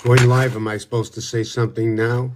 Going live, am I supposed to say something now?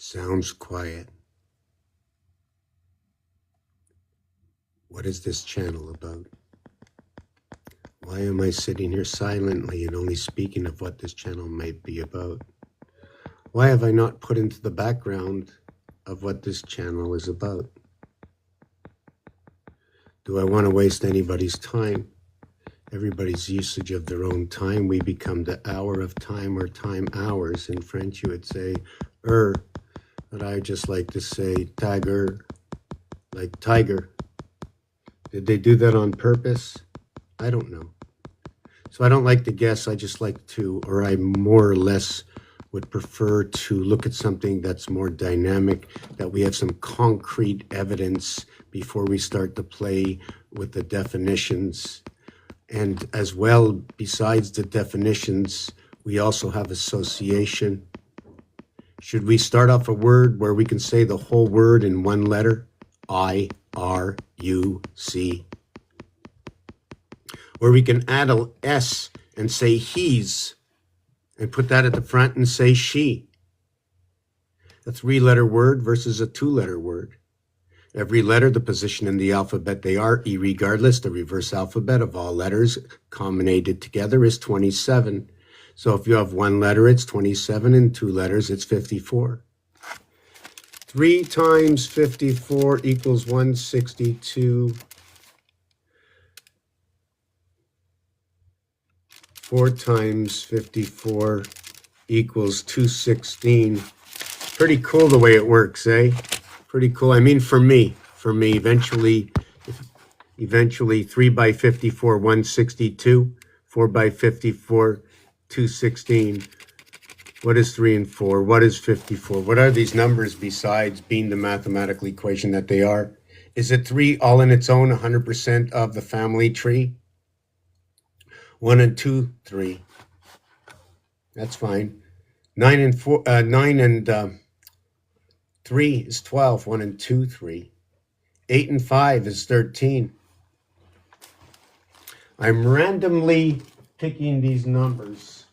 Sounds quiet. What is this channel about? Why am I sitting here silently and only speaking of what this channel might be about? Why have I not put into the background of what this channel is about? Do I want to waste anybody's time? Everybody's usage of their own time. We become the hour of time or time hours. In French, you would say, but I just like to say tiger, like tiger. Did they do that on purpose? I don't know. So I don't like to guess. I just like to, or I more or less would prefer to look at something that's more dynamic, that we have some concrete evidence before we start to play with the definitions. And as well, besides the definitions, we also have association. Should we start off a word where we can say the whole word in one letter? I, R, U, C. Or we can add a S and say he's, and put that at the front and say she. A 3-letter word versus a 2-letter word. Every letter, the position in the alphabet they are, irregardless, the reverse alphabet of all letters combined together is 27. So if you have 1 letter, it's 27, and 2 letters, it's 54. 3 times 54 equals 162. 4 times 54 equals 216. Pretty cool the way it works, eh? Pretty cool. I mean, for me, eventually 3 by 54, 162. 4 by 54, 216. What is 3 and 4? What is 54? What are these numbers besides being the mathematical equation that they are? Is it 3 all in its own, 100% of the family tree? 1 and 2, 3. That's fine. 9 and 3 is 12. 1 and 2, 3. 8 and 5 is 13. I'm randomly picking these numbers.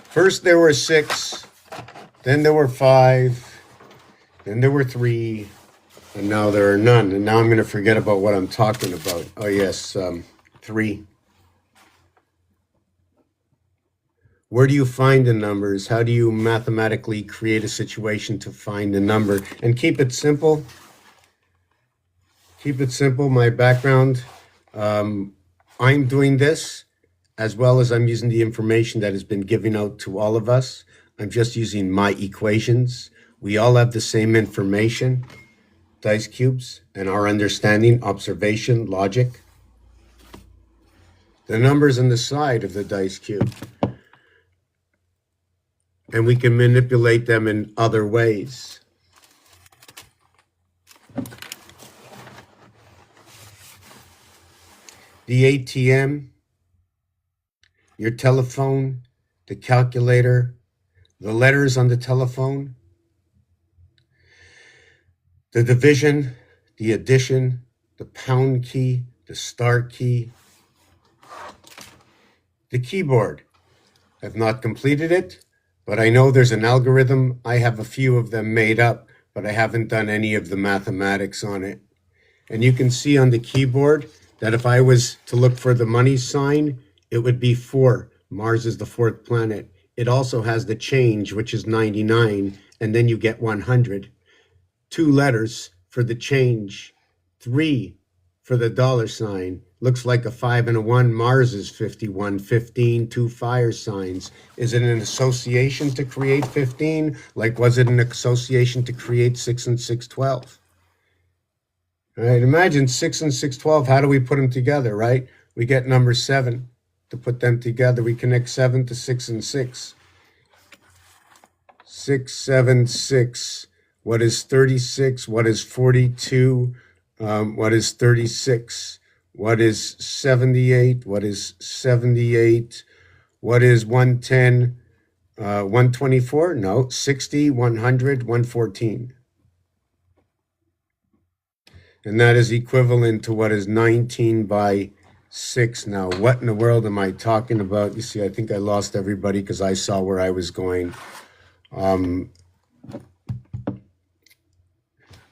First there were 6, then there were 5, then there were 3, and now there are none. And now I'm going to forget about what I'm talking about. Oh yes, 3. Where do you find the numbers? How do you mathematically create a situation to find the number? And keep it simple. Keep it simple. My background, I'm doing this as well as I'm using the information that has been given out to all of us. I'm just using my equations. We all have the same information. dice cubes and our understanding, observation, logic. The numbers on the side of the dice cube. And we can manipulate them in other ways. The ATM, your telephone, the calculator, the letters on the telephone, the division, the addition, the pound key, the start key, the keyboard. I've not completed it, but I know there's an algorithm. I have a few of them made up, but I haven't done any of the mathematics on it. And you can see on the keyboard that if I was to look for the money sign, it would be 4. Mars is the 4th planet. It also has the change, which is 99, and then you get 100. 2 letters for the change, 3 for the dollar sign. Looks like a 5 and a 1. Mars is 51. 15, 2 fire signs. Is it an association to create 15? Like, was it an association to create 6 and 612? All right, imagine 6 and 612. How do we put them together, right? We get number 7 to put them together. We connect 7 to 6 and 6. 6, 7, 6. What is 36? What is 42? What is 36? What is 78? What is 78? What is 110? 124? No, 60, 100, 114. And that is equivalent to what is 19 by 6. Now, what in the world am I talking about? You see, I think I lost everybody because I saw where I was going.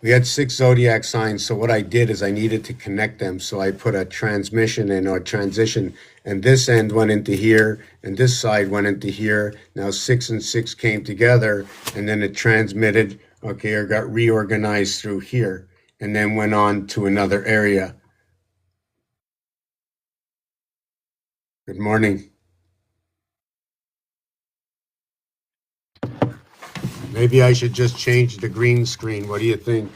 We had 6 zodiac signs, so what I did is I needed to connect them, so I put a transmission in or transition, and this end went into here, and this side went into here. Now 6 and 6 came together, and then it transmitted, okay, or got reorganized through here, and then went on to another area. Good morning. Maybe I should just change the green screen. What do you think?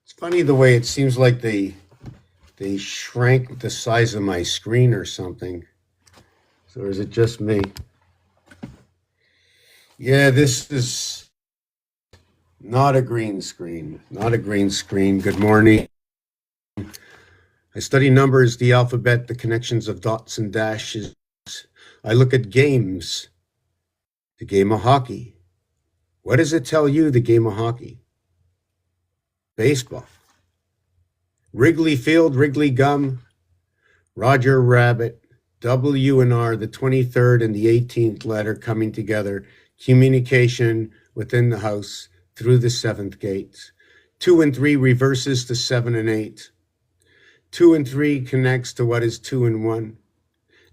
It's funny the way it seems like they shrank the size of my screen or something. So is it just me? Yeah, this is not a green screen. Not a green screen. Good morning. I study numbers, the alphabet, the connections of dots and dashes. I look at games. The game of hockey. What does it tell you, the game of hockey? Baseball. Wrigley Field, Wrigley Gum, Roger Rabbit, W and R, the 23rd and the 18th letter coming together, communication within the house through the 7th gate. 2 and 3 reverses to 7 and 8. 2 and 3 connects to what is 2 and 1.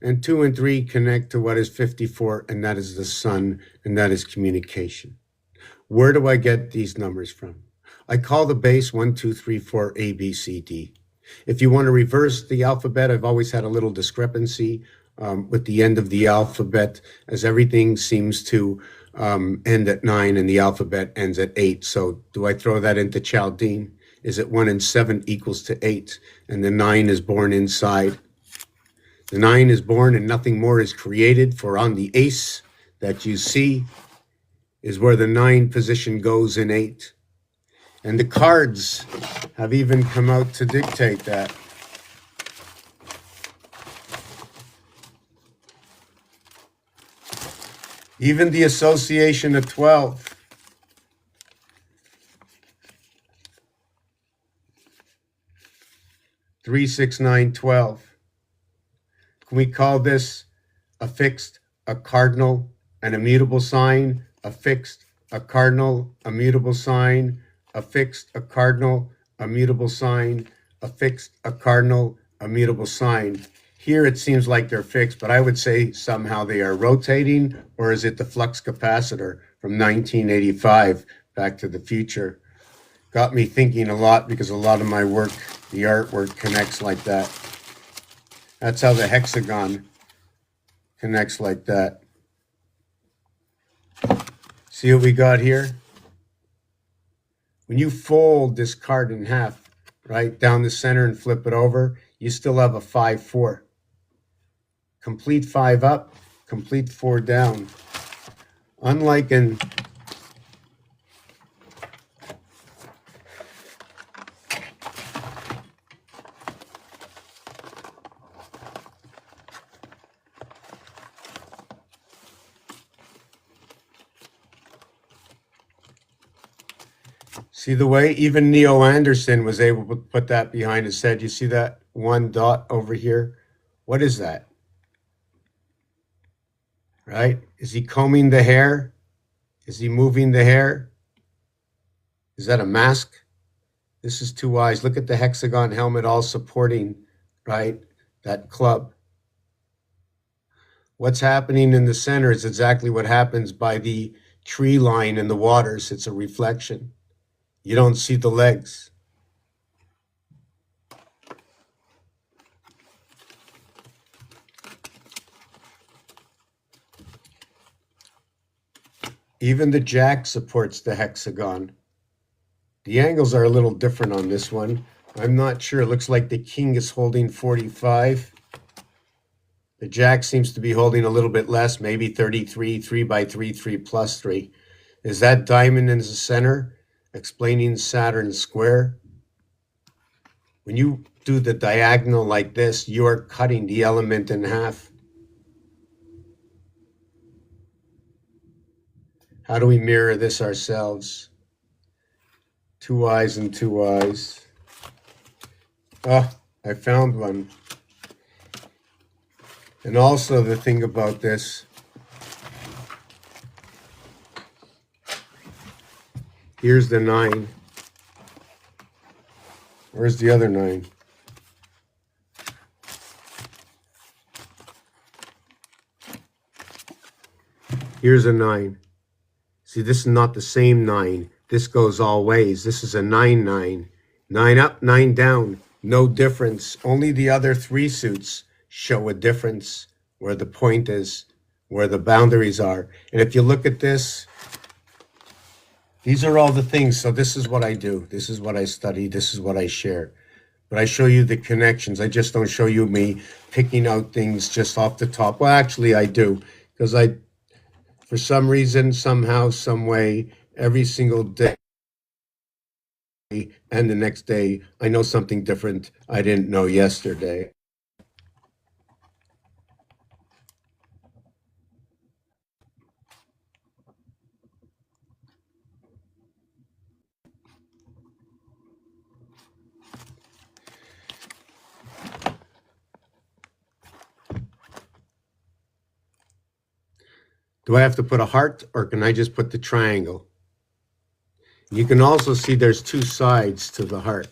And 2 and 3 connect to what is 54, and that is the sun, and that is communication. Where do I get these numbers from? I call the base 1, 2, 3, 4, A, B, C, D. If you want to reverse the alphabet, I've always had a little discrepancy with the end of the alphabet, as everything seems to end at 9 and the alphabet ends at 8. So do I throw that into Chaldean? Is it 1 and 7 equals to 8, and the 9 is born inside? The 9 is born and nothing more is created, for on the ace that you see is where the 9 position goes in 8. And the cards have even come out to dictate that. Even the association of 12. Three, 6, 9, 12. Can we call this a fixed, a cardinal, an immutable sign, a fixed, a cardinal, a mutable sign, a fixed, a cardinal, a mutable sign, a fixed, a cardinal, a mutable sign? Here it seems like they're fixed, but I would say somehow they are rotating, or is it the flux capacitor? from 1985, Back to the Future. Got me thinking a lot because a lot of my work, the artwork, connects like that. That's how the hexagon connects like that. See what we got here? When you fold this card in half, right, down the center and flip it over, you still have a 5-4. Complete 5 up, complete 4 down. Unlike in see the way even Neil Anderson was able to put that behind his head. You see that one dot over here? What is that? Right? Is he combing the hair? Is he moving the hair? Is that a mask? This is 2 eyes. Look at the hexagon helmet all supporting, right, that club. What's happening in the center is exactly what happens by the tree line in the waters. It's a reflection. You don't see the legs. Even the jack supports the hexagon. The angles are a little different on this one. I'm not sure. It looks like the king is holding 45. The jack seems to be holding a little bit less, maybe 33, 3 by 3, 3 plus 3. Is that diamond in the center explaining Saturn's square? When you do the diagonal like this, you are cutting the element in half. How do we mirror this ourselves? 2 eyes and 2 eyes. Oh, I found one. And also the thing about this, here's the 9. Where's the other 9? Here's a 9. See, this is not the same 9. This goes all ways. This is a 9-9. 9 up, 9 down. No difference. Only the other 3 suits show a difference where the point is, where the boundaries are. And if you look at this, these are all the things. So this is what I do. This is what I study. This is what I share. But I show you the connections. I just don't show you me picking out things just off the top. Well, actually, I do. Because for some reason, somehow, some way, every single day and the next day, I know something different I didn't know yesterday. Do I have to put a heart or can I just put the triangle? You can also see there's 2 sides to the heart.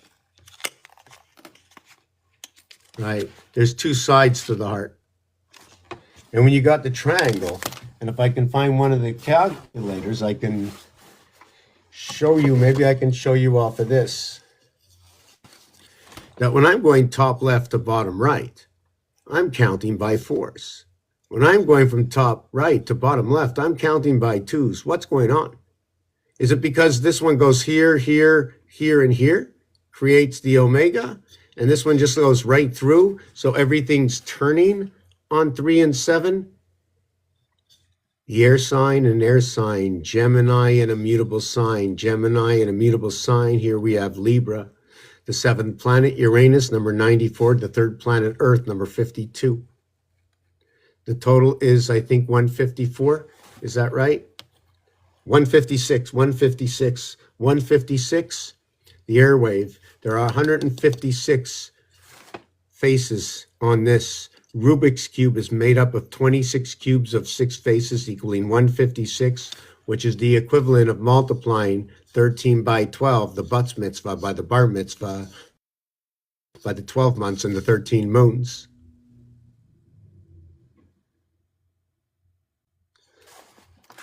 Right? There's 2 sides to the heart. And when you got the triangle, and if I can find one of the calculators, I can show you, maybe I can show you off of this, that when I'm going top left to bottom right, I'm counting by 4s. When I'm going from top right to bottom left, I'm counting by 2s. What's going on? Is it because this one goes here, here, here, and here, creates the omega, and this one just goes right through, so everything's turning on 3 and 7? The air sign and air sign, Gemini and immutable sign, Gemini and immutable sign. Here we have Libra, the 7th planet, Uranus, number 94, the 3rd planet, Earth, number 52. The total is, I think, 154. Is that right? 156, 156, 156. The airwave. There are 156 faces on this. Rubik's Cube is made up of 26 cubes of 6 faces equaling 156, which is the equivalent of multiplying 13 by 12, the Butz Mitzvah, by the Bar Mitzvah, by the 12 months and the 13 moons.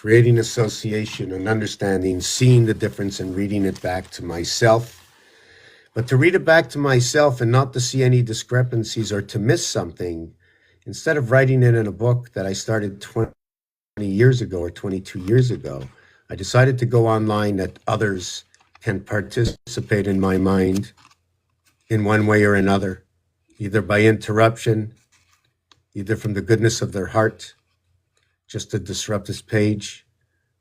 creating association and understanding, seeing the difference and reading it back to myself. But to read it back to myself and not to see any discrepancies or to miss something, instead of writing it in a book that I started 20 years ago or 22 years ago, I decided to go online that others can participate in my mind in one way or another, either by interruption, either from the goodness of their heart, just to disrupt this page,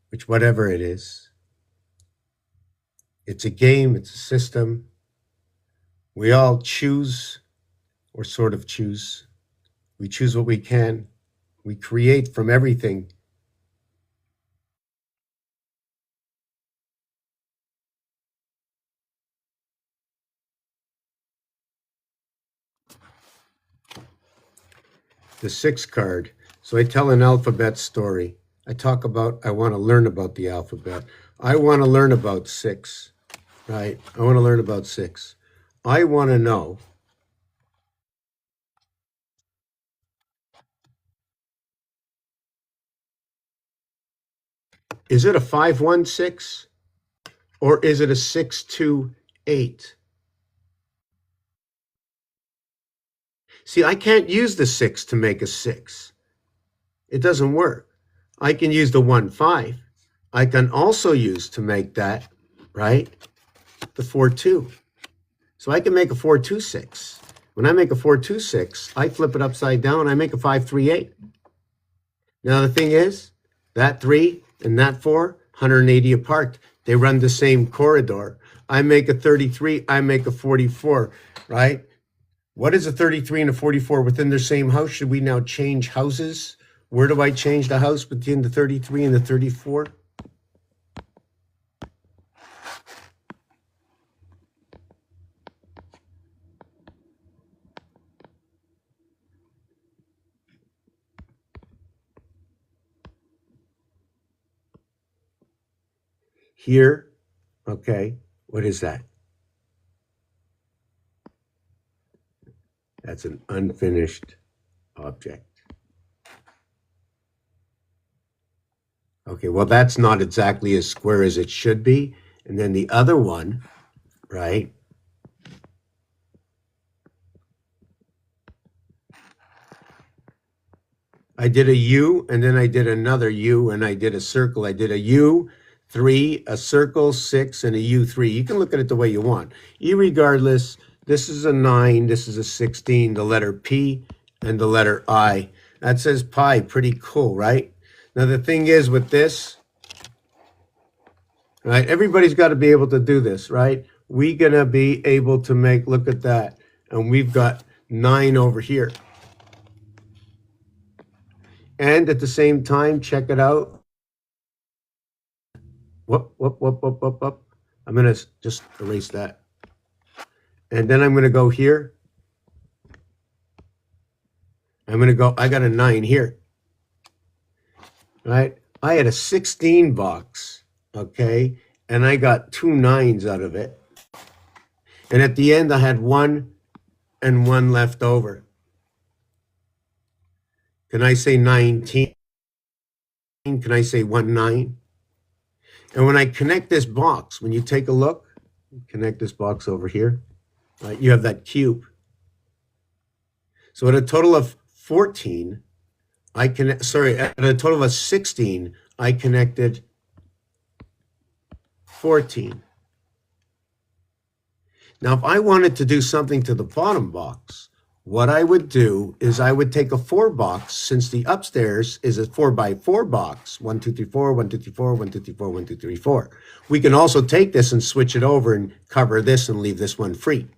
which whatever it is. It's a game, it's a system. We all choose, or sort of choose. We choose what we can. We create from everything. The 6 card. So I tell an alphabet story. I talk about, I want to learn about the alphabet. I want to learn about 6, right? I want to learn about 6. I want to know, is it a 516 or is it a 628? See, I can't use the 6 to make a 6. It doesn't work. I can use the 1-5. I can also use to make that, right, the 4-2. So I can make a 4-2-6. When I make a 4-2-6, I flip it upside down, I make a 5-3-8. Now the thing is, that 3 and that 4, 180 apart. They run the same corridor. I make a 33, I make a 44, right? What is a 33 and a 44 within their same house? Should we now change houses? Where do I change the house between the 33 and the 34? Here, okay, what is that? That's an unfinished object. Okay, well, that's not exactly as square as it should be. And then the other one, right? I did a U and then I did another U and I did a circle. I did a U, 3, a circle, 6, and a U3. You can look at it the way you want. Irregardless, this is a 9, this is a 16, the letter P and the letter I. That says pi, pretty cool, right? Now the thing is with this, right? Everybody's got to be able to do this, right? We're going to be able to make, look at that. And we've got 9 over here. And at the same time, check it out. Whoop. I'm going to just erase that. And then I'm going to go here. I'm going to go, I got a 9 here. Right? I had a 16 box, okay? And I got 2 9s out of it. And at the end, I had 1 and 1 left over. Can I say 19? Can I say 19? And when I connect this box, when you take a look, connect this box over here, right, you have that cube. So at a total of 14, at a total of 16, I connected 14. Now, if I wanted to do something to the bottom box, what I would do is I would take a 4 box, since the upstairs is a 4x4 box, 1, 2, 3, 4, 1, 2, 3, 4, 1, 2, 3, 4, 1, 2, 3, 4. We can also take this and switch it over and cover this and leave this one free.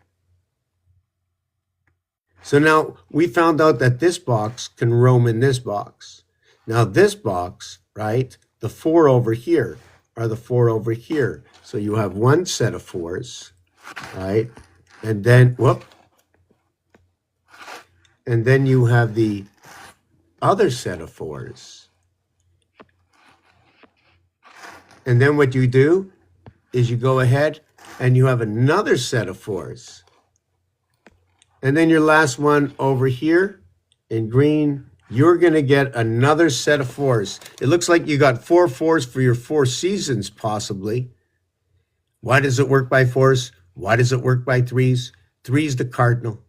So now we found out that this box can roam in this box. Now this box, right, the 4 over here are the 4 over here. So you have one set of 4s, right? And then, and then you have the other set of 4s. And then what you do is you go ahead and you have another set of 4s. And then your last one over here in green you're going to get another set of 4s. It looks like you got 4 4s for your 4 seasons, possibly. Why does it work by 4s? Why does it work by 3s? 3's the cardinal.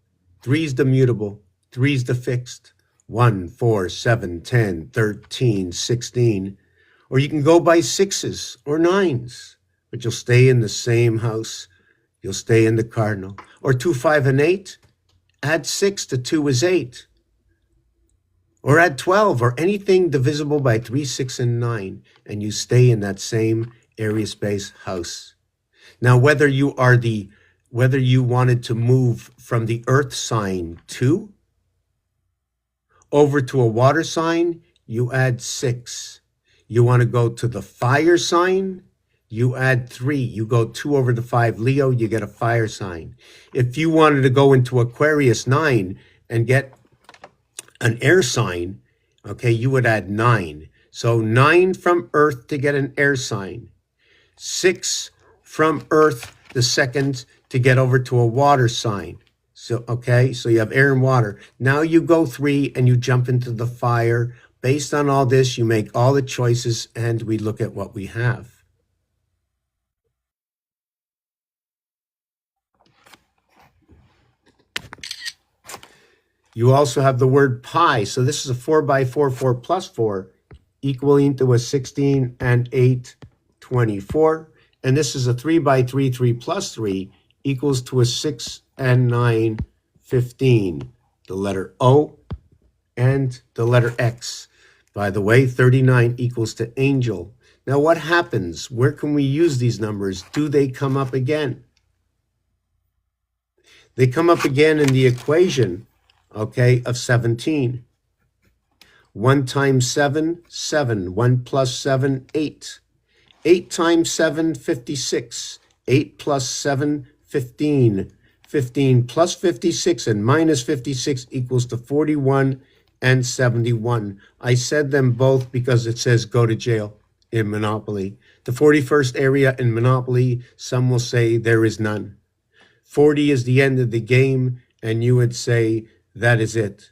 3's the mutable. 3's the fixed. 1, 4, 7, 10, 13, 16. Or you can go by 6s or 9s, but you'll stay in the same house. You'll stay in the cardinal. Or 2, 5, and 8. Add 6 to 2 is 8. Or add 12 or anything divisible by 3, 6, and 9, and you stay in that same area space house. Now, whether you wanted to move from the earth sign 2 over to a water sign, you add 6. You want to go to the fire sign, you add 3. You go 2 over the 5 Leo, you get a fire sign. If you wanted to go into Aquarius 9 and get an air sign, okay, you would add 9. So 9 from earth to get an air sign. 6 from earth, the second, to get over to a water sign. So, okay, so you have air and water. Now you go 3 and you jump into the fire. Based on all this, you make all the choices and we look at what we have. You also have the word pi. So this is a 4 by 4, 4 plus 4, equaling to a 16 and 8, 24. And this is a 3 by 3, 3 plus 3, equals to a 6 and 9, 15. The letter O and the letter X. By the way, 39 equals to angel. Now what happens? Where can we use these numbers? Do they come up again? They come up again in the equation, okay, of 17. 1 times 7, 7. 1 plus 7, 8. 8 times 7, 56. 8 plus 7, 15. 15 plus 56 and minus 56 equals to 41 and 71. I said them both because it says go to jail in Monopoly. The 41st area in Monopoly, some will say there is none. 40 is the end of the game, and you would say that is it.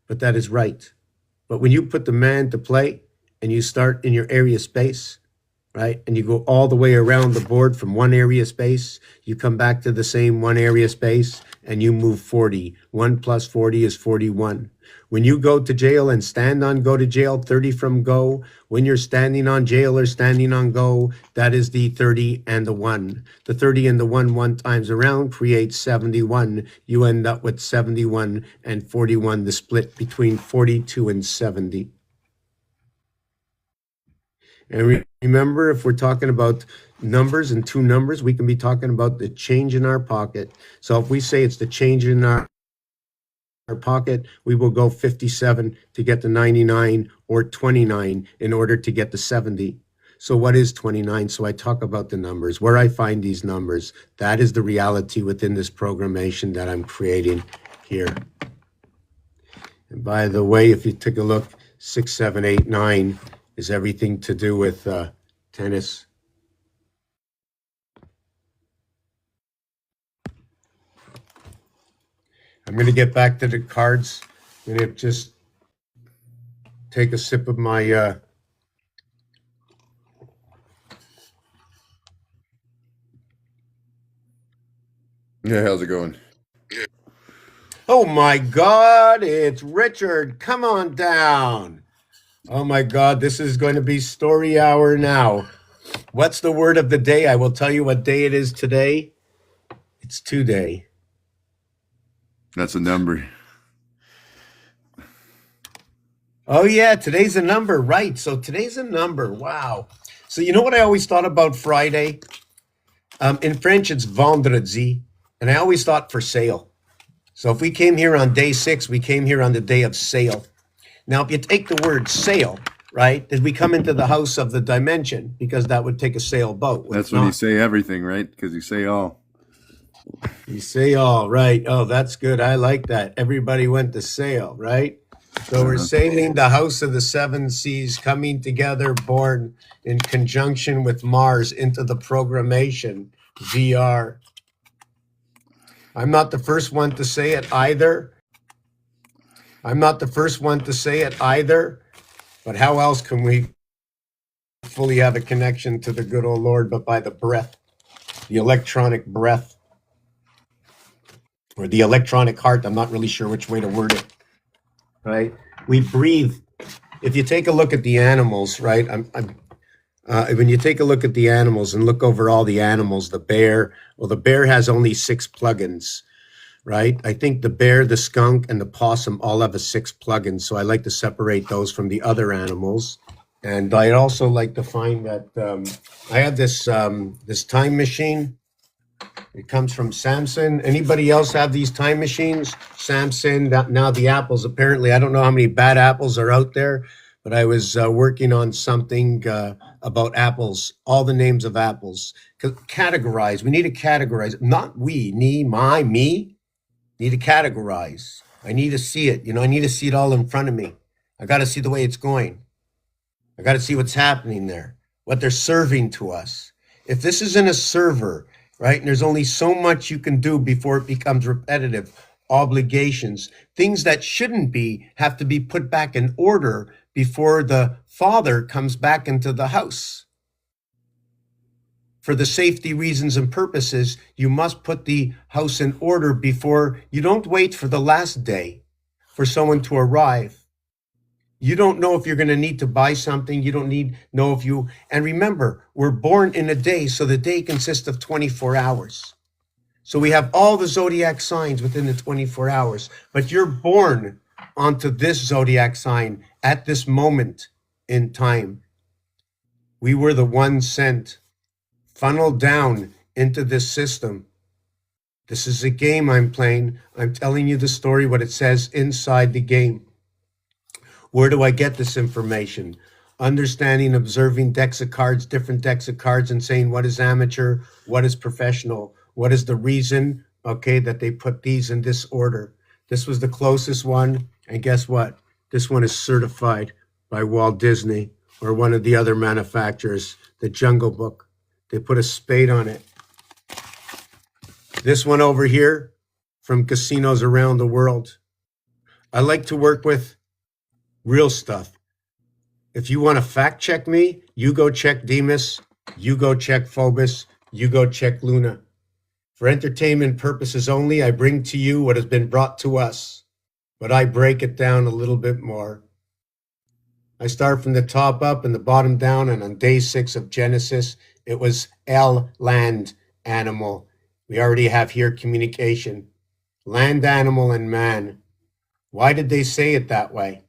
But that is right. But when you put the man to play and you start in your area space, right, and you go all the way around the board from one area space, you come back to the same one area space, and you move 40. 1 plus 40 is 41. When you go to jail and stand on go to jail, 30 from go, when you're standing on jail or standing on go, that is the 30 and the 1. The 30 and the 1 times around creates 71. You end up with 71 and 41, the split between 42 and 70. And remember, if we're talking about numbers and 2 numbers, we can be talking about the change in our pocket. So if we say it's the change in our pocket, we will go 57 to get the 99 or 29 in order to get the 70. So what is 29? So I talk about the numbers, where I find these numbers. That is the reality within this programmation that I'm creating here. And by the way, if you take a look, 6, 7, 8, 9 is everything to do with tennis. I'm going to get back to the cards. I'm going to just take a sip of my Yeah, how's it going? Oh my God, it's Richard. Come on down. Oh my God, this is going to be story hour now. What's the word of the day? I will tell you what day it is today. It's today. That's a number. Oh yeah, today's a number, right? So today's a number. Wow. So you know what I always thought about Friday? In French, it's vendredi, and I always thought for sale. So if we came here on day 6, we came here on the day of sale. Now, if you take the word sail, right, then we come into the house of the dimension, because that would take a sailboat. That's when you say everything, right? Because you say all. You say all, right. Oh, that's good. I like that. Everybody went to sail, right? So we're sailing the house of the 7 seas, coming together, born in conjunction with Mars into the programmation, VR. I'm not the first one to say it either. I'm not the first one to say it either, but how else can we fully have a connection to the good old Lord but by the breath, the electronic breath, or the electronic heart? I'm not really sure which way to word it, right? We breathe. If you take a look at the animals, right? When you take a look at the animals and look over all the animals, the bear, well, the bear has only 6 plugins, right? I think the bear, the skunk, and the possum all have a 6 plugins. So I like to separate those from the other animals. And I'd also like to find that I have this time machine. It comes from Samson. Anybody else have these time machines? Samson, now the apples. Apparently, I don't know how many bad apples are out there, but I was working on something about apples, all the names of apples. Categorize. We need to categorize. Not we, me. Need to categorize. I need to see it. I need to see it all in front of me. I got to see the way it's going. I got to see what's happening there, what they're serving to us. If this isn't a server, right, and there's only so much you can do before it becomes repetitive, obligations, things that shouldn't be have to be put back in order before the father comes back into the house. For the safety reasons and purposes, you must put the house in order before you don't wait for the last day for someone to arrive. You don't know if you're going to need to buy something. You don't know if you, and remember, we're born in a day, so the day consists of 24 hours. So we have all the zodiac signs within the 24 hours, but you're born onto this zodiac sign at this moment in time. We were the ones sent, funneled down into this system. This is a game I'm playing. I'm telling you the story, what it says inside the game. Where do I get this information? Understanding, observing decks of cards, different decks of cards, and saying what is amateur, what is professional, what is the reason, okay, that they put these in this order. This was the closest one, and guess what? This one is certified by Walt Disney or one of the other manufacturers, the Jungle Book. They put a spade on it. This one over here from casinos around the world. I like to work with real stuff. If you want to fact check me, you go check Demas, you go check Phobos, you go check Luna. For entertainment purposes only, I bring to you what has been brought to us, but I break it down a little bit more. I start from the top up and the bottom down, and on day 6 of Genesis, it was land, animal. We already have here communication. Land, animal, and man. Why did they say it that way?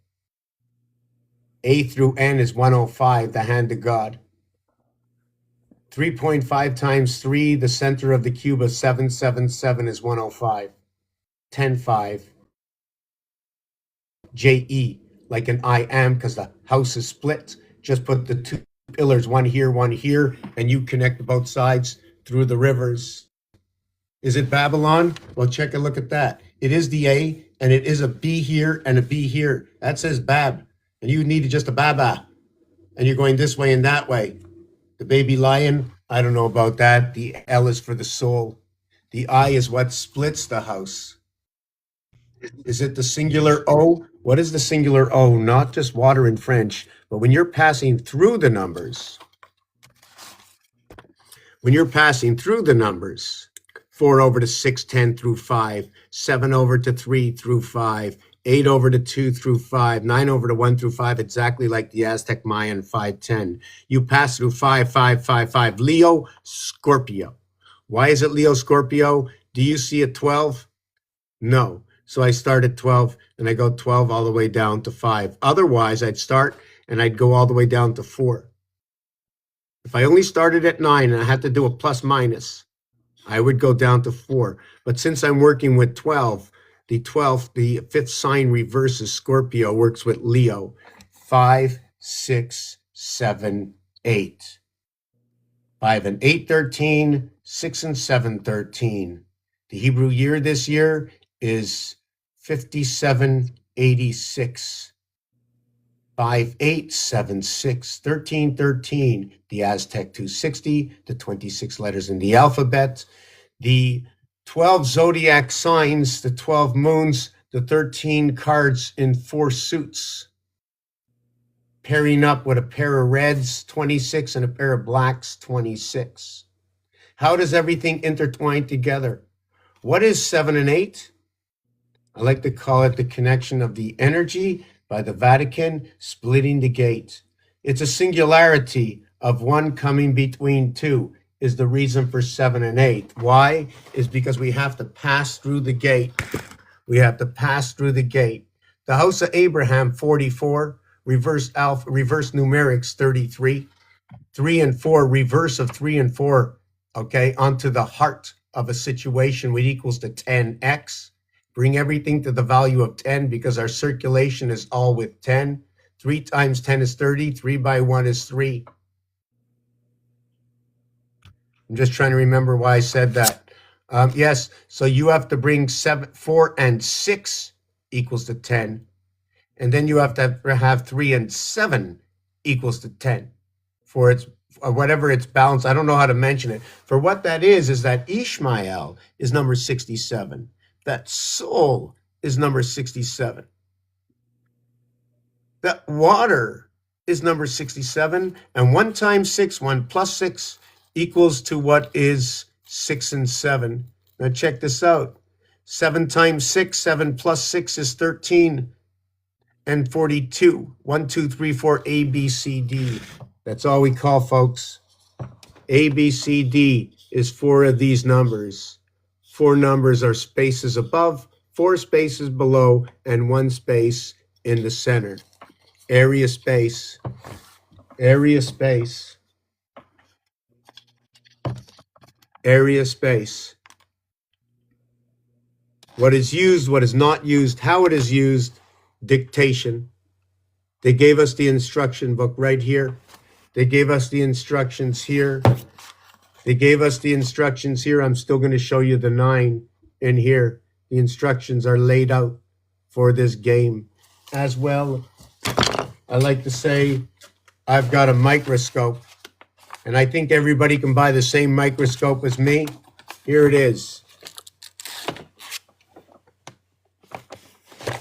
A through N is 105, the hand of God. 3.5 times 3, the center of the cube of 777 is 105. 10.5. JE, like an I am, because the house is split. Just put the 2 pillars, one here, and you connect both sides through the rivers. Is it Babylon? Well, check a look at that. It is the A, and it is a B here and a B here. That says Bab. And you need just a Baba. And you're going this way and that way. The baby lion, I don't know about that. The L is for the soul. The I is what splits the house. Is it the singular O? What is the singular O? Not just water in French, but when you're passing through the numbers, 4 over to 6, 10 through 5, 7 over to 3 through 5, 8 over to 2 through 5, 9 over to 1 through 5, exactly like the Aztec Mayan 510. You pass through 5, 5, 5, 5. Leo, Scorpio. Why is it Leo, Scorpio? Do you see a 12? No. So I start at 12 and I go 12 all the way down to 5. Otherwise, I'd start and I'd go all the way down to 4. If I only started at 9 and I had to do a plus minus, I would go down to 4. But since I'm working with 12, the 12th, the 5th sign reverses Scorpio, works with Leo. 5, 6, 7, 8. 5 and 8, 13. 6 and 7, 13. The Hebrew year this year is 5786. 5, 8, 7, 6, 13, 13. The Aztec 260, the 26 letters in the alphabet. The 12 zodiac signs, the 12 moons, the 13 cards in 4 suits, pairing up with a pair of reds, 26, and a pair of blacks, 26. How does everything intertwine together? What is 7 and 8? I like to call it the connection of the energy by the Vatican splitting the gate. It's a singularity of one coming between two is the reason for 7 and 8. Why? Is because we have to pass through the gate. We have to pass through the gate. The house of Abraham, 44, reverse numerics, 33. 3 and 4, reverse of 3 and 4, okay, onto the heart of a situation, which equals to 10x. Bring everything to the value of 10 because our circulation is all with 10. 3 times 10 is 30. 3 by 1 is 3. I'm just trying to remember why I said that. Yes, so you have to bring 4 and 6 equals to 10. And then you have to have 3 and 7 equals to 10 for its whatever its balance. I don't know how to mention it. For what that is that Ishmael is number 67. That soul is number 67. That water is number 67. And 1 times 6, 1 plus 6 equals to what is 6 and 7. Now check this out. 7 times 6, 7 plus 6 is 13 and 42. 1, 2, 3, 4, A, B, C, D. That's all we call, folks. A, B, C, D is 4 of these numbers. 4 numbers are spaces above, 4 spaces below, and 1 space in the center. Area space, area space, area space. What is used, what is not used, how it is used, dictation. They gave us the instruction book right here. They gave us the instructions here. They gave us the instructions here. I'm still going to show you the 9 in here. The instructions are laid out for this game. As well, I like to say I've got a microscope, and I think everybody can buy the same microscope as me. Here it is.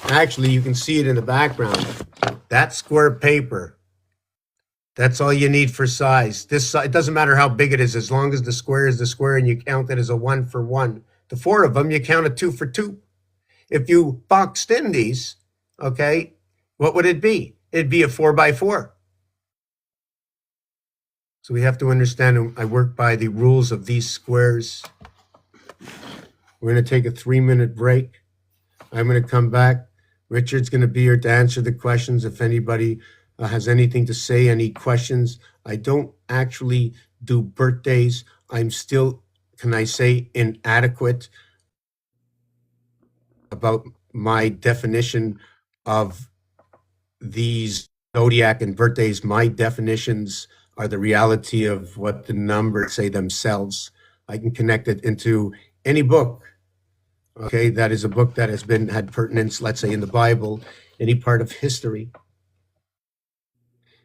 Actually, you can see it in the background. That square paper. That's all you need for size. It doesn't matter how big it is, as long as the square is the square and you count it as a 1 for 1. The 4 of them, you count a 2 for 2. If you boxed in these, okay, what would it be? It'd be a 4 by 4. So we have to understand, I work by the rules of these squares. We're going to take a 3-minute break. I'm going to come back. Richard's going to be here to answer the questions if anybody has anything to say, any questions. I don't actually do birthdays. I'm still, can I say, inadequate about my definition of these zodiac and birthdays. My definitions are the reality of what the numbers say themselves. I can connect it into any book. Okay, that is a book that has had pertinence, let's say in the Bible, any part of history.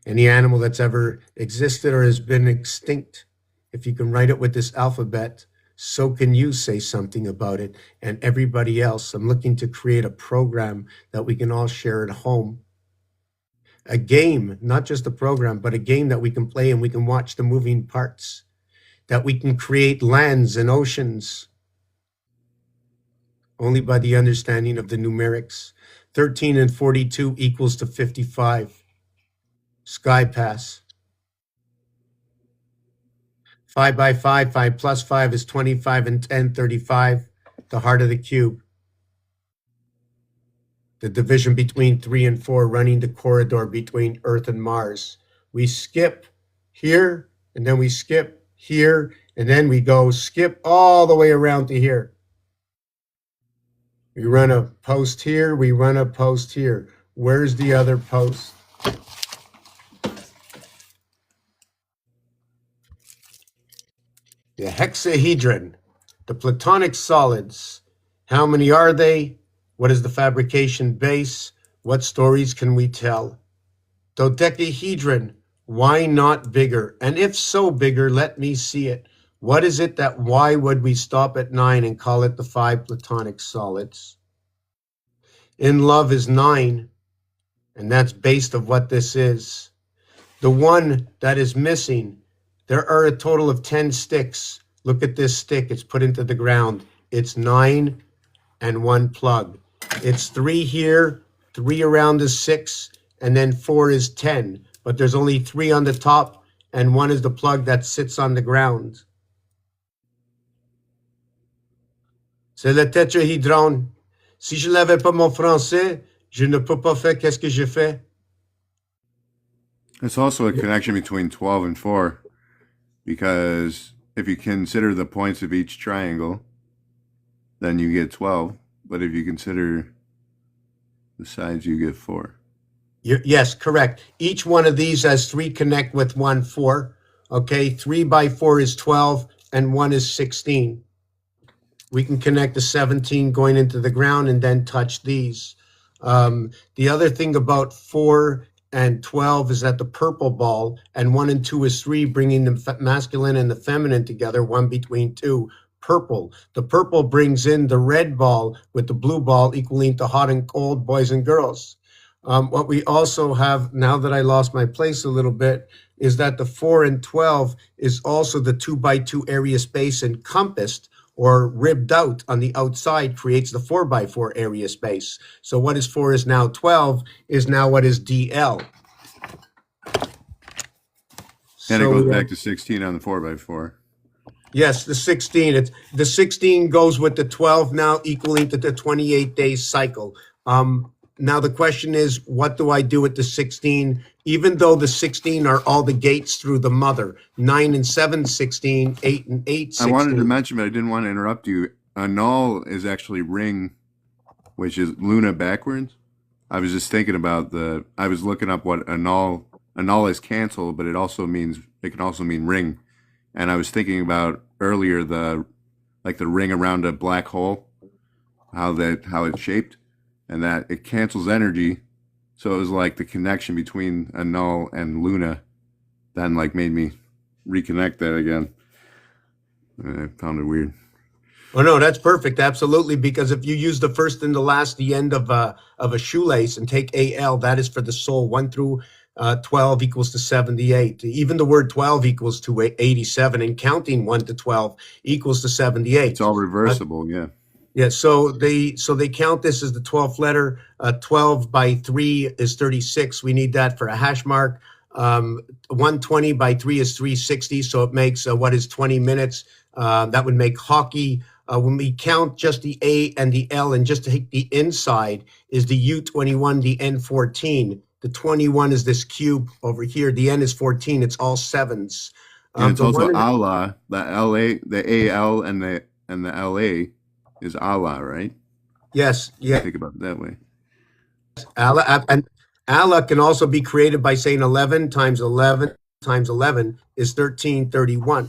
Any animal that's ever existed or has been extinct. If you can write it with this alphabet, so can you say something about it and everybody else. I'm looking to create a program that we can all share at home. A game, not just a program, but a game that we can play and we can watch the moving parts, that we can create lands and oceans only by the understanding of the numerics. 13 and 42 equals to 55. Sky pass. 5 by 5, 5 plus 5 is 25 and 10, 35. The heart of the cube. The division between 3 and 4, running the corridor between Earth and Mars. We skip here, and then we skip here, and then we go skip all the way around to here. We run a post here, we run a post here. Where's the other post? The hexahedron, the platonic solids. How many are they? What is the fabrication base? What stories can we tell? Dodecahedron, why not bigger? And if so bigger, let me see it. What is it that why would we stop at 9 and call it the 5 platonic solids? In love is 9, and that's based of what this is. The one that is missing, there are a total of 10 sticks. Look at this stick. It's put into the ground. It's 9 and 1 plug. It's 3 here, 3 around is 6, and then 4 is 10. But there's only 3 on the top, and 1 is the plug that sits on the ground. C'est le tétrahydrone. Si je n'avais pas mon français, je ne peux pas faire qu'est-ce que je fais. It's also a connection between 12 and 4, because if you consider the points of each triangle, then you get 12. But if you consider the sides, you get 4. Yes, correct. Each one of these has 3 connect with 1, 4. Okay, 3 by 4 is 12, and 1 is 16. We can connect the 17 going into the ground and then touch these. The other thing about 4 and 12 is that the purple ball, and 1 and 2 is 3, bringing the masculine and the feminine together, 1 between 2. Purple. The purple brings in the red ball with the blue ball, equaling to hot and cold, boys and girls. What we also have, now that I lost my place a little bit, is that the 4 and 12 is also the 2 by 2 area space encompassed or ribbed out on the outside, creates the 4 by 4 area space. So what is 4 is now 12 is now what is DL. And it goes back to 16 on the 4 by 4. Yes, the 16. It's the 16 goes with the 12 now, equaling to the 28-day cycle. Now the question is, what do I do with the 16? Even though the 16 are all the gates through the mother, 9 and 7, 16, 8 and 8, 16. I wanted to mention, but I didn't want to interrupt you. Annul is actually ring, which is Luna backwards. I was just thinking about I was looking up what annul is cancel, but it can also mean ring. And I was thinking about earlier the ring around a black hole, how it's shaped, and that it cancels energy. So it was like the connection between annul and Luna then like made me reconnect that again. I found it weird. Oh no, that's perfect. Absolutely, because if you use the first and the last, the end of a shoelace, and take AL, that is for the soul. 1 through 12 equals to 78. Even the word 12 equals to 87, and counting 1 to 12 equals to 78. It's all reversible, yeah. Yeah, so they count this as the 12th letter. 12 by 3 is 36. We need that for a hash mark. 120 by 3 is 360, so it makes what is 20 minutes. That would make hockey. When we count just the A and the L, and just to take the inside is the U21, the N14. The 21 is this cube over here. The N is 14. It's all sevens. And it's also Allah. The LA, the AL, and the LA is Allah, right? Yes. Yeah. Think about it that way. Allah, and Allah can also be created by saying 11 times 11 times 11 is 1331.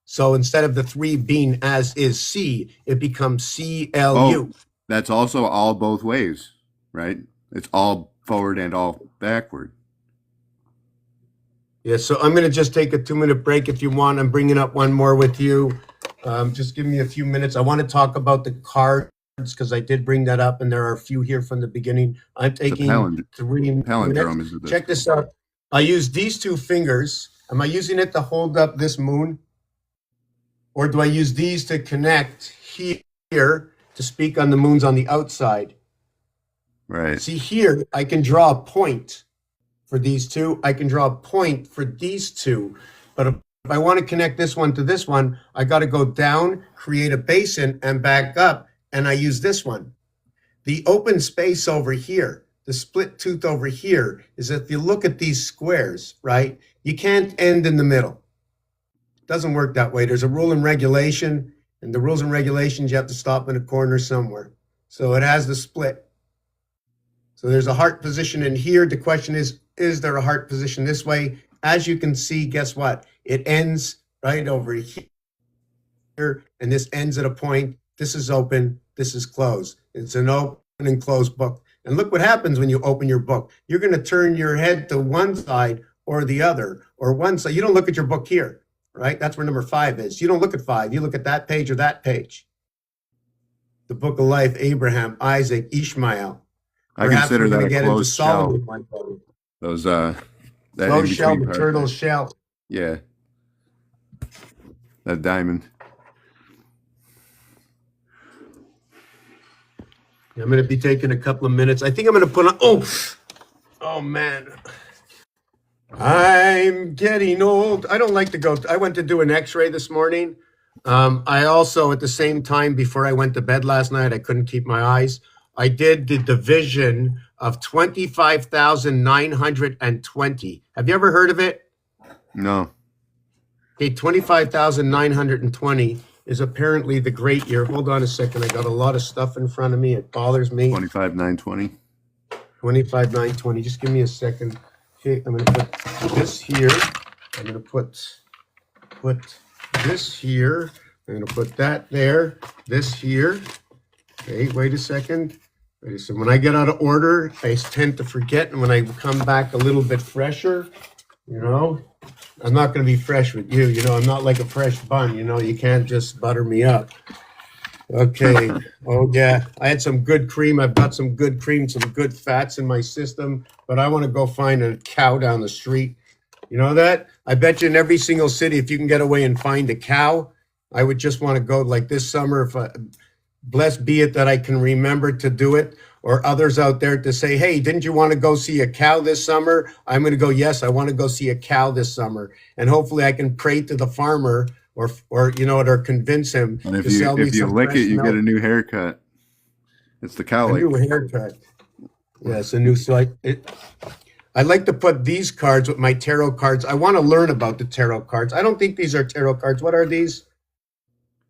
So instead of the 3 being as is C, it becomes CLU. Oh, that's also all both ways, right? It's all forward and all backward. Yeah, so I'm going to just take a 2-minute break if you want. I'm bringing up one more with you. Just give me a few minutes. I want to talk about the cards because I did bring that up, and there are a few here from the beginning. I'm taking 3 minutes. Check this out. I use these 2 fingers. Am I using it to hold up this moon? Or do I use these to connect here to speak on the moons on the outside? Right. See here, I can draw a point for these 2. I can draw a point for these 2. But if I want to connect this one to this one, I got to go down, create a basin, and back up, and I use this one. The open space over here, the split tooth over here, is if you look at these squares, right, you can't end in the middle. It doesn't work that way. There's a rule and regulation, and the rules and regulations, you have to stop in a corner somewhere. So it has the split. So there's a heart position in here. The question is there a heart position this way? As you can see, guess what? It ends right over here, and this ends at a point. This is open, this is closed. It's an open and closed book. And look what happens when you open your book. You're going to turn your head to one side or the other, or one side. You don't look at your book here, right? That's where number 5 is. You don't look at 5. You look at that page or that page. The book of life, Abraham, Isaac, Ishmael. I Perhaps consider we're going that to a get into closed shell. Solomon, my brother. Those that in Closed shell, between the part turtle there. shell. Yeah, that diamond. I'm going to be taking a couple of minutes. I think I'm going to put on. Oh man. I'm getting old. I don't like to go. I went to do an X-ray this morning. I also, at the same time, before I went to bed last night, I couldn't keep my eyes. I did the division of 25,920. Have you ever heard of it? No, Okay, 25,920 is apparently the great year. Hold on a second. I got a lot of stuff in front of me. It bothers me. 25,920. 25,920. Just give me a second. Okay, I'm going to put this here. I'm going to put this here. I'm going to put that there. This here. Okay, wait a second. So when I get out of order, I tend to forget. And when I come back a little bit fresher, you know, I'm not going to be fresh with you. You know, I'm not like a fresh bun. You know, you can't just butter me up. Okay. Oh, yeah. I had some good cream. I've got some good cream, some good fats in my system, but I want to go find a cow down the street. You know that? I bet you in every single city, if you can get away and find a cow, I would just want to go like this summer. If blessed be it that I can remember to do it, or others out there to say, hey, didn't you want to go see a cow this summer? I'm going to go, yes, I want to go see a cow this summer. And hopefully I can pray to the farmer or you know, or convince him And to sell me if you some lick it, fresh you get a milk. new haircut. It's the cow A new lick. haircut. Yes, a new, so I like to put these cards with my tarot cards. I want to learn about the tarot cards. I don't think these are tarot cards. What are these?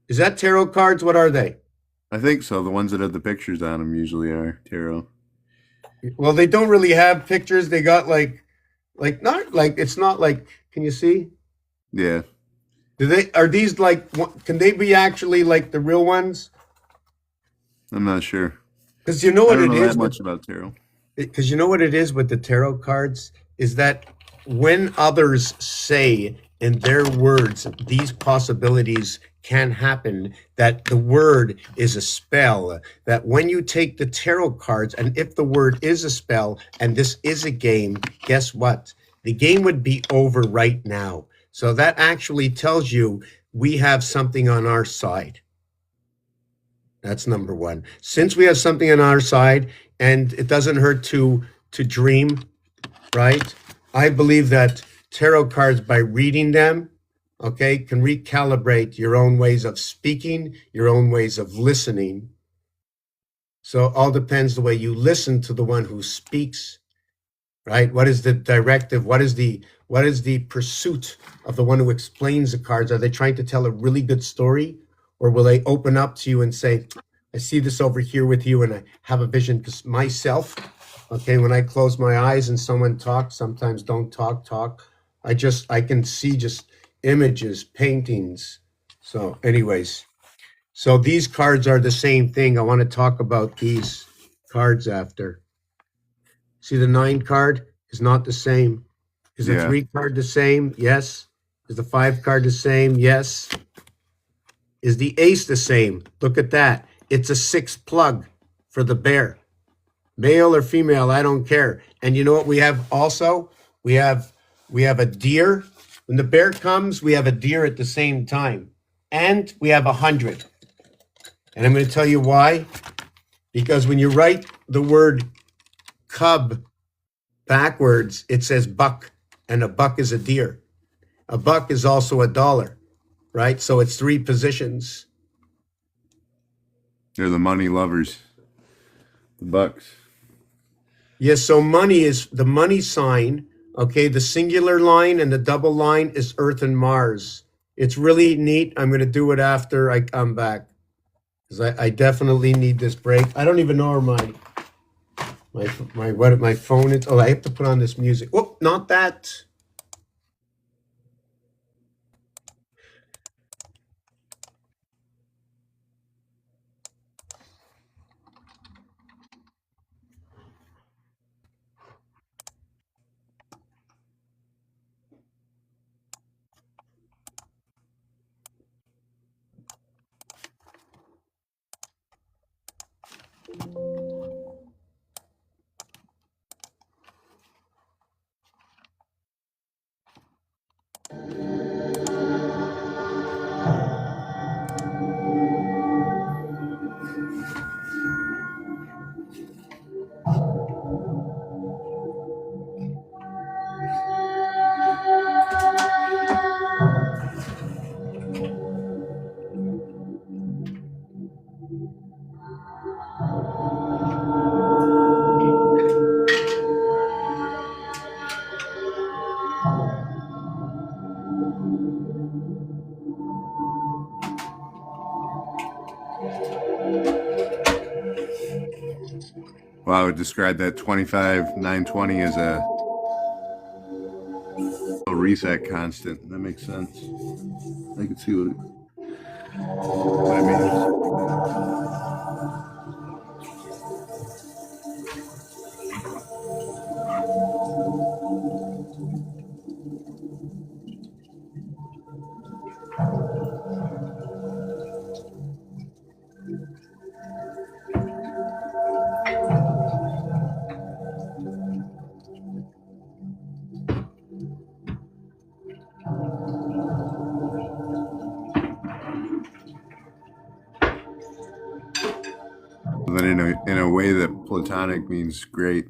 Is that tarot cards? What are they? I think so. The ones that have the pictures on them usually are tarot. Well, they don't really have pictures. They got not like it's not like. Can you see? Yeah, Do they are these like? Can they be actually like the real ones? I'm not sure. Because you know I what don't it know that is with much about tarot. because you know what it is with the tarot cards is that when others say in their words these possibilities can happen, that the word is a spell, that when you take the tarot cards and if the word is a spell and this is a game, guess what, the game would be over right now. So that actually tells you we have something on our side. That's number one. Since we have something on our side, and it doesn't hurt to dream, right? I believe that tarot cards, by reading them, okay, can recalibrate your own ways of speaking, your own ways of listening. So it all depends the way you listen to the one who speaks, right? What is the directive? What is the pursuit of the one who explains the cards? Are they trying to tell a really good story, or will they open up to you and say, I see this over here with you and I have a vision? Because myself, okay, when I close my eyes and someone talks, sometimes don't talk, I can see just images, paintings. So anyways, so these cards are the same thing. I want to talk about these cards after. See, the 9 card is not the same. Is the Yeah, 3 card the same? Yes. Is the 5 card the same? Yes. Is the ace the same? Look at that. It's a 6 plug for the bear. Male or female, I don't care. And you know what we have also? We have a deer. When the bear comes, we have a deer at the same time. And we have 100. And I'm going to tell you why. Because when you write the word cub backwards, it says buck, and a buck is a deer. A buck is also a dollar, right? So it's 3 positions. they're the money lovers, the bucks. Yes, so money is the money sign, okay? The singular line and the double line is Earth and Mars. It's really neat. I'm going to do it after I come back because I definitely need this break. I don't even know where my phone is. Oh, I have to put on this music. Oh, not that. Well, I would describe that 25,920 as a reset constant. That makes sense. I can see what it means. Then in a way that platonic means great.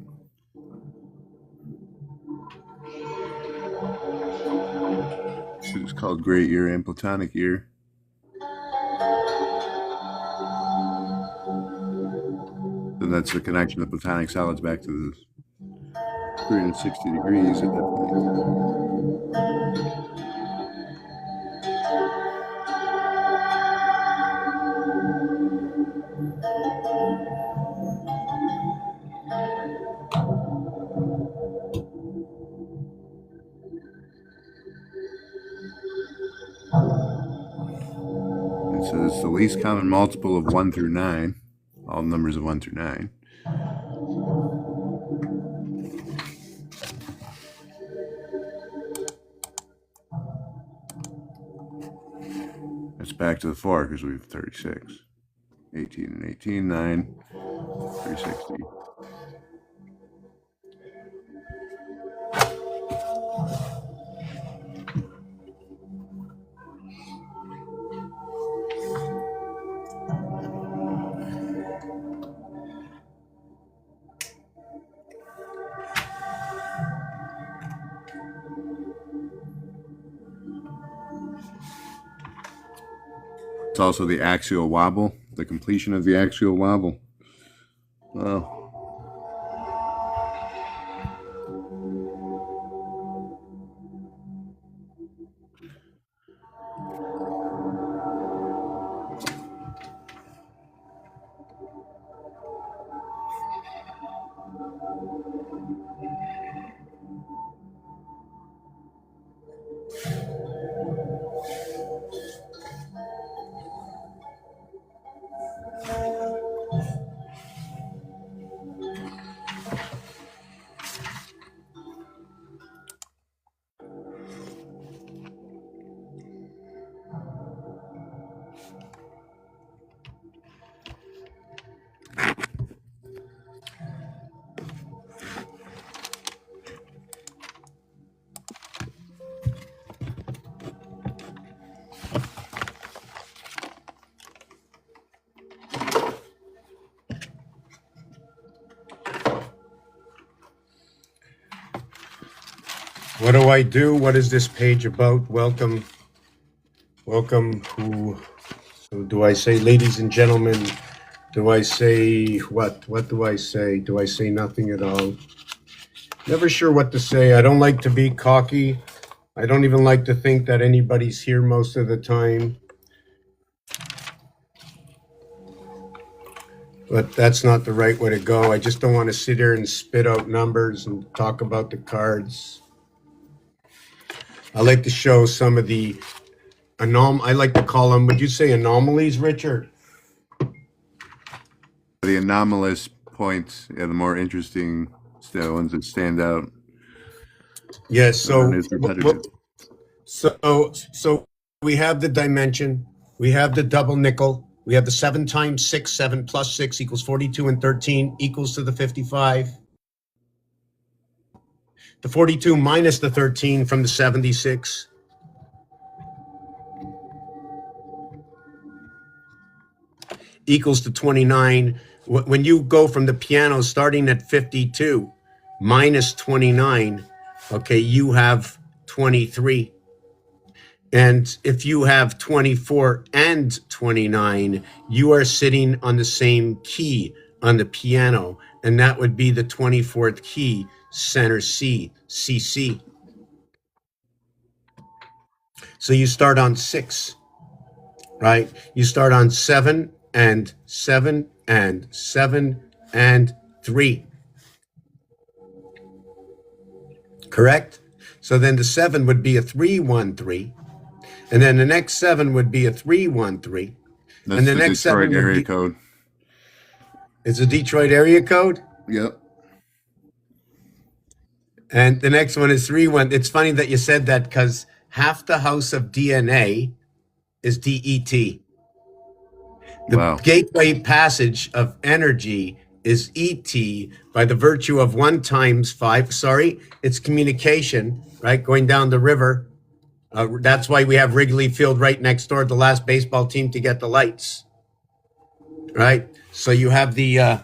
It's called great year and platonic year. Then that's the connection of platonic solids back to the 360 degrees at that point. And so it's the least common multiple of 1 through 9, all numbers of 1 through 9. It's back to the 4 because we have 36. 18 and 18, 9, 360. It's also the axial wobble, the completion of the axial wobble. Wow. What do I do? What is this page about? Welcome. Who? So do I say, ladies and gentlemen? Do I say what? What do I say? Do I say nothing at all? Never sure what to say. I don't like to be cocky. I don't even like to think that anybody's here most of the time. But that's not the right way to go. I just don't want to sit here and spit out numbers and talk about the cards. I like to show some of the I like to call them, would you say anomalies, Richard? The anomalous points, the more interesting ones that stand out. Yes, so repetitive. So we have the dimension, we have the double nickel, we have the 7 times 6, 7 plus 6 equals 42, and 13 equals to the 55. The 42 minus the 13 from the 76. Equals to 29. When you go from the piano starting at 52 minus 29, okay, you have 23. And if you have 24 and 29, you are sitting on the same key on the piano, and that would be the 24th key, center C, CC. So you start on 6, right? You start on 7 and 7 and 7 and 3. Correct? So then the 7 would be a 313. And then the next 7 would be a 313. And That's the the next Detroit 7 would area be, code. it's a Detroit area code. Yep. And the next one is 3-1. It's funny that you said that because half the house of DNA is DET. The Wow. gateway passage of energy is ET by the virtue of 1 times 5. Sorry, it's communication, right? Going down the river. That's why we have Wrigley Field right next door, the last baseball team to get the lights, right? So you have the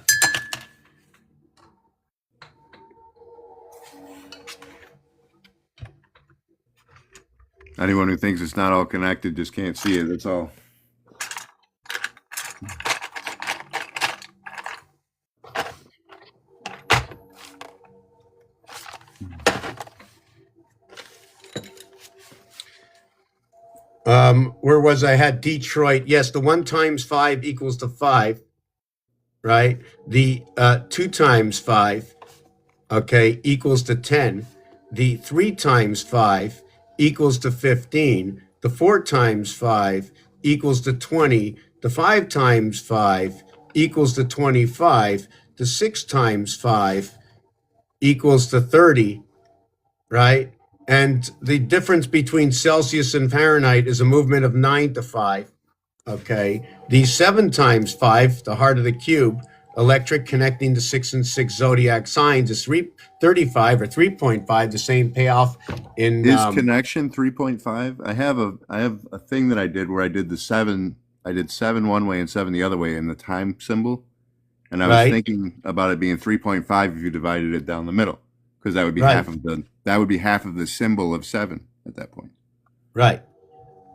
Anyone who thinks it's not all connected just can't see it. That's all. where was I? Had Detroit. Yes, the 1 times 5 equals to 5, right? The 2 times 5, okay, equals to 10. The 3 times 5 equals to 15. The 4 times 5 equals to 20. The 5 times 5 equals to 25. The 6 times 5 equals to 30, right? And the difference between Celsius and Fahrenheit is a movement of 9 to 5. Okay. The 7 times 5, the heart of the cube, electric connecting the 6 and 6 zodiac signs is 335 or 3.5, the same payoff in Is connection 3.5? I have a thing that I did where I did the 7. I did 7 one way and 7 the other way in the time symbol, and I was right, thinking about it being 3.5 if you divided it down the middle, because that would be right, half of the symbol of 7 at that point. right.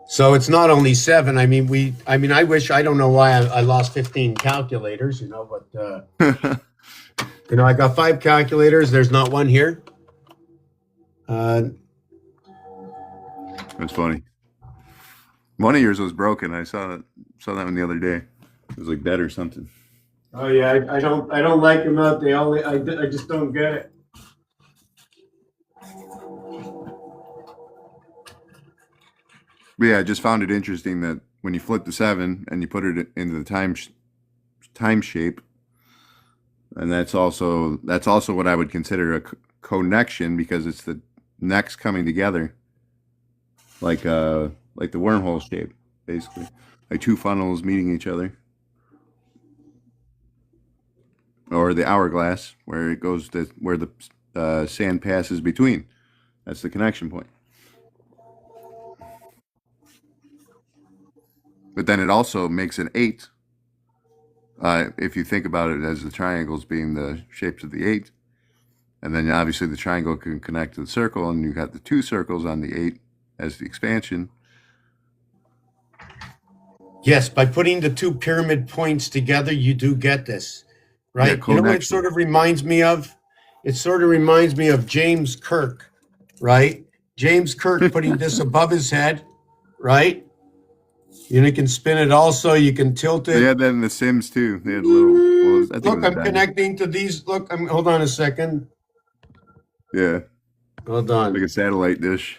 So it's not only 7. I wish, I don't know why I lost 15 calculators, but I got 5 calculators. There's not one here. That's funny. One of yours was broken. I saw that one the other day. It was like dead or something. Oh yeah, I don't like them out. I just don't get it. But yeah, I just found it interesting that when you flip the 7 and you put it into the time shape, and that's also what I would consider a connection, because it's the necks coming together, like the wormhole shape, basically, like 2 funnels meeting each other, or the hourglass where it goes to where the sand passes between. That's the connection point. But then it also makes an 8. If you think about it as the triangles being the shapes of the 8, and then obviously the triangle can connect to the circle, and you got the 2 circles on the 8 as the expansion. Yes, by putting the 2 pyramid points together, you do get this, Yeah, right? You know what it connection. sort of reminds me of? It sort of reminds me of James Kirk, right? James Kirk putting this above his head, right? You can spin it also. You can tilt They it. had that in The Sims too. They had a little. Well, I think it Look, was a I'm diamond. connecting to these. Look, hold on a second. Yeah, Hold like on. a satellite dish.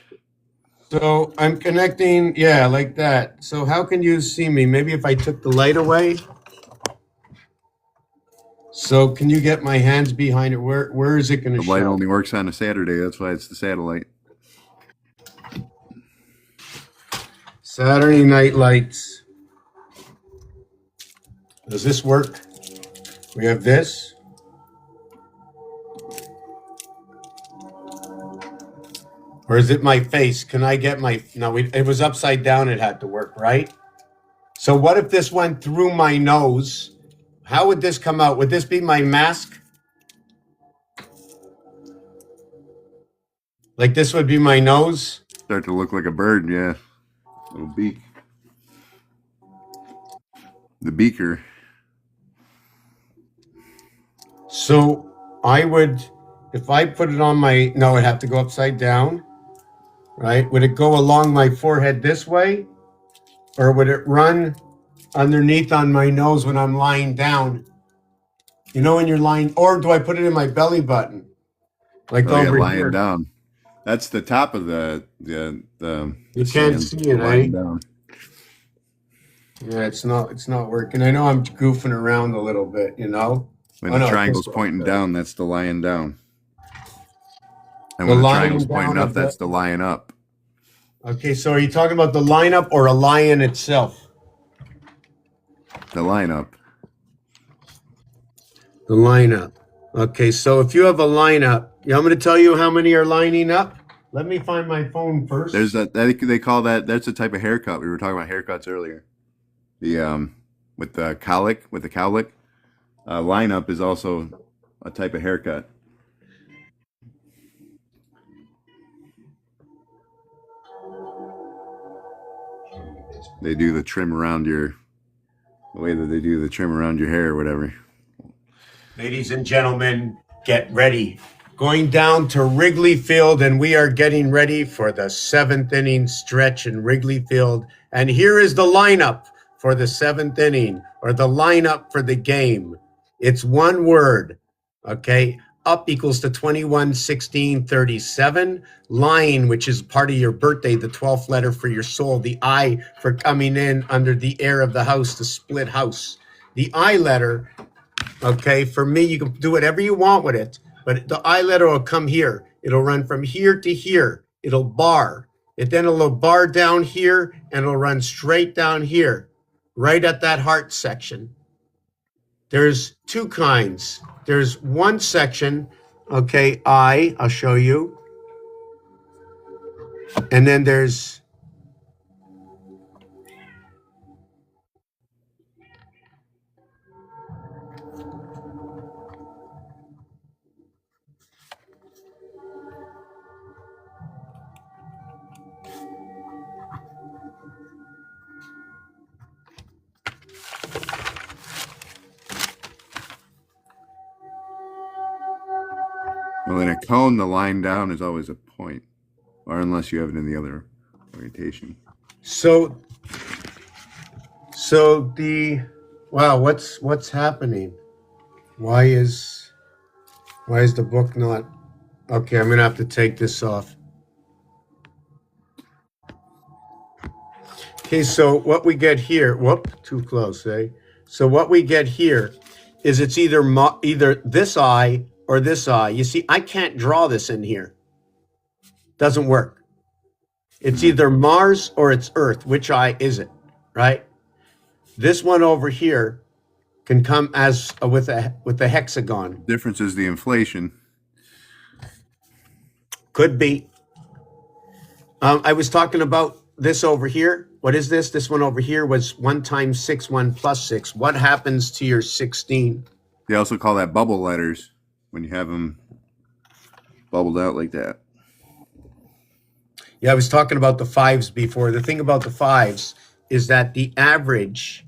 So I'm connecting, yeah, like that. So how can you see me? Maybe if I took the light away. So can you get my hands behind it? Where is it going The to light show? only works on a Saturday. That's why it's the satellite. Saturday Night Lights. Does this work? We have this. Or is it my face? Can I get my... No, it was upside down. It had to work, right? So what if this went through my nose? How would this come out? Would this be my mask? Like this would be my nose? Start to look like a bird. Yeah, little beak. The beaker. So I would, if I put it on my... No, it'd have to go upside down, right? Would it go along my forehead this way? Or would it run underneath on my nose when I'm lying down? You know when you're lying, or do I put it in my belly button? Like Oh yeah, over lying here. down. That's the top of the You can't stand. see The it, eh? lying down. Yeah, it's not working. I know I'm goofing around a little bit, you know? When Oh the no, it triangle's just worked. pointing down, that's the lying down. And The when the lying triangle's pointing down up, of that's the the lying up. Okay, so are you talking about the lineup or a lion itself? The line up. The lineup. Okay, so if you have a lineup, yeah, I'm going to tell you how many are lining up. Let me find my phone There's first. that they call that. That's a type of haircut. We were talking about haircuts earlier. The with the cowlick lineup is also a type of haircut. They do the trim around the way that they do the trim around your hair or whatever. Ladies and gentlemen, get ready. Going down to Wrigley Field, and we are getting ready for the seventh inning stretch in Wrigley Field. And here is the lineup for the seventh inning, or the lineup for the game. It's one word, okay? Up equals to 21, 16, 37. Line, which is part of your birthday, the 12th letter for your soul. The I for coming in under the air of the house, the split house. The I letter. Okay, for me, you can do whatever you want with it, but the I letter will come here. It'll run from here to here. It'll bar. Then it'll bar down here and it'll run straight down here, right at that heart section. There's two kinds. There's one section, okay, I'll show you. And then there's, Well, in a cone, the line down is always a point, or unless you have it in the other orientation. so, the, wow, what's happening? Why is, the book not, okay, I'm going to have to take this off. Okay, so what we get here, whoop, too close, eh? So what we get here is it's either either this eye or this eye. You see, I can't draw this in here. Doesn't work. It's Mm-hmm. either Mars or it's Earth. Which eye is it? Right? This one over here can come as with a hexagon. Difference is the inflation. Could be. I was talking about this over here. What is this? This one over here was 1 times 6, 1 plus 6. What happens to your 16? They also call that bubble letters when you have them bubbled out like that. Yeah, I was talking about the fives before. The thing about the fives is that the average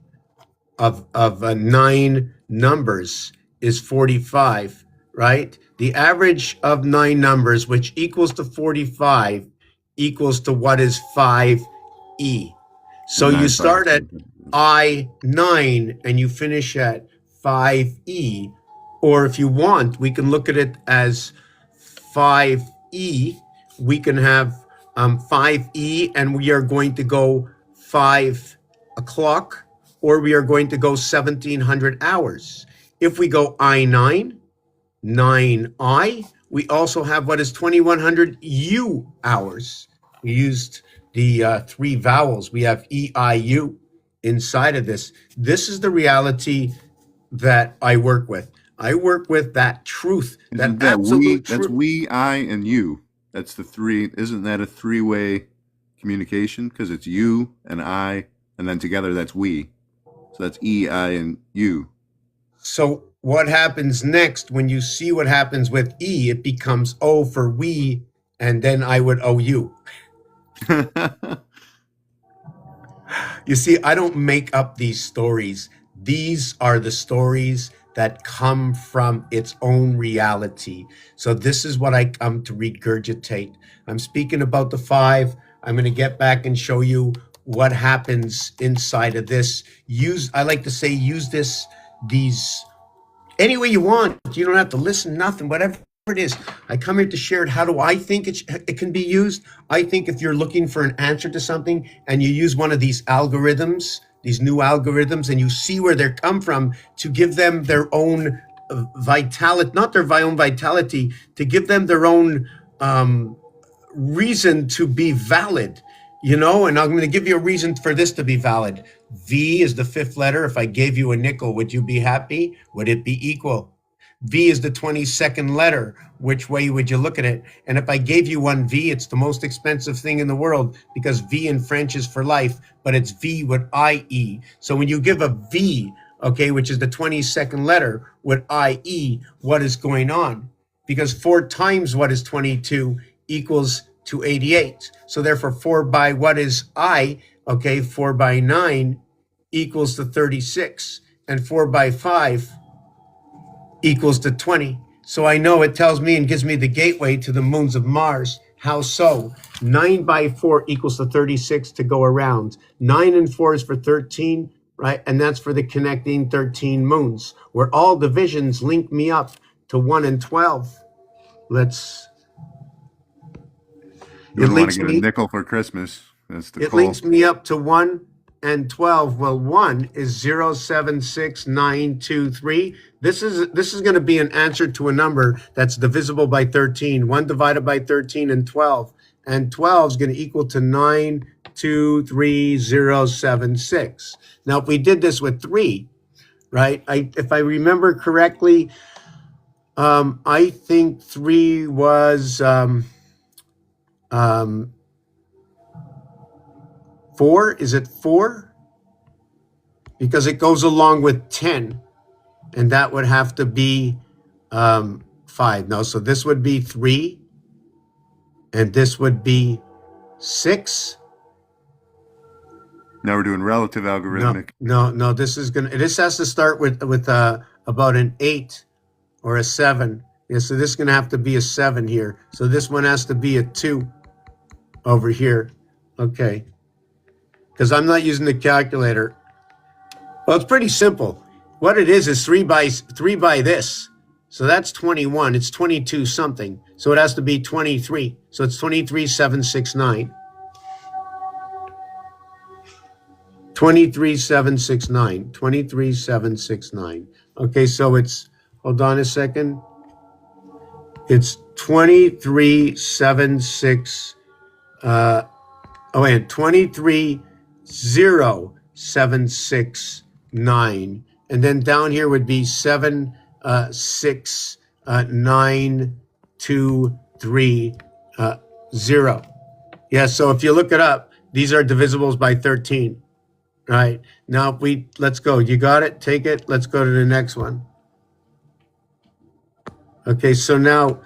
of 9 numbers is 45, right? The average of 9 numbers, which equals to 45, equals to what is 5e. So you 9 5. start at I9 and you finish at 5e. Or if you want, we can look at it as 5e. We can have 5e and we are going to go 5 o'clock, or we are going to go 1700 hours. If we go I9, 9I, we also have what is 2100 U hours. We used the 3 vowels. We have EIU inside of this. This is the reality that I work with. I work with that truth, that Isn't that we? absolute That's truth. we, I, and you. That's the three. Isn't that a three-way communication? Because it's you and I, and then together that's we. So that's E, I, and you. So what happens next when you see what happens with E? It becomes O for we, and then I would owe you. You see, I don't make up these stories. These are the stories that come from its own reality. So this is what I come to regurgitate. I'm speaking about the five. I'm going to get back and show you what happens inside of this. I like to say, use these any way you want. You don't have to listen, nothing, whatever it is. I come here to share it. How do I think it can be used? I think if you're looking for an answer to something and you use one of these algorithms, these new algorithms, and you see where they come from to give them their own vitality, not their own vitality, to give them their own reason to be valid, and I'm going to give you a reason for this to be valid. V is the fifth letter. If I gave you a nickel, would you be happy? Would it be equal? V is the 22nd letter. Which way would you look at it? And if I gave you one V, it's the most expensive thing in the world because V in French is for life, but it's V with IE. So when you give a V, okay, which is the 22nd letter with IE, what is going on? Because 4 times what is 22 equals to 88. So therefore 4 by what is I, okay, 4 by 9 equals to 36. And 4 by 5 equals to 20. So I know it tells me and gives me the gateway to the moons of Mars. How so? 9 by 4 equals to 36 to go around. 9 and 4 is for 13, right? And that's for the connecting 13 moons, where all divisions link me up to 1 and 12. You wouldn't want to get a nickel for Christmas. That's the It links me up to 1 and 12. Well, 1 is 0.76923. This is going to be an answer to a number that's divisible by 13. 1 divided by 13 and 12. And 12 is going to equal to 923076. Now, if we did this with 3, right? If I remember correctly, I think 3 was 4. Is it 4? Because it goes along with 10, and that would have to be 5. No, so this would be 3, and this would be 6. Now we're doing relative algorithmic. No. This has to start with about an 8 or a 7. Yeah, so this is going to have to be a 7 here. So this one has to be a 2 over here. Okay. Because I'm not using the calculator. Well, it's pretty simple. What it is 3 by this. So that's 21. It's 22 something. So it has to be 23. So it's 23,769. 23,769. 23,769. Okay, so hold on a second. It's 23,769. 23,079, and then down here would be 7,6,9,2,3,0. Yeah, so if you look it up, these are divisibles by 13. Right now, let's go. You got it. Take it. Let's go to the next one. Okay, so now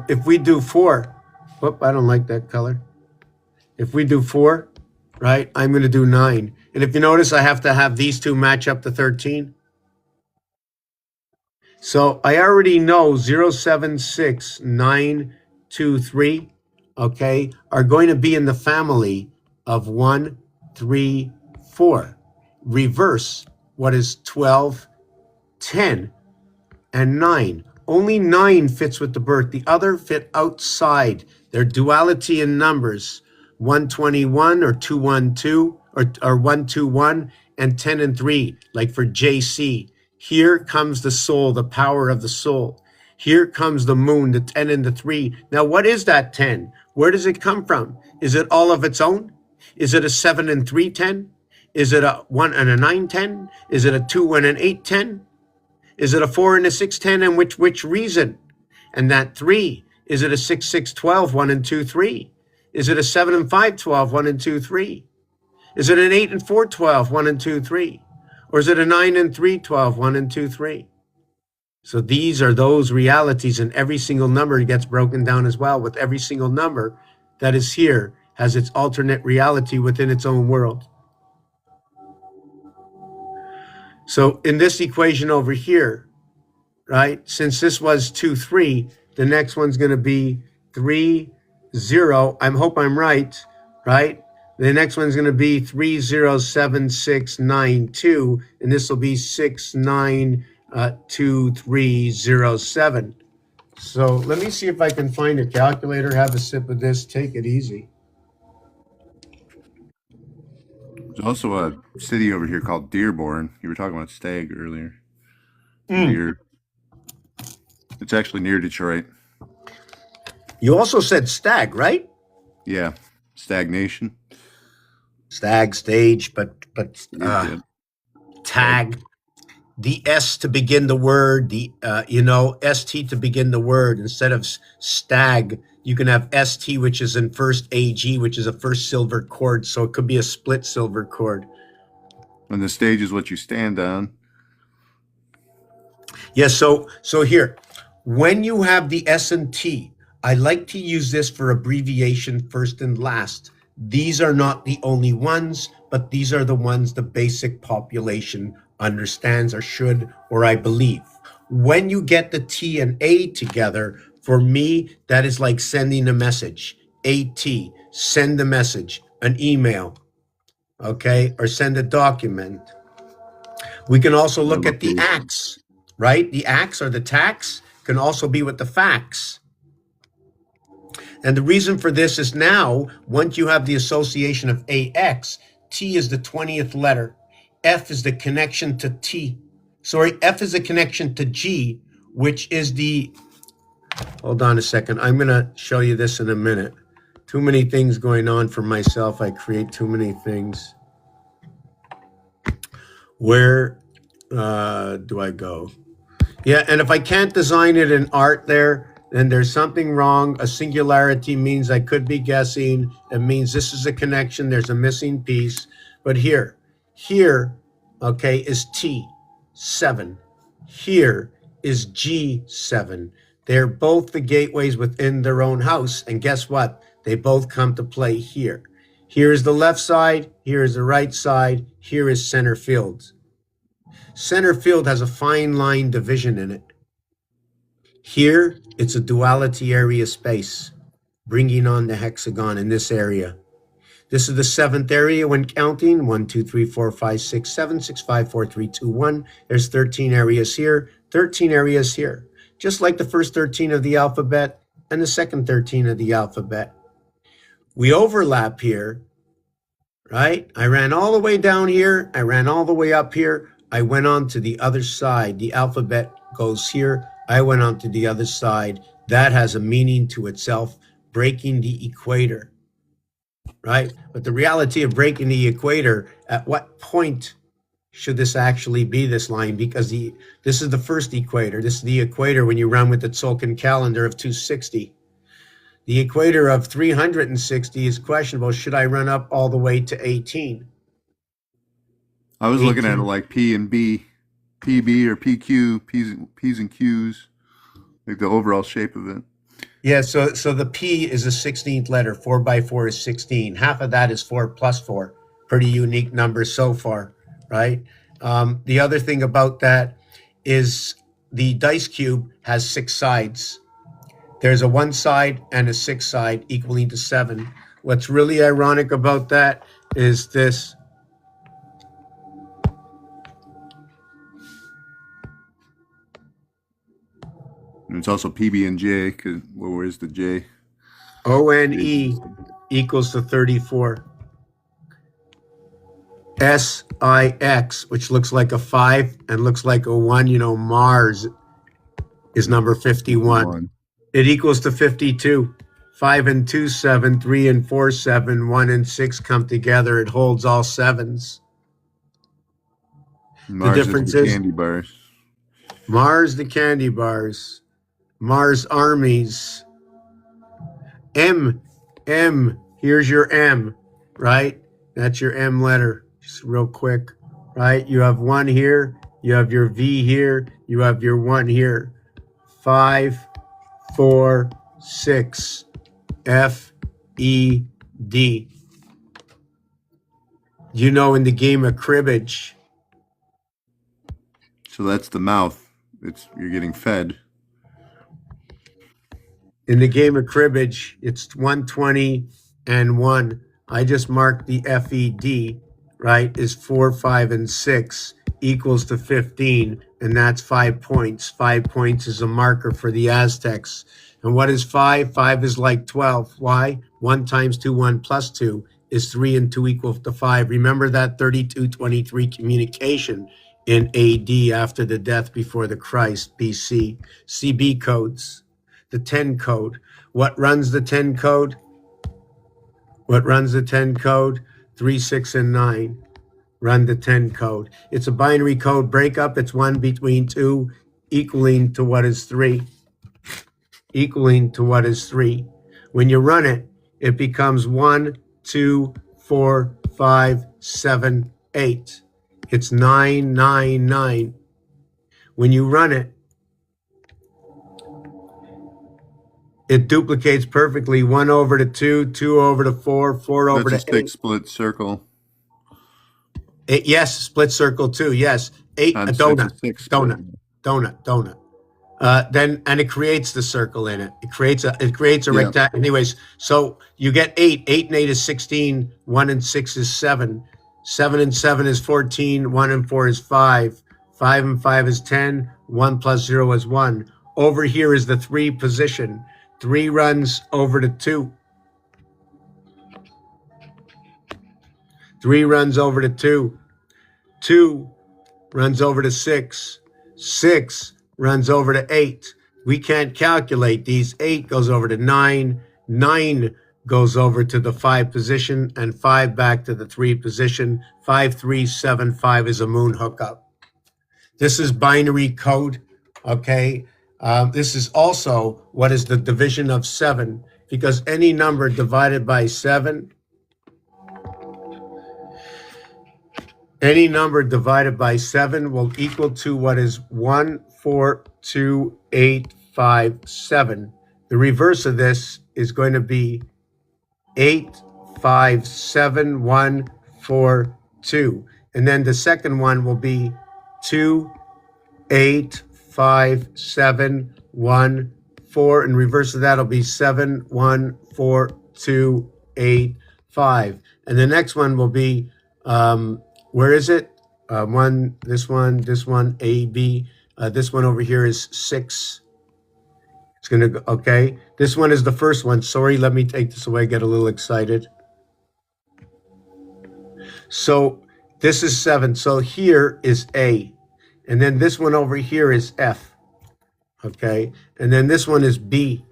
if we do 4, whoop, I don't like that color. If we do 4, right, I'm going to do 9. And if you notice, I have to have these two match up to 13. So I already know 076,923, okay, are going to be in the family of 1, 3, 4. Reverse what is 12, 10, and 9. Only 9 fits with the birth. The other fit outside. Their duality in numbers, 121 or 212 or 121 and 10 and 3, like for JC. Here comes the soul, the power of the soul. Here comes the moon, the 10 and the 3. Now, what is that 10? Where does it come from? Is it all of its own? Is it a 7 and 3 10? Is it a 1 and a 9 10? Is it a 2 and an 8 10? Is it a 4 and a 6 10? And which reason? And that 3, is it a 6 6 12 1 and 2 3? Is it a 7 and 5 12 1 and 2 3? Is it an 8 and 4 12 1 and 2 3? Or is it a 9 and 3 12 1 and 2 3? So these are those realities, and every single number gets broken down as well. With every single number that is here has its alternate reality within its own world. So in this equation over here, right, since this was 2 3, the next one's going to be 3 0. I hope I'm right? The next one's going to be 307692, and this will be 6 9 2307. So let me see if I can find a calculator, have a sip of this, take it easy. There's also a city over here called Dearborn. You were talking about Stag earlier. Mm. Deer. It's actually near Detroit. You also said stag, right? Yeah. Stagnation. Stag, stage, but Yeah. Stag. tag. The S to begin the word, the ST to begin the word instead of stag. You can have ST, which is in first AG, which is a first silver chord. So it could be a split silver chord. And the stage is what you stand on. Yeah, so here, when you have the S and T, I like to use this for abbreviation first and last. These are not the only ones, but these are the ones the basic population understands or should, or I believe. When you get the T and A together, for me, that is like sending a message. AT, send a message, an email, okay, or send a document. We can also The look at the location. acts, right? The acts or the tax can also be with the facts. And the reason for this is now, once you have the association of AX, T is the 20th letter, F is the connection to T. Sorry, F is a connection to G, which is the, hold on a second. I'm going to show you this in a minute. Too many things going on for myself. I create too many things. Where do I go? Yeah, and if I can't design it in art there, then there's something wrong. A singularity means I could be guessing. It means this is a connection. There's a missing piece. But here, okay, is T7. Here is G7. They're both the gateways within their own house. And guess what? They both come to play here. Here is the left side. Here is the right side. Here is center field. Center field has a fine line division in it. Here, it's a duality area space, bringing on the hexagon in this area. This is the seventh area when counting. 1, 2, 3, 4, 5, 6, 7, 6, 5, 4, 3, 2, 1. There's 13 areas here, 13 areas here. Just like the first 13 of the alphabet and the second 13 of the alphabet. We overlap here, right? I ran all the way down here. I ran all the way up here. I went on to the other side. The alphabet goes here. I went on to the other side. That has a meaning to itself, breaking the equator, right? But the reality of breaking the equator, at what point should this actually be this line? Because this is the first equator. This is the equator when you run with the Tzolk'in calendar of 260. The equator of 360 is questionable. Should I run up all the way to 18? I was looking at it 18. like P and B, PB or PQ, P's and Q's, like the overall shape of it. Yeah, so the P is a 16th letter. 4 by 4 is 16. Half of that is 4 plus 4. Pretty unique number so far, right? The other thing about that is the dice cube has 6 sides. There's a 1 side and a 6 side equaling to 7. What's really ironic about that is this. And it's also PB and J, because well, where's the J? ONE equals to 34. SIX, which looks like a 5 and looks like a 1, Mars is number 51. It equals to 52. 5 and 2, 7. 3 and 4, 7. 1 and 6 come together. It holds all sevens. The Mars is difference the is candy bars. Mars, the candy bars. Mars armies. M. Here's your M, right? That's your M letter. Just real quick, right? You have 1 here. You have your V here. You have your 1 here. 5, 4, 6. F, E, D. In the game of cribbage, So that's the mouth. You're getting fed. it's 120 and 1. I just marked the FED, right, is 4, 5, and 6 equals to 15. and that's 5 points. 5 points is a marker for the Aztecs. And what is 5? 5 is like 12. Why? 1 times 2, 1 plus 2 is 3, and 2 equals to 5. Remember that 3223 communication in AD after the death before the Christ, BC. CB codes, the 10 code. What runs the 10 code? What runs the 10 code? 3, 6, and 9 run the 10 code. It's a binary code breakup. It's 1 between 2 equaling to what is 3. Equaling to what is 3. When you run it, it becomes 1, 2, 4, 5, 7, 8. It's 9, 9, 9. When you run it, it duplicates perfectly 1 over to 2, 2 over to 4, 4 over That's a to 8. stick split circle. 8, yes, split circle too. Yes, 8, a On donut, six split. donut. Then and it creates the circle in it. It creates a Yeah. rectangle. Anyways, so you get 8. 8 and 8 is 16. 1 and 6 is 7. 7 and 7 is 14. 1 and 4 is 5. 5 and 5 is 10. 1 plus 0 is 1. Over here is the 3 position. 3 runs over to 2. 3 runs over to 2. 2 runs over to 6. 6 runs over to 8. We can't calculate these. 8 goes over to 9. 9 goes over to the 5 position, and 5 back to the 3 position. 5, 3, 7, 5 is a moon hookup. This is binary code, okay? This is also what is the division of 7, because any number divided by 7, any number divided by 7 will equal to what is 1, 4, 2, 8, 5, 7. The reverse of this is going to be 8, 5, 7, 1, 4, 2. And then the second one will be 2, 8, 5, 7, 1, 4. And reverse of that will be 7, 1, 4, 2, 8, 5. And the next one will be where is it? This one, A, B. This one over here is 6. It's going to go, okay. This one is the first one. Sorry, let me take this away. Get a little excited. So this is 7. So here is A. And then this one over here is F. Okay. And then this one is B.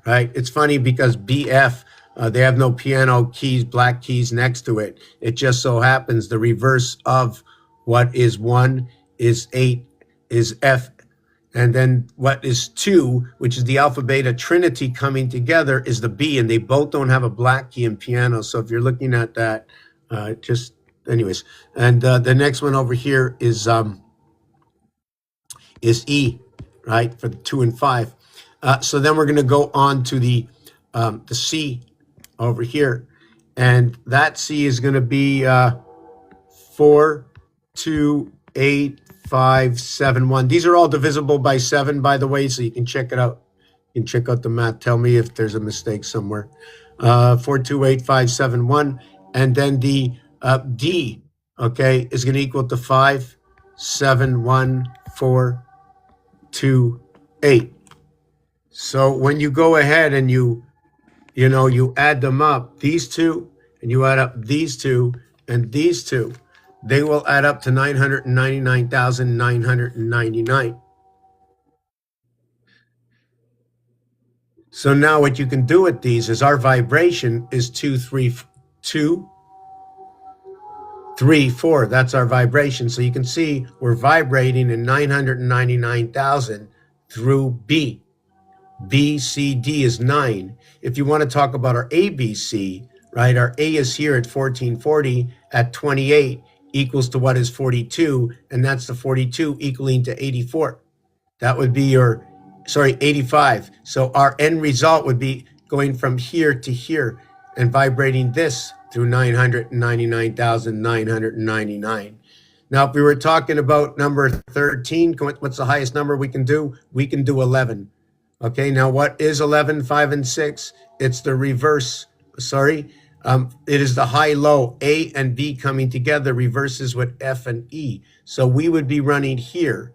Right? It's funny because BF, they have no piano keys, black keys next to it. It just so happens the reverse of what is 1 is 8 is F. And then what is 2, which is the alpha beta trinity coming together, is the B. And they both don't have a black key in piano. So if you're looking at that, just anyways. And the next one over here is E, right, for the 2 and 5. So then we're going to go on to the C over here, and that C is going to be 4, 2, 8, 5, 7, 1. These are all divisible by 7, by the way, so you can check it out. You can check out the math. Tell me if there's a mistake somewhere. 4, 2, 8, 5, 7, 1, and then the D, okay, is going to equal to 5, 7, 1, 4, 2, 8. So when you go ahead and you add them up, these two, and you add up these two and these two, they will add up to 999,999. So now what you can do with these is our vibration is 2, 3, 2, 3, 4. That's our vibration. So you can see we're vibrating in 999,000 through B. B, C, D is 9. If you want to talk about our ABC, right, our A is here at 1440 at 28 equals to what is 42, and that's the 42 equaling to 84. That would be 85. So our end result would be going from here to here and vibrating this through 999,999. Now, if we were talking about number 13, what's the highest number we can do? We can do 11. Okay, now what is 11, 5, and 6? It's the reverse. It is the high-low. A and B coming together reverses with F and E. So we would be running here,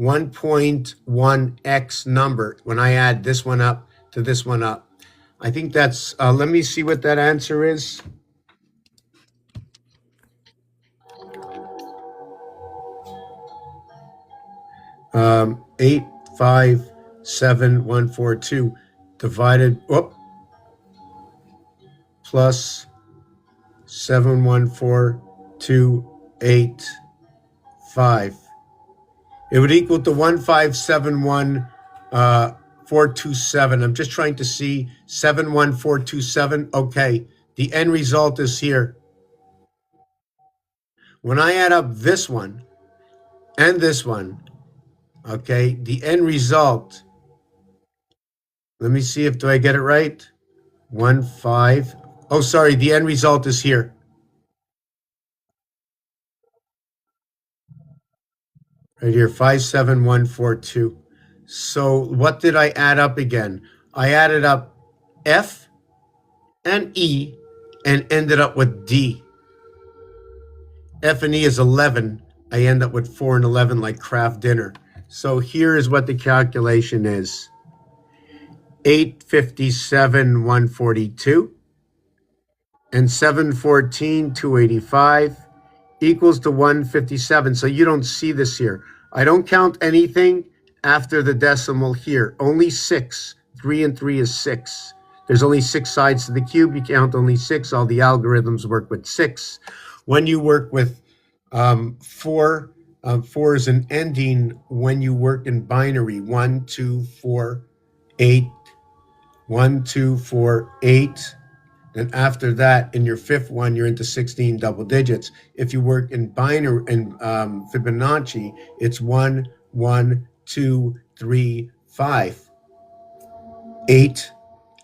1.1x number when I add this one up to this one up. I think that's, let me see what that answer is. Um, 857,142 divided, plus 714,285. It would equal to 1571427. I'm just trying to see 71427. Okay, the end result is here. When I add up this one and this one, okay, the end result, let me see if do I get it right? 15. Oh, sorry, the end result is here. Right here, 57142. So what did I add up again? I added up F and E and ended up with D. F and E is 11. I end up with 4 and 11 like Kraft dinner. So here is what the calculation is. 857, 142 and 714, 285 equals to 157. So you don't see this here. I don't count anything after the decimal here. Only 6. 3 and 3 is 6. There's only 6 sides to the cube. You count only 6. All the algorithms work with 6. When you work with 4, 4 is an ending when you work in binary. 1, 2, 4, 8. 1, 2, 4, 8. And after that, in your fifth one, you're into 16 double digits. If you work in binary and Fibonacci, it's 1, 1, 2, 3, 5, 8.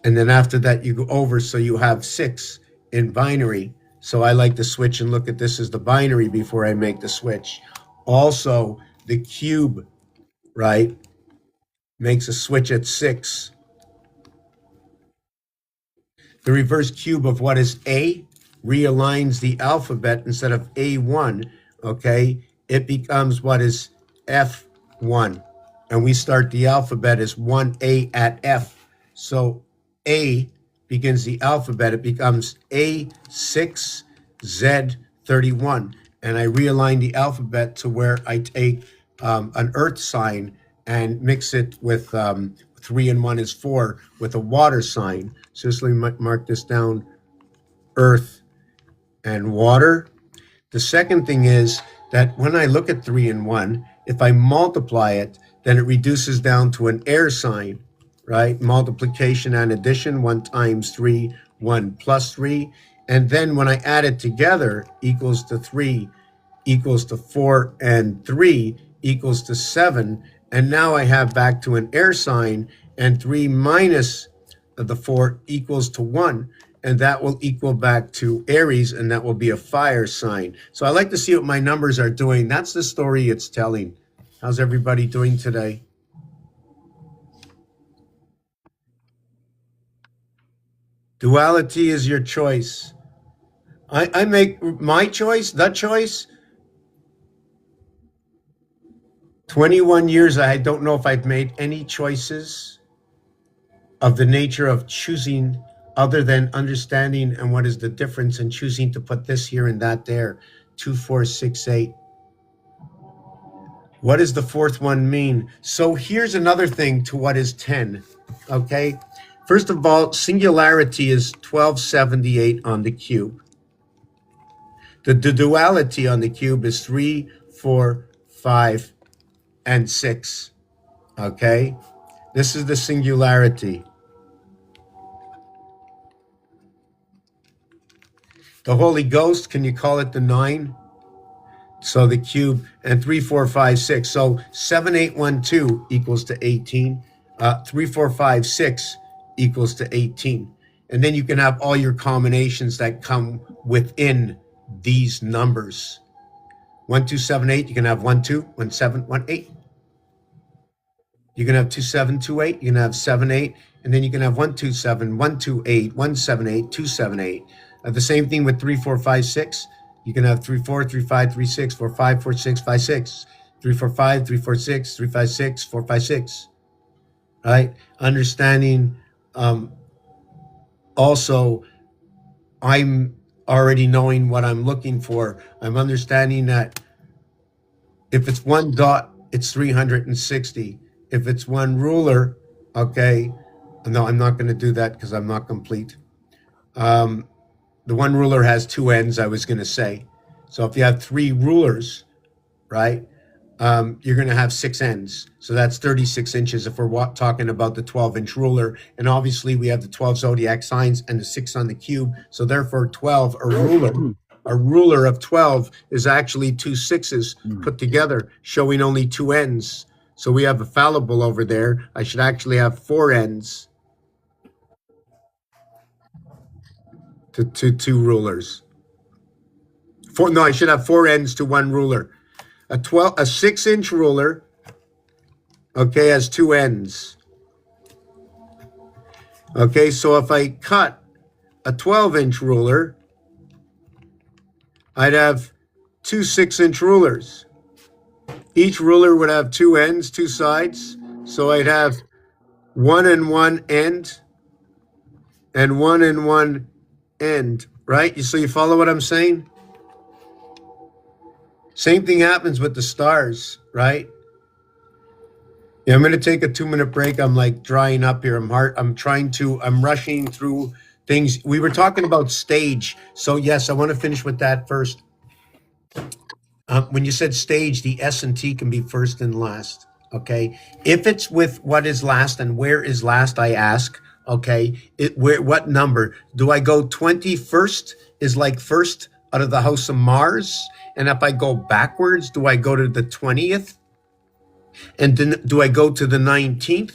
And then after that, you go over, so you have 6 in binary. So I like to switch and look at this as the binary before I make the switch. Also, the cube, right, makes a switch at 6. The reverse cube of what is A realigns the alphabet. Instead of A1, okay, it becomes what is F1. And we start the alphabet as 1A at F. So A begins the alphabet. It becomes A6Z31. And I realign the alphabet to where I take an earth sign and mix it with 3 and 1 is 4 with a water sign. So just let me mark this down, earth and water. The second thing is that when I look at 3 and 1, if I multiply it, then it reduces down to an air sign, right? Multiplication and addition, 1 times 3, 1 plus 3. And then when I add it together, equals to 3, equals to 4, and 3 equals to 7. And now I have back to an air sign, and 3 minus the 4 equals to 1. And that will equal back to Aries, and that will be a fire sign. So I like to see what my numbers are doing. That's the story it's telling. How's everybody doing today? Duality is your choice. I make my choice, the choice. 21 years, I don't know if I've made any choices of the nature of choosing other than understanding and what is the difference and choosing to put this here and that there. 2, 4, 6, 8. What does the fourth one mean? So here's another thing to what is 10, okay? First of all, singularity is 1278 on the cube. The duality on the cube is 3, 4, 5, and 6, okay? This is the singularity. The Holy Ghost, can you call it the 9? So the cube, and 3, 4, 5, 6. So 7, 8, 1, 2 equals to 18. 3, 4, 5, 6 equals to 18. And then you can have all your combinations that come within these numbers. 1, 2, 7, 8, you can have 1, 2, 1, 7, 1, 8. You can have 2, 7, 2, 8. You can have 7, 8. And then you can have 1, 2, 7, 1, 2, 8, 1, 7, 8, 2, 7, 8. The same thing with 3, 4, 5, 6. You can have 3, 4, 3, 5, 3, 6, 4, 5, 4, 6, 5, 6. 345, 346, 356, 456. Right? Understanding um, also, I'm already knowing what I'm looking for. I'm understanding that if it's one dot, it's 360. If it's one ruler, okay, no, I'm not going to do that because I'm not complete. Um, the one ruler has two ends, I was going to say. So if you have three rulers, right, you're going to have six ends. So that's 36 inches if we're talking about the 12-inch ruler. And obviously, we have the 12 zodiac signs and the six on the cube. So therefore, 12, a ruler of 12 is actually two sixes put together, showing only two ends. So we have a fallible over there. I should actually have four ends to two rulers. Four, no, I should have four ends to one ruler. A 6-inch ruler, okay, has two ends. Okay, so if I cut a 12-inch ruler, I'd have two 6-inch rulers. Each ruler would have two ends, two sides. So I'd have one and one end and one and one end, right? So you follow what I'm saying? Same thing happens with the stars, right? Yeah, I'm going to take a 2-minute break. I'm like drying up here. I'm rushing through things. We were talking about stage. So yes, I want to finish with that first. When you said stage, the S and T can be first and last. Okay. If it's with what is last and where is last, I ask, okay, what number? Do I go 21st is like first out of the house of Mars? And if I go backwards, do I go to the 20th? And then do I go to the 19th?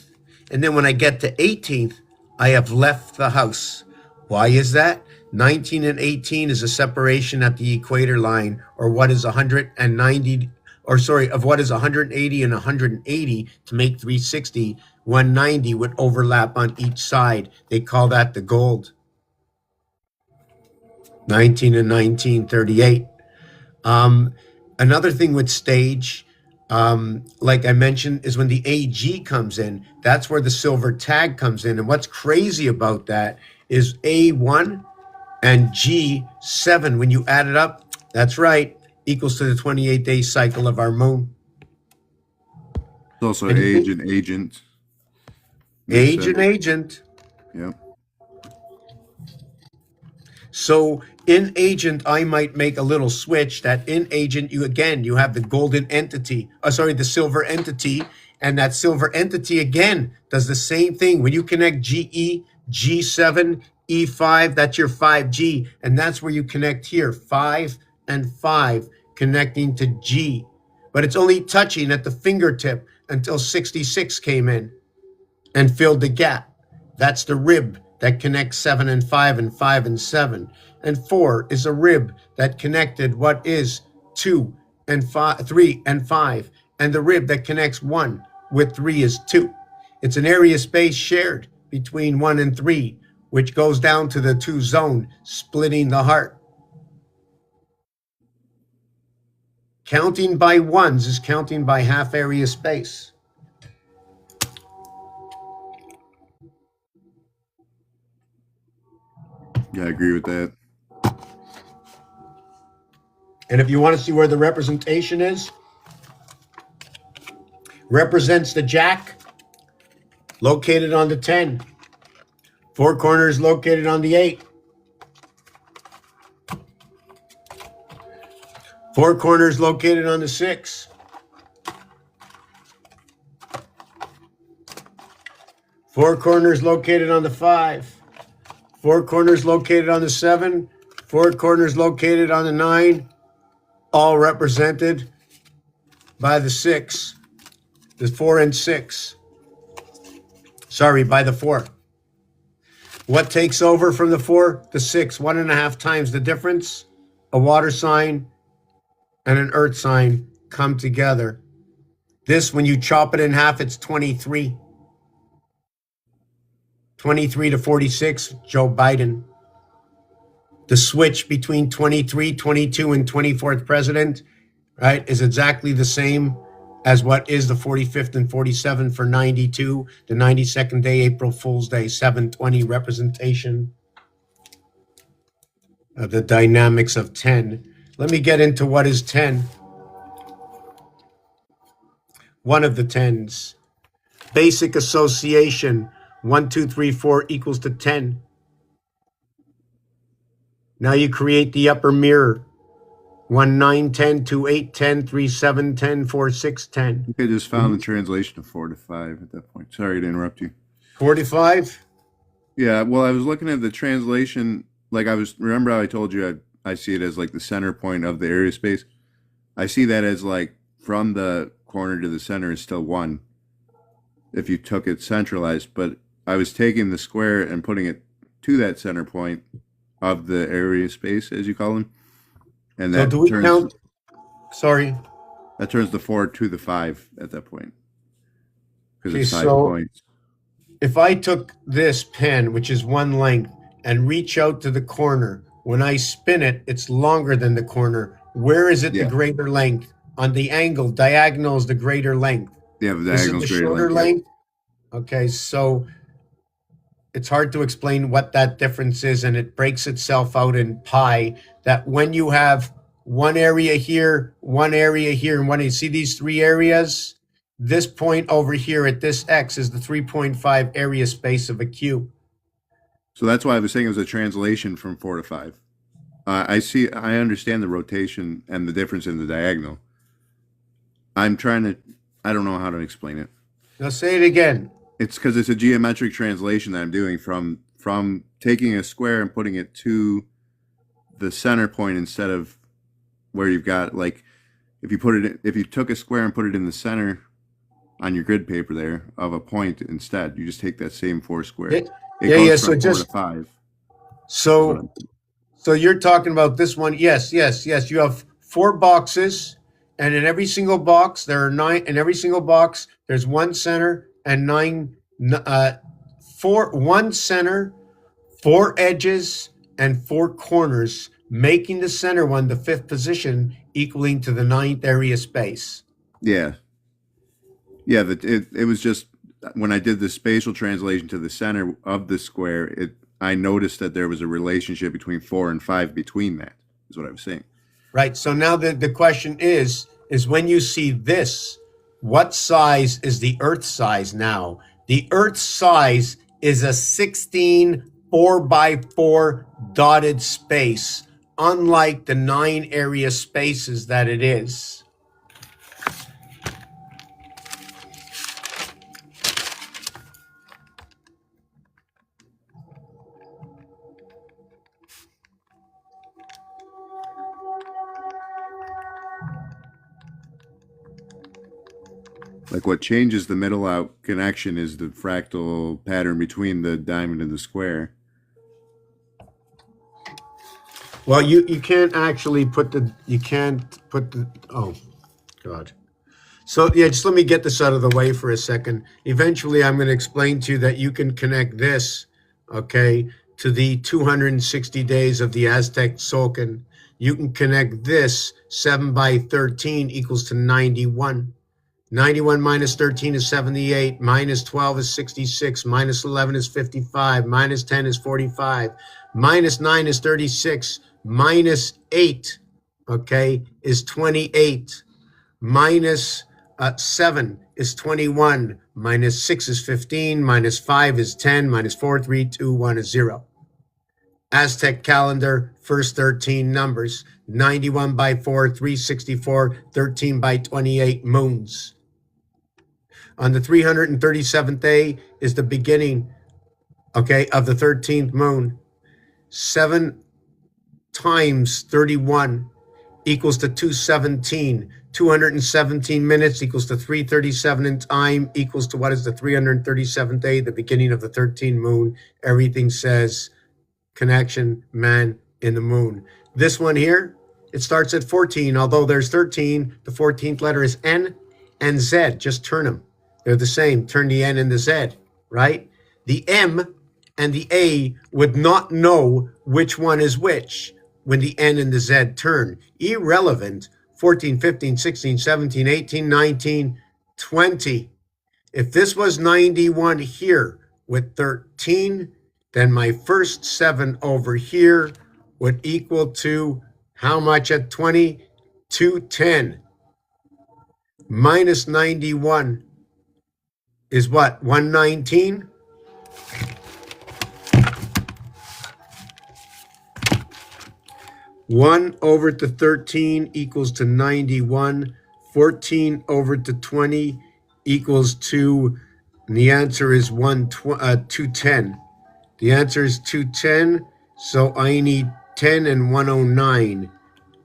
And then when I get to 18th, I have left the house. Why is that? 19 and 18 is a separation at the equator line, or what is 190, or sorry, of what is 180 and 180 to make 360. 190 would overlap on each side. They call that the gold. 19 and 19, 38. Another thing with stage, like I mentioned, is when the AG comes in, that's where the silver tag comes in. And what's crazy about that is A1 and G7, when you add it up, that's right, equals to the 28-day cycle of our moon. It's also And age and agent. Makes age sense. and agent. Yeah. So in agent, I might make a little switch that in agent, you have the golden entity, the silver entity. And that silver entity again does the same thing. When you connect GE, G7, E5, that's your 5G. And that's where you connect here, 5 and 5 connecting to G. But it's only touching at the fingertip until 66 came in and filled the gap. That's the rib that connects 7 and 5 and 5 and 7. And 4 is a rib that connected what is 2 and 5, 3 and 5. And the rib that connects 1 with 3 is 2. It's an area space shared between 1 and 3, which goes down to the 2 zone, splitting the heart. Counting by ones is counting by half area space. Yeah, I agree with that. And if you want to see where the representation is, represents the jack located on the 10. 4 corners located on the 8. 4 corners located on the 6. 4 corners located on the 5. 4 corners located on the 7. 4 corners located on the 9. All represented by the 6. The 4 and 6. Sorry, by the 4. What takes over from the 4? The 6. 1.5 times the difference. A water sign and an earth sign come together. This, when you chop it in half, it's 23. 23 to 46, Joe Biden. The switch between 23, 22, and 24th president, right, is exactly the same as what is the 45th and 47th for 92, the 92nd day, April Fool's Day, 720 representation of the dynamics of 10. Let me get into what is 10. One of the tens. Basic association. 1, 2, 3, 4 equals to 10. Now you create the upper mirror. 1, 9, 10, 2, 8, 10, 3, 7, 10, 4, 6, 10. I just found the translation of 4 to 5 at that point. Sorry to interrupt you. 45? Yeah, well, I was looking at the translation. Like remember how I told you I see it as like the center point of the area space. I see that as like from the corner to the center is still 1 if you took it centralized. But I was taking the square and putting it to that center point of the area space, as you call them. And So do we count? Sorry. that turns the 4 to the 5 at that point. Because Okay, it's 5 so points. if I took this pen, which is 1 length, and reach out to the corner, when I spin it, it's longer than the corner. Where is it the Yeah. greater length? On the angle, diagonal is the greater length. Yeah, the Is it diagonal's the greater shorter length. length? Okay, so it's hard to explain what that difference is, and it breaks itself out in pi, that when you have one area here, and when you see these 3 areas, this point over here at this x is the 3.5 area space of a cube. So that's why I was saying it was a translation from 4 to 5. I understand the rotation and the difference in the diagonal. I don't know how to explain it. Now say it again. It's because it's a geometric translation that I'm doing from taking a square and putting it to the center point instead of where you've got like if you took a square and put it in the center on your grid paper there of a point instead, you just take that same 4 square. It goes So from 4 just to 5. so you're talking about this one. Yes. You have 4 boxes, and in every single box there are 9. In every single box there's 1 center and 9. 1 center, 4 edges, and 4 corners, making the center one the 5th position, equaling to the 9th area space. Yeah. Yeah, it was just when I did the spatial translation to the center of the square, I noticed that there was a relationship between 4 and 5 between that, is what I was saying. Right. So now the question is when you see this, what size is the Earth size now? The Earth size is a 16 4x4 dotted space, unlike the 9 area spaces that it is. Like what changes the middle out connection is the fractal pattern between the diamond and the square. Well, you can't actually put the oh God. So yeah, just let me get this out of the way for a second. Eventually I'm going to explain to you that you can connect this, okay, to the 260 days of the Aztec Tzolk'in. You can connect this 7 by 13 equals to 91. 91 minus 13 is 78, minus 12 is 66, minus 11 is 55, minus 10 is 45, minus 9 is 36, minus 8, okay, is 28, minus 7 is 21, minus 6 is 15, minus 5 is 10, minus 4, 3, 2, 1 is 0. Aztec calendar, first 13 numbers, 91 by 4, 364, 13 by 28 moons. On the 337th day is the beginning, okay, of the 13th moon. 7 times 31 equals to 217. 217 minutes equals to 337 in time equals to what is the 337th day, the beginning of the 13th moon. Everything says connection, man in the moon. This one here, it starts at 14. Although there's 13, the 14th letter is N and Z. Just turn them. They're the same. Turn the N and the Z, right? The M and the A would not know which one is which when the N and the Z turn. Irrelevant 14, 15, 16, 17, 18, 19, 20. If this was 91 here with 13, then my first 7 over here would equal to how much at 20? 210. Minus 91 is what? 119? 1 over to 13 equals to 91. 14 over to 20 equals to, and the answer is 210. The answer is 210, so I need 10 and 109.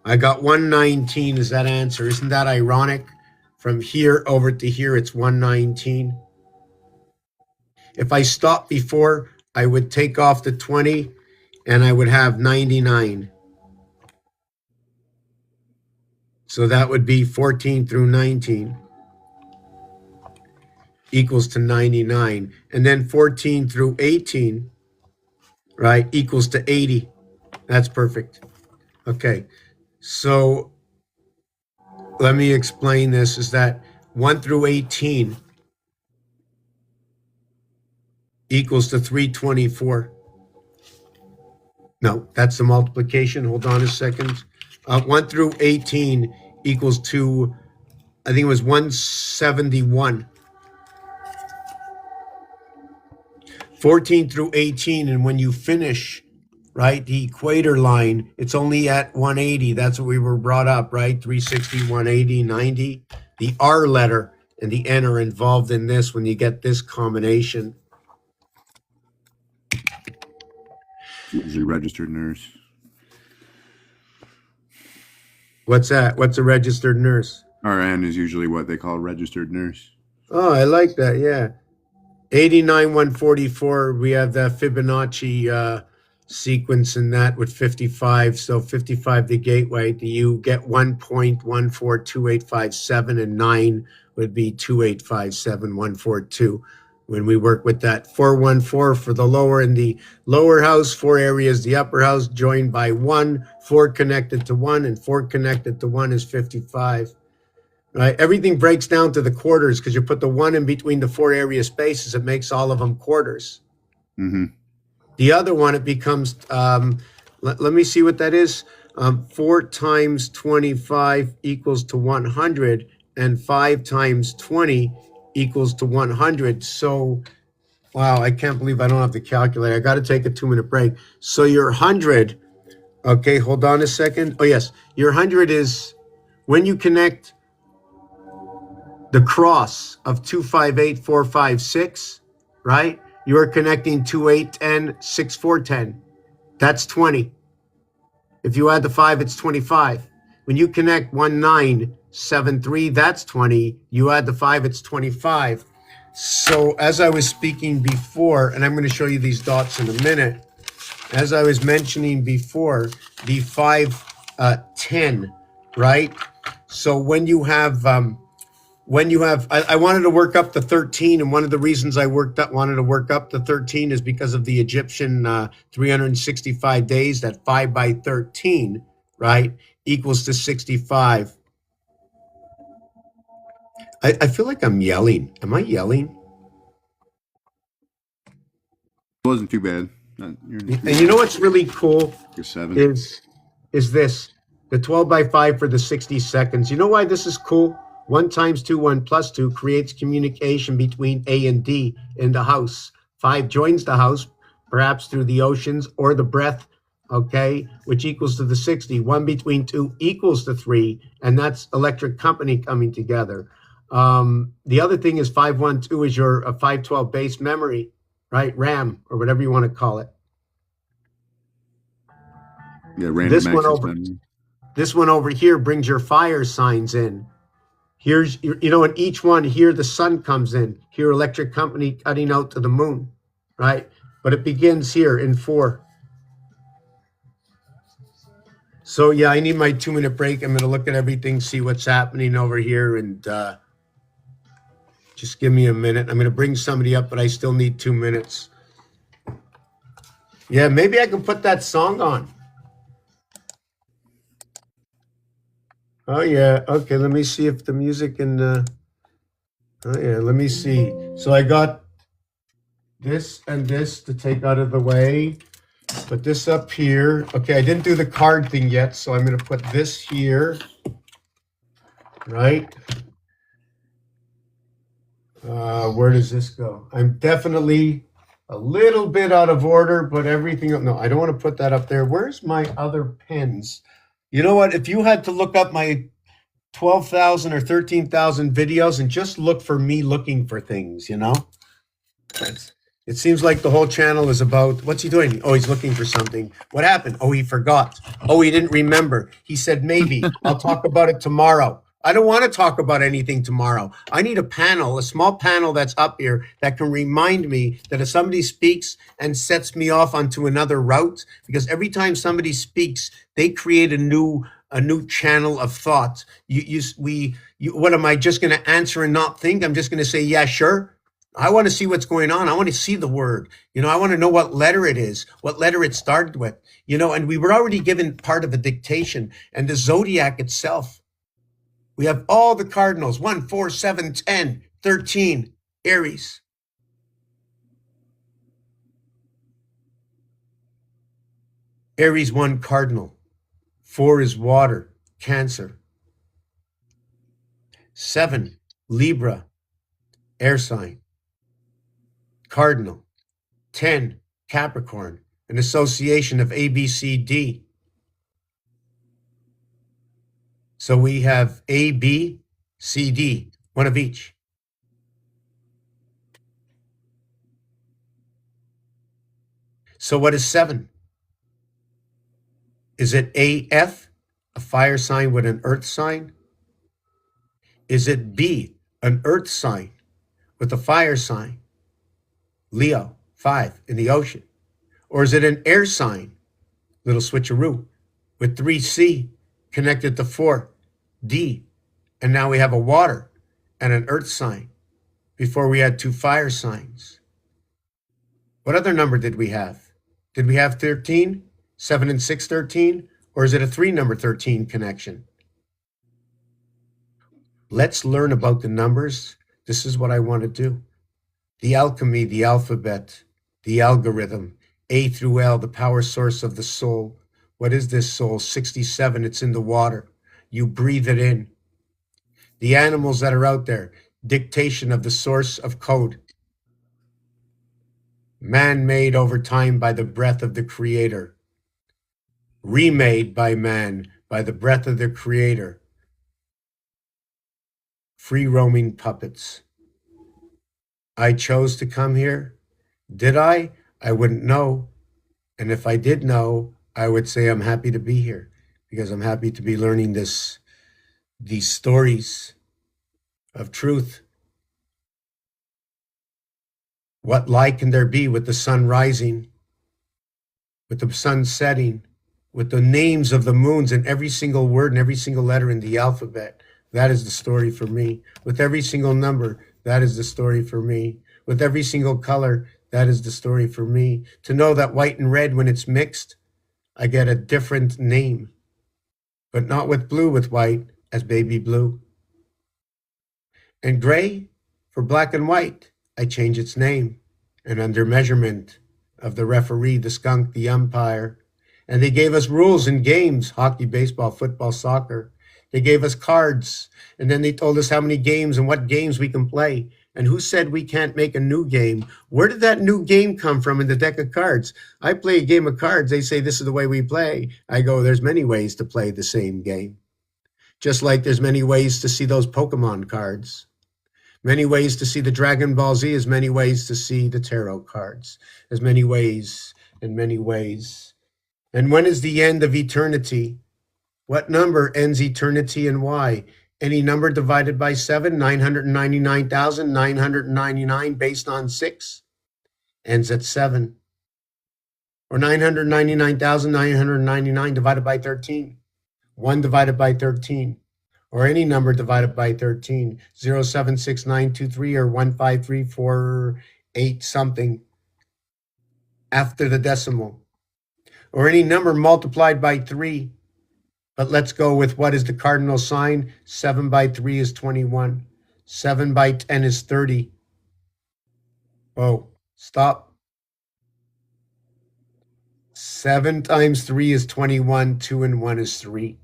I got 119 as that answer. Isn't that ironic? From here over to here, it's 119. If I stopped before, I would take off the 20 and I would have 99. So that would be 14 through 19 equals to 99. And then 14 through 18, right, equals to 80. That's perfect. Okay, so let me explain this, is that 1 through 18 equals to 324. No, that's the multiplication. Hold on a second. 1 through 18 equals to, I think it was 171. 14 through 18, and when you finish, right, the equator line, it's only at 180. That's what we were brought up, right? 360, 180, 90. The R letter and the N are involved in this when you get this combination. Usually registered nurse. What's that? What's a registered nurse? RN is usually what they call registered nurse. Oh, I like that. Yeah. 89, 144. We have that Fibonacci sequence in that with 55. So 55, the gateway. You get 1.142857, and 9 would be 2857142. When we work with that 414 for the lower and the lower house, 4 areas, the upper house joined by 1, 4 connected to 1, and 4 connected to 1 is 55. Right? Everything breaks down to the quarters because you put the 1 in between the 4 area spaces. It makes all of them quarters. Mm-hmm. The other one, it becomes, let me see what that is. 4 times 25 equals to 100, and 5 times 20 equals to 100. So, wow, I can't believe I don't have the calculator. I got to take a 2-minute break. So your 100, okay, hold on a second. Oh, yes, your 100 is when you connect the cross of 258456, right? You are connecting 2810, 6410. That's 20. If you add the 5, it's 25. When you connect 1973, that's 20. You add the 5, it's 25. So as I was speaking before, and I'm going to show you these dots in a minute, as I was mentioning before, the 510, right? So when you have I wanted to work up to 13, and one of the reasons I wanted to work up to 13 is because of the Egyptian 365 days. That 5 by 13, right, equals to 65. I feel like I'm yelling. Am I yelling? It wasn't too bad. And you know what's really cool You're 7. is this, the 12 by 5 for the 60 seconds. You know why this is cool? 1 times 2, 1 plus 2 creates communication between A and D in the house. 5 joins the house, perhaps through the oceans or the breath, okay, which equals to the 60. 1 between 2 equals to 3, and that's electric company coming together. The other thing is 512 is your 512 base memory, right? RAM, or whatever you want to call it. Yeah, random This one access over, memory. this one over here brings your fire signs in. Here's, you know, in each one, here the sun comes in. Here, electric company cutting out to the moon, right? But it begins here in 4. So, yeah, I need my 2-minute break. I'm going to look at everything, see what's happening over here, and just give me a minute. I'm going to bring somebody up, but I still need 2 minutes. Yeah, maybe I can put that song on. Oh yeah. Okay, let me see if the music and oh yeah, let me see. So I got this and this to take out of the way. Put this up here. Okay, I didn't do the card thing yet, so I'm gonna put this here, right? Where does this go? I'm definitely a little bit out of order, but everything. No, I don't want to put that up there. Where's my other pens? You know what? If you had to look up my 12,000 or 13,000 videos and just look for me looking for things, you know? It's, it seems like the whole channel is about what's he doing? Oh, he's looking for something. What happened? Oh, he forgot. Oh, he didn't remember. He said, maybe I'll talk about it tomorrow. I don't want to talk about anything tomorrow. I need a panel, a small panel that's up here that can remind me that if somebody speaks and sets me off onto another route, because every time somebody speaks, they create a new channel of thought. What am I just going to answer and not think? I'm just going to say, yeah, sure. I want to see what's going on. I want to see the word. I want to know what letter it is, what letter it started with. And we were already given part of a dictation and the zodiac itself. We have all the cardinals 1, 4, 7, 10, 13, Aries. Aries 1, cardinal. 4 is water, Cancer. 7, Libra, air sign, cardinal. 10, Capricorn, an association of A, B, C, D. So we have A, B, C, D, one of each. So what is 7? Is it AF, a fire sign with an earth sign? Is it B, an earth sign with a fire sign? Leo, 5, in the ocean. Or is it an air sign, little switcheroo, with 3C connected to 4D? And now we have a water and an earth sign. Before we had 2 fire signs. What other number did we have? Did we have 13? 7 and 6, 13? Or is it a 3 number 13 connection? Let's learn about the numbers. This is what I want to do. The alchemy, the alphabet, the algorithm, A through L, the power source of the soul. What is this soul? 67, it's in the water. You breathe it in. The animals that are out there, dictation of the source of code. Man made over time by the breath of the creator. Remade by man by the breath of the creator. Free roaming puppets. I chose to come here. Did I? I wouldn't know. And if I did know, I would say I'm happy to be here because I'm happy to be learning these stories of truth. What lie can there be with the sun rising, with the sun setting, with the names of the moons and every single word and every single letter in the alphabet? That is the story for me. With every single number, that is the story for me. With every single color, that is the story for me. To know that white and red, when it's mixed, I get a different name, but not with blue with white as baby blue. And gray for black and white, I change its name. And under measurement of the referee, the skunk, the umpire. And they gave us rules in games, hockey, baseball, football, soccer. They gave us cards, and then they told us how many games and what games we can play. And who said we can't make a new game? Where did that new game come from in the deck of cards? I play a game of cards. They say this is the way we play. I go, there's many ways to play the same game. Just like there's many ways to see those Pokemon cards. Many ways to see the Dragon Ball Z, as many ways to see the tarot cards. As many ways and many ways. And when is the end of eternity? What number ends eternity and why? Any number divided by 7, 999,999 based on 6, ends at 7. Or 999,999 divided by 13. 1 divided by 13. Or any number divided by 13. 076923 or 15348 something after the decimal. Or any number multiplied by 3. But let's go with what is the cardinal sign? 7 by 3 is 21. 7 by 10 is 30. Oh, stop. 7 times 3 is 21. 2 and 1 is 3.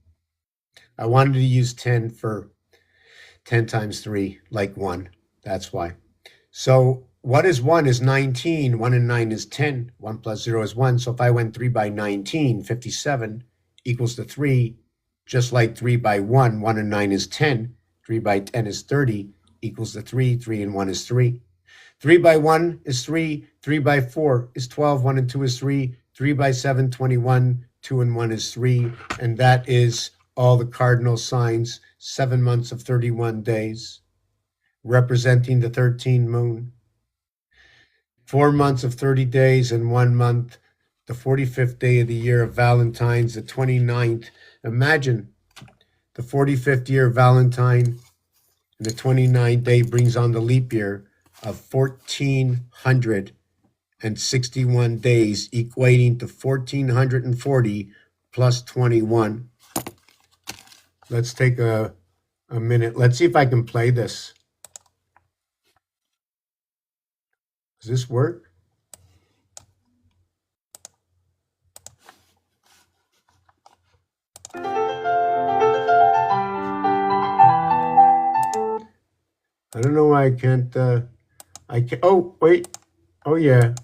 I wanted to use 10 for 10 times 3, like 1. That's why. So what is 1 is 19. 1 and 9 is 10. 1 plus 0 is 1. So if I went 3 by 19, 57 equals to 3, just like 3 by 1, 1 and 9 is 10. 3 by 10 is 30, equals to 3. 3 and 1 is 3. 3 by 1 is 3. 3 by 4 is 12. 1 and 2 is 3. 3 by 7, 21. 2 and 1 is 3. And that is all the cardinal signs, 7 months of 31 days, representing the 13th moon. 4 months of 30 days and 1 month, the 45th day of the year of Valentine's, the 29th. Imagine the 45th year of Valentine and the 29th day brings on the leap year of 1,461 days, equating to 1,440 plus 21. Let's take a minute. Let's see if I can play this. Does this work? I don't know why I can't, oh, wait. Oh, yeah.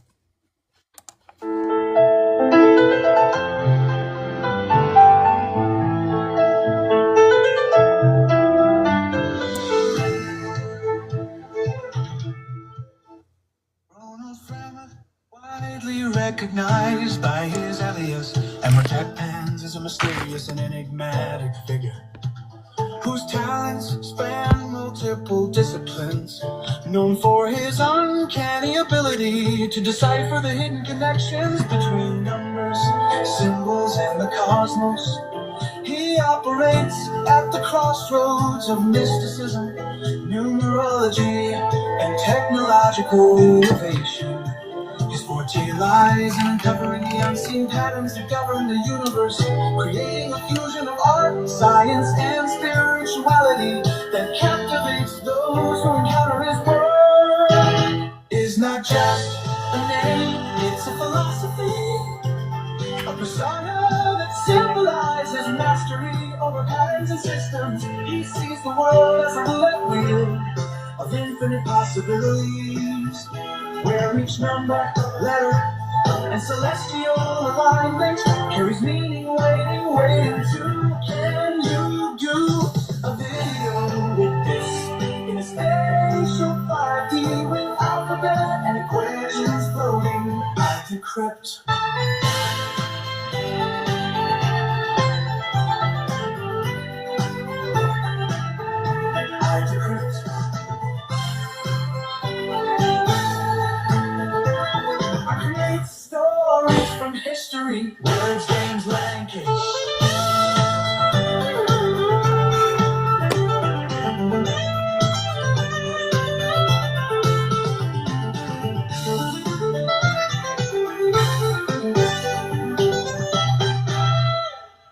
Widely recognized by his alias, and Tech Pans is a mysterious and enigmatic figure whose talents span multiple disciplines, known for his uncanny ability to decipher the hidden connections between numbers, symbols, and the cosmos. He operates at the crossroads of mysticism, numerology, and technological innovation. His forte lies in uncovering the unseen patterns that govern the universe, creating a fusion of art, science, and spirituality that captivates those who encounter his world. Is not just a name, it's a philosophy, a persona that symbolizes mastery over patterns and systems. He sees the world as a roulette wheel of infinite possibilities, where each number, letter, and celestial alignment carries meaning, waiting to. Can you do a video with this in a spatial 5D with alphabet and equations floating? I decrypt. I decrypt. I create stories from history, words, games, language.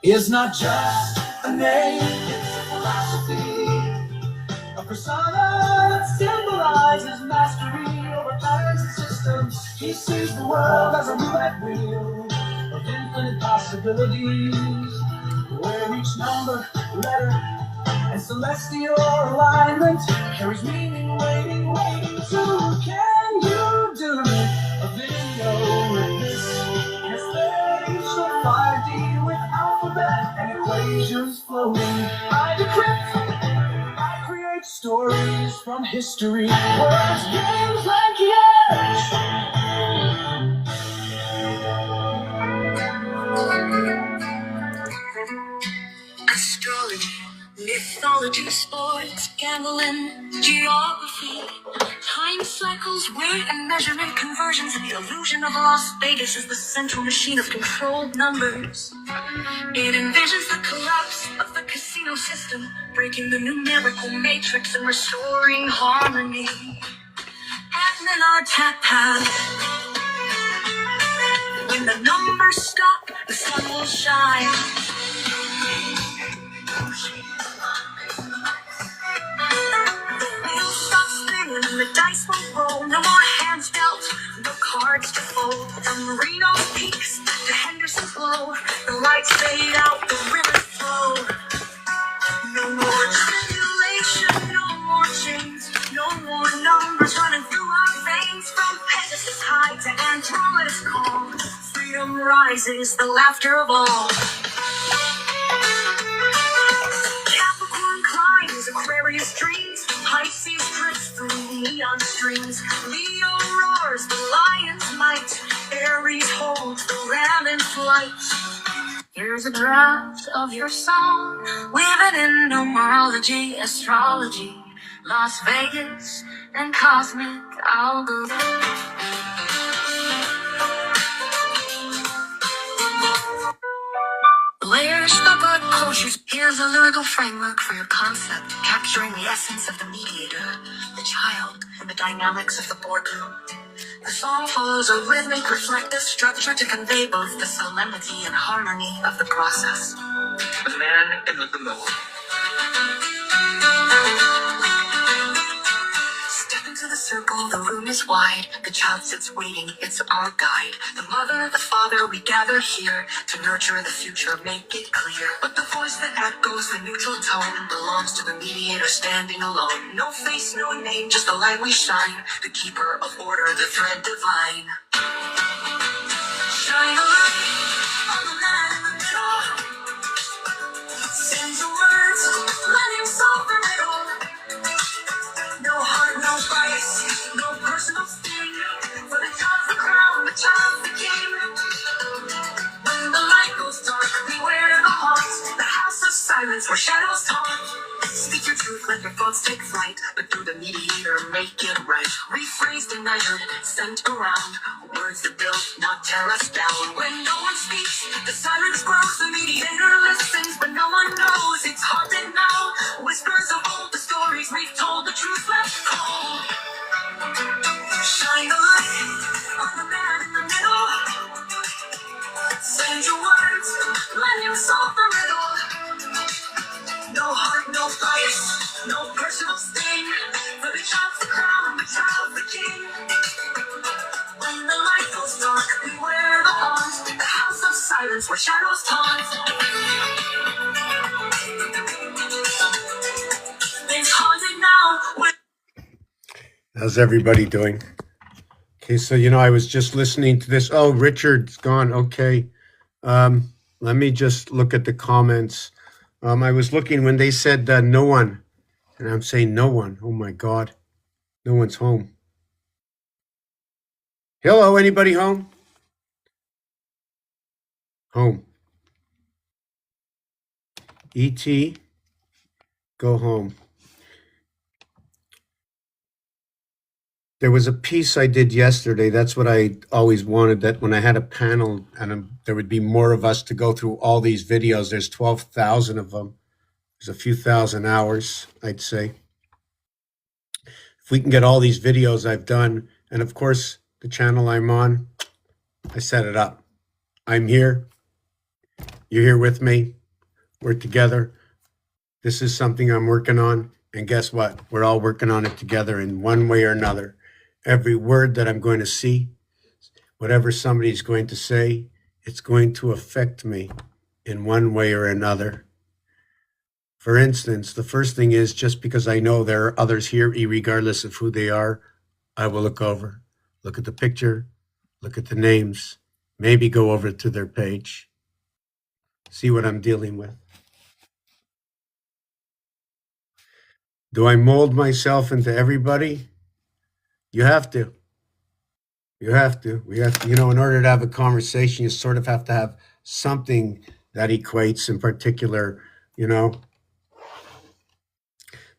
Is not just a name, it's a philosophy, a persona that symbolizes mastery over patterns and systems. He sees the world as a roulette wheel of infinite possibilities, where each number, letter, and celestial alignment carries meaning, waiting to. Can you do a video with this in a spatial 5D with alphabet and equations floating? I decrypt. I create stories from history, words, games, like Astrology, mythology, sports, gambling, geography, time cycles, weight and measurement conversions, and the illusion of Las Vegas is the central machine of controlled numbers. It envisions the collapse of the casino system, breaking the numerical matrix and restoring harmony. Admin our tap pad. When the numbers stop, the sun will shine. rises the laughter of all. Capricorn climbs Aquarius dreams, Pisces drifts through neon streams, Leo roars the lion's might, Aries holds the ram in flight. Here's a draft of your song, weaving in numerology, astrology, Las Vegas, and cosmic algorithm. Layers of good cultures. Here's a lyrical framework for your concept, capturing the essence of the mediator, the child, and the dynamics of the boardroom. The song follows a rhythmic, reflective structure to convey both the solemnity and harmony of the process. The man in the middle. Step into the circle, the room is wide. The child sits waiting, it's our guide. The mother, the father, we gather here to nurture the future, make it clear. But the voice that echoes the neutral tone belongs to the mediator standing alone. No face, no name, just the light we shine. The keeper of order, the thread divine. Shine a light on the man in the middle. Send your words, let him solve the riddle. No heart, no bias, no personal sting. For the child's the crown, the child's the king. When the light goes dark, beware the haunt. The house of silence where shadows taunt. Speak your truth, let your thoughts take flight. But through the mediator, make it right. Rephrased and measured, sent around. Words that build, not tear us down. When no one speaks, the silence grows. The mediator listens, but no one knows. It's haunted now. Whispers of old, the stories we've told. The truth left cold. Shine a light on the man in the middle. Send your words, let him solve the riddle. No heart, no bias, no personal sting. For the child's the crown, the child's the king. When the light goes dark, beware the haunt. The house of silence where shadows taunt. It's haunted now. How's everybody doing? Okay, so I was just listening to this. Oh, Richard's gone. Okay. Let me just look at the comments. I was looking when they said no one, and I'm saying no one. Oh my God, no one's home. Hello, anybody home? Home. E.T., go home. There was a piece I did yesterday. That's what I always wanted, that when I had a panel and there would be more of us to go through all these videos. There's 12,000 of them. There's a few thousand hours, I'd say. If we can get all these videos I've done, and of course, the channel I'm on, I set it up. I'm here. You're here with me. We're together. This is something I'm working on. And guess what? We're all working on it together in one way or another. Every word that I'm going to see, whatever somebody's going to say, it's going to affect me in one way or another. For instance, the first thing is, just because I know there are others here, regardless of who they are, I will look over, look at the picture, look at the names, maybe go over to their page, see what I'm dealing with. Do I mold myself into everybody? You have to. You have to. We have to, in order to have a conversation, you sort of have to have something that equates in particular,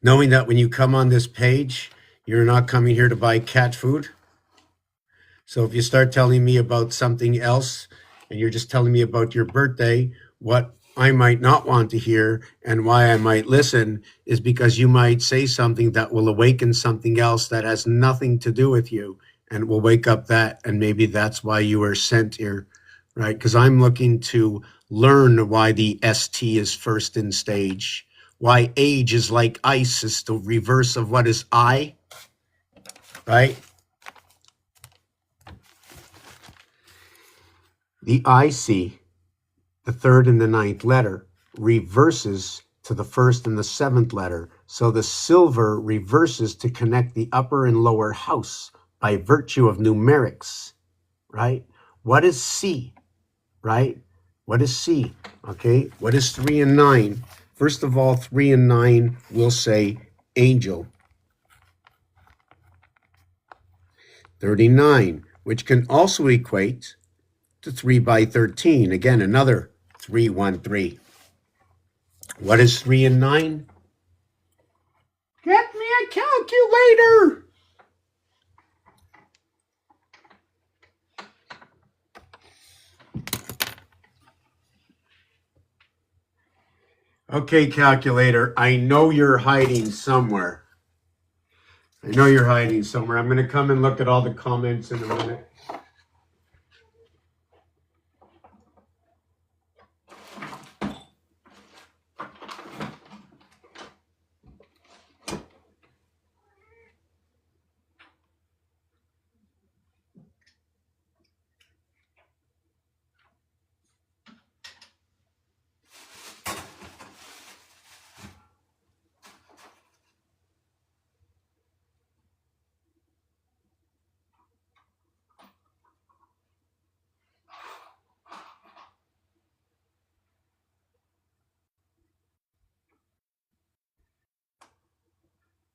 knowing that when you come on this page, you're not coming here to buy cat food. So if you start telling me about something else and you're just telling me about your birthday, what I might not want to hear and why I might listen is because you might say something that will awaken something else that has nothing to do with you, and will wake up that, and maybe that's why you were sent here, right? Because I'm looking to learn why the ST is first in stage, why age is like ice is the reverse of what is I, right? The IC, the third and the ninth letter, reverses to the first and the seventh letter. So the silver reverses to connect the upper and lower house by virtue of numerics, right? What is C? right? What is C? Okay, what is 3 and 9? First of all, 3 and 9 will say angel. 39, which can also equate to 3 by 13. Again, another 3, 1, 3. What is 3 and 9? Get me a calculator! Okay, calculator, I know you're hiding somewhere. I'm going to come and look at all the comments in a minute.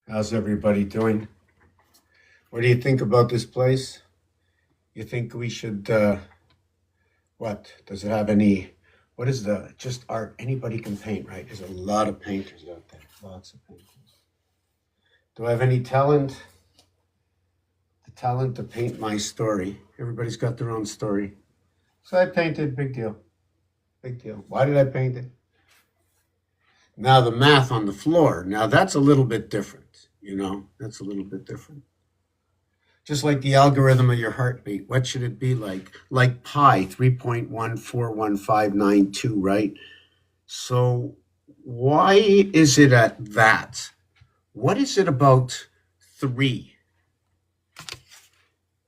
How's everybody doing? What do you think about this place? You think we should, what? Does it have any, what is the, just art? Anybody can paint, right? There's a lot of painters out there, lots of painters. Do I have any talent? The talent to paint my story. Everybody's got their own story. So I painted, big deal. Big deal. Why did I paint it? Now the math on the floor. Now that's a little bit different, that's a little bit different. Just like the algorithm of your heartbeat. What should it be like? Like pi, 3.141592, right? So why is it at that? What is it about 3?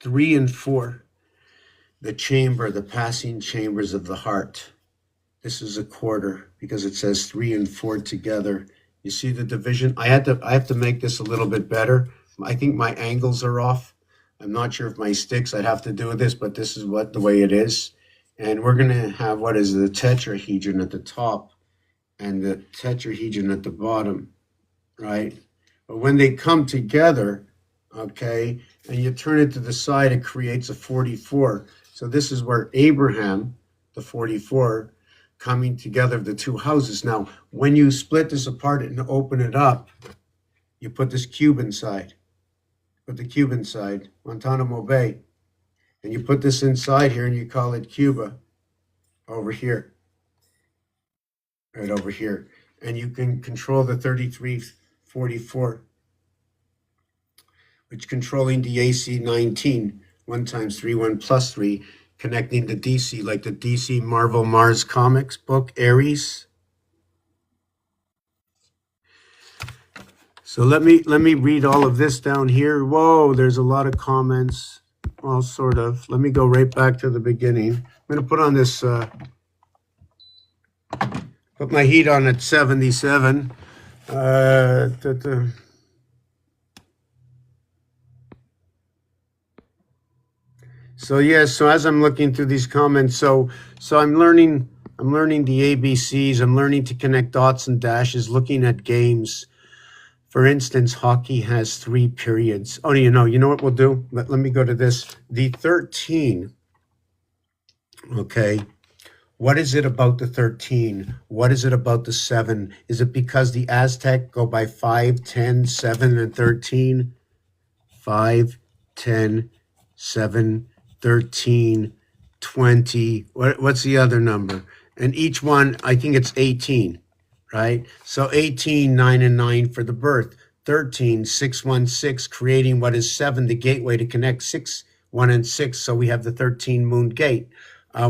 3 and 4, the chamber, the passing chambers of the heart. This is a quarter because it says 3 and 4 together. You see the division? I have to make this a little bit better. I think my angles are off. I'm not sure if my sticks, I'd have to do with this, but this is the way it is. And we're going to have what is the tetrahedron at the top and the tetrahedron at the bottom, right? But when they come together, okay, and you turn it to the side, it creates a 44. So this is where Abraham, the 44, coming together of the two houses. Now, when you split this apart and open it up, you put this cube inside. Put the cube inside, Guantanamo Bay. And you put this inside here and you call it Cuba over here. Right over here. And you can control the 3344, which controlling the AC 19, 1 times 3, 1 plus 3, connecting the DC, like the DC Marvel Mars Comics book, Ares. So let me read all of this down here. Whoa, there's a lot of comments. Well, sort of. Let me go right back to the beginning. I'm going to put on this, put my heat on at 77. So so as I'm looking through these comments, so I'm learning the ABCs. I'm learning to connect dots and dashes, looking at games. For instance, hockey has 3 periods. Oh, you know what we'll do? Let me go to this. The 13, okay, what is it about the 13? What is it about the 7? Is it because the Aztec go by 5, 10, 7, and 13? 5, 10, 7, 13, 20. What's the other number? And each one, I think it's 18. Right? So 18, 9 and 9 for the birth. 13, 6, 1, 6, creating what is 7, the gateway to connect 6, 1 and 6. So we have the 13 moon gate.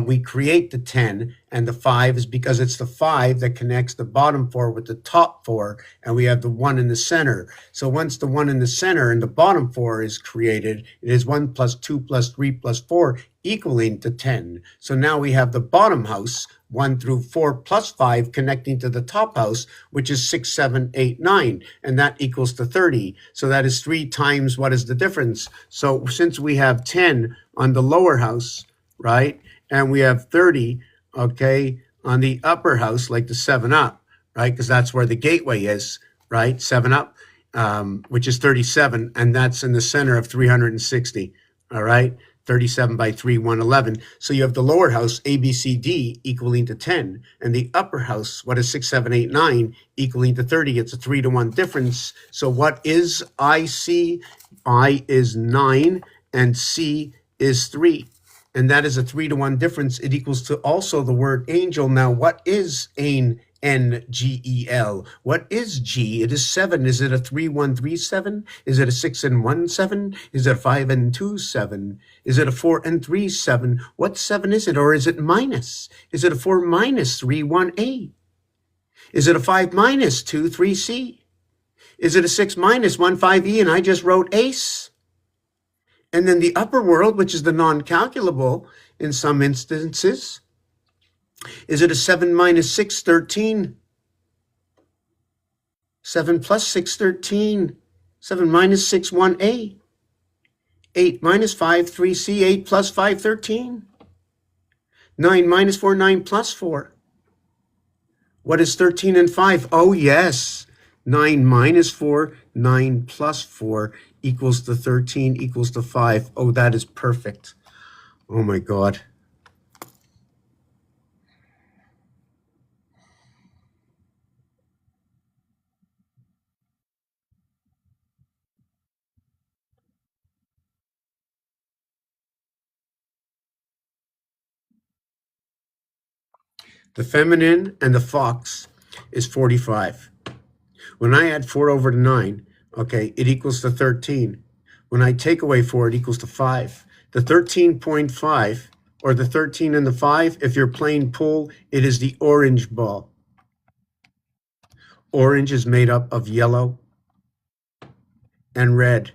We create the 10, and the 5 is because it's the 5 that connects the bottom 4 with the top 4, and we have the 1 in the center. So once the 1 in the center and the bottom 4 is created, it is 1 plus 2 plus 3 plus 4 equaling to 10. So now we have the bottom house, 1 through 4 plus 5 connecting to the top house, which is 6, 7, 8, 9, and that equals to 30. So that is 3 times what is the difference. So since we have 10 on the lower house, right, and we have 30, okay, on the upper house, like the 7 Up, right? Because that's where the gateway is, right? 7 Up, which is 37, and that's in the center of 360, all right? 37 by 3, 111. So you have the lower house, A, B, C, D, equaling to 10, and the upper house, what is 6, 7, 8, 9, equaling to 30. It's a 3-to-1 difference. So what is I, C? I is 9, and C is 3. And that is a 3-to-1 difference. It equals to also the word angel. Now, what is Angel? What is G? It is 7. Is it a 3-1-3-7? Is it a 6-1-7? Is it a 5-2-7? Is it a 4-3-7? What 7 is it? Or is it minus? Is it a 4 minus 3-1-A? Is it a 5 minus 2-3-C? Is it a 6 minus 1-5-E? And I just wrote ace. And then the upper world, which is the non-calculable in some instances, is it a 7 minus 6, 13? 7 plus 6, 13. 7 minus 6, 1A. 8 minus 5, 3C. 8 plus 5, 13. 9 minus 4, 9 plus 4. What is 13 and 5? Oh, yes. 9 minus 4, 9 plus 4 equals to 13 equals to 5. Oh, that is perfect. Oh, my God. The feminine and the fox is 45. When I add 4 over to 9, okay, it equals to 13. When I take away 4, it equals to 5. The 13.5, or the 13 and the 5, if you're playing pool, it is the orange ball. Orange is made up of yellow and red.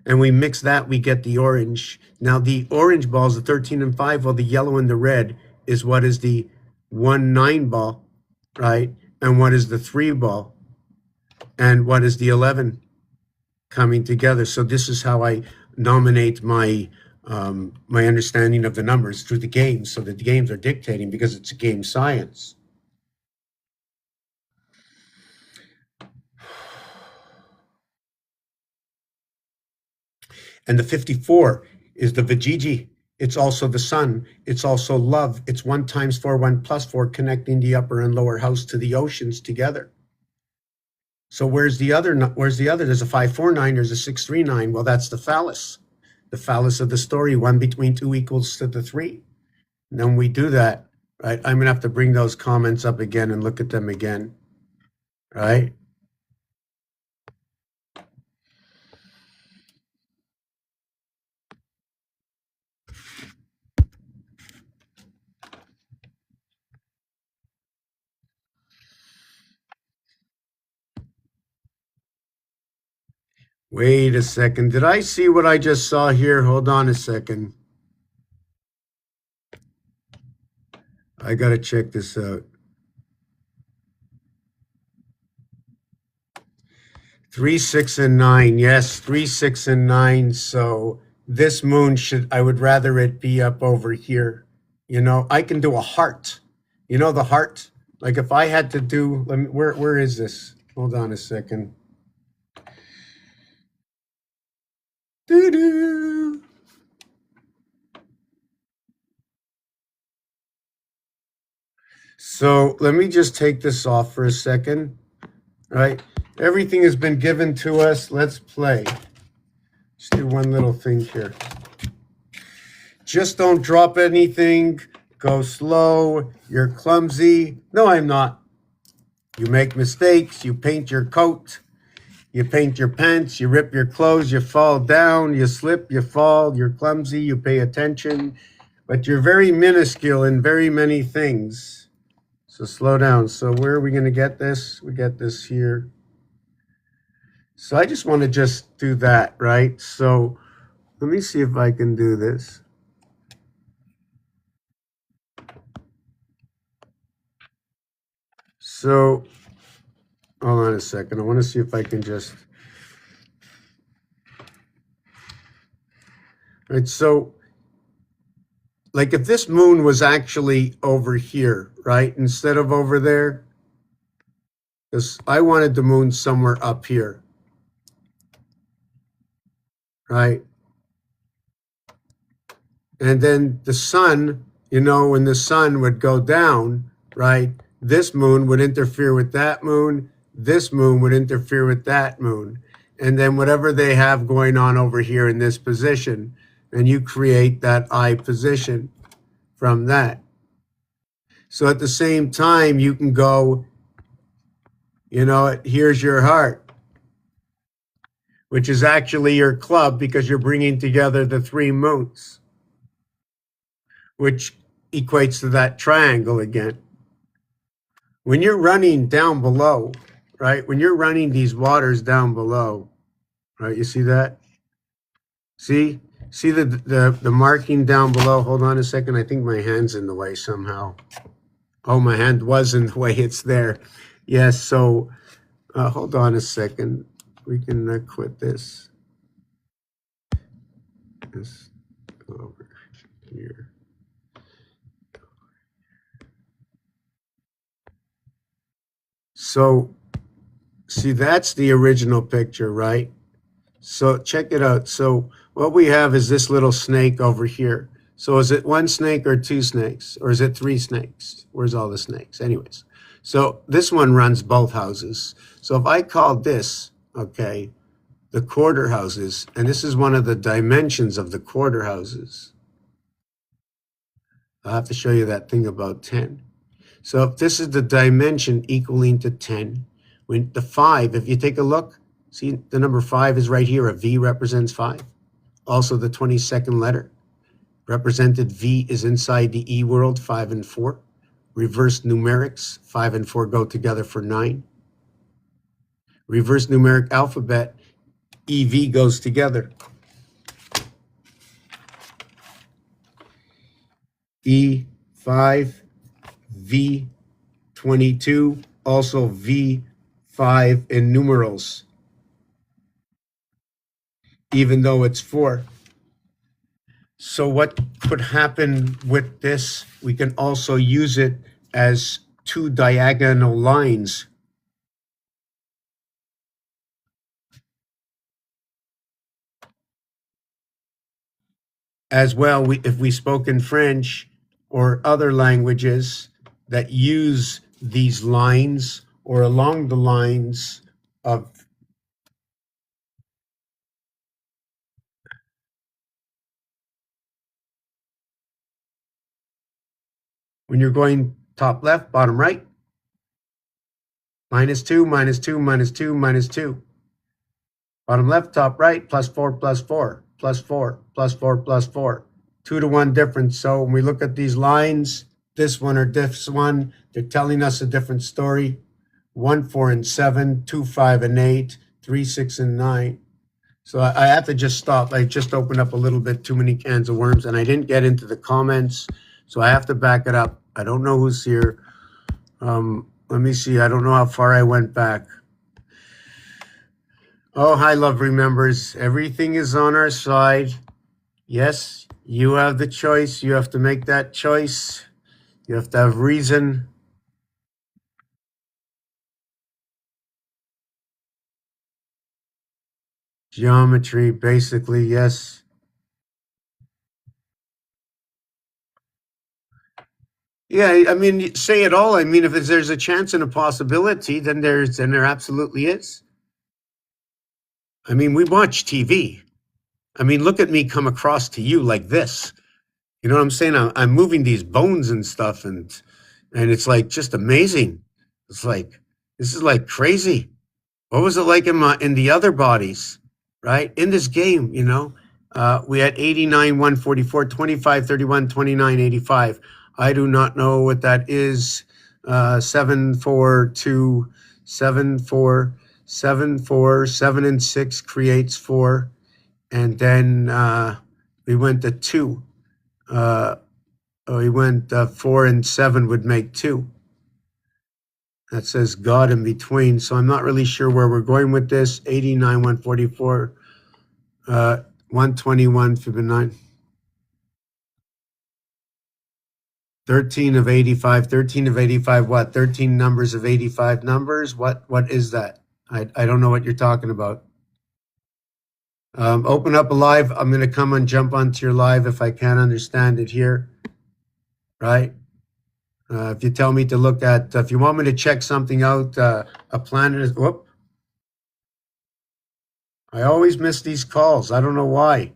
And we mix that, we get the orange. Now the orange ball is the 13 and 5, while the yellow and the red is what is the 1-9 ball, right? And what is the 3 ball? And what is the 11 coming together? So this is how I nominate my my understanding of the numbers through the games, so that the games are dictating because it's a game science. And the 54 is the Vajiji. It's also the sun. It's also love. It's 1 times 4, 1 plus 4, connecting the upper and lower house to the oceans together. So where's the other? Where's the other? There's a 549. There's a 639. Well, that's the phallus. The phallus of the story. 1 between 2 equals to the 3. And then we do that, right? I'm gonna have to bring those comments up again and look at them again, right? Wait a second. Did I see what I just saw here? Hold on a second. I gotta check this out. 3, 6, and 9. Yes, 3, 6, and 9. So this moon I would rather it be up over here. You know, I can do a heart. You know, the heart? Like if I had to do, where is this? Hold on a second. Doo-doo. So let me just take this off for a second. All right. Everything has been given to us. Let's play. Let's do one little thing here. Just don't drop anything. Go slow. You're clumsy. No, I'm not. You make mistakes. You paint your coat. You paint your pants. You rip your clothes. You fall down. You slip. You fall. You're clumsy. You pay attention. But you're very minuscule in very many things. So slow down. So where are we going to get this? We get this here. So I just want to just do that, right? So let me see if I can do this. So hold on a second. I want to see if I can just. Right. So like if this moon was actually over here, right, instead of over there, because I wanted the moon somewhere up here, right? And then the sun, when the sun would go down, right, this moon would interfere with that moon, this moon would interfere with that moon. And then whatever they have going on over here in this position, and you create that I position from that. So at the same time, you can go, here's your heart, which is actually your club because you're bringing together the three moons, which equates to that triangle again. When you're running down below, right? When you're running these waters down below, right? You see that? See the marking down below? Hold on a second. I think my hand's in the way somehow. Oh, my hand was in the way. It's there. Yes. So hold on a second. We can quit this. Let's go over here. So, see, that's the original picture, right? So check it out. So what we have is this little snake over here. So is it one snake or two snakes? Or is it three snakes? Where's all the snakes? Anyways, so this one runs both houses. So if I call this, okay, the quarter houses, and this is one of the dimensions of the quarter houses. I'll have to show you that thing about 10. So if this is the dimension equaling to 10, when the 5, if you take a look, see the number 5 is right here. A V represents 5. Also the 22nd letter. Represented V is inside the E world, 5 and 4. Reverse numerics, 5 and 4 go together for 9. Reverse numeric alphabet, EV goes together. E5, V22, also V5 in numerals, even though it's 4. So what could happen with this? We can also use it as two diagonal lines. As well, if we spoke in French or other languages that use these lines or along the lines of when you're going top left, bottom right, -2, -2, -2, -2. Bottom left, top right, +4, +4, +4, +4, +4. 2 to 1 difference. So when we look at these lines, this one or this one, they're telling us a different story. 1, 4, and 7, 2, 5, and 8, 3, 6, and 9. So I have to just stop. I just opened up a little bit too many cans of worms, and I didn't get into the comments, so I have to back it up. I don't know who's here. Let me see. I don't know how far I went back. Oh, hi, love remembers. Everything is on our side. Yes, you have the choice. You have to make that choice. You have to have reason. Geometry, basically, yes. Yeah, I mean, say it all. I mean, if there's a chance and a possibility, then there absolutely is. I mean, we watch TV. I mean, look at me come across to you like this. You know what I'm saying? I'm moving these bones and stuff, and it's like just amazing. It's like this is like crazy. What was it like in the other bodies, right? In this game, we had 89, 144, 25, 31, 29, 85. I do not know what that is. 7, 4, 2, 7, 4, 7, 4, 7 and 6 creates 4. And then we went to 2. We went 4 and 7 would make 2. That says God in between. So I'm not really sure where we're going with this. 89, 144, 121, Fibonacci. 13 of 85. 13 of 85, what? 13 numbers of 85 numbers? What is that? I don't know what you're talking about. Open up a live. I'm going to come and jump onto your live if I can't understand it here, right? If you tell me to look at, if you want me to check something out, a planet is, whoop. I always miss these calls. I don't know why.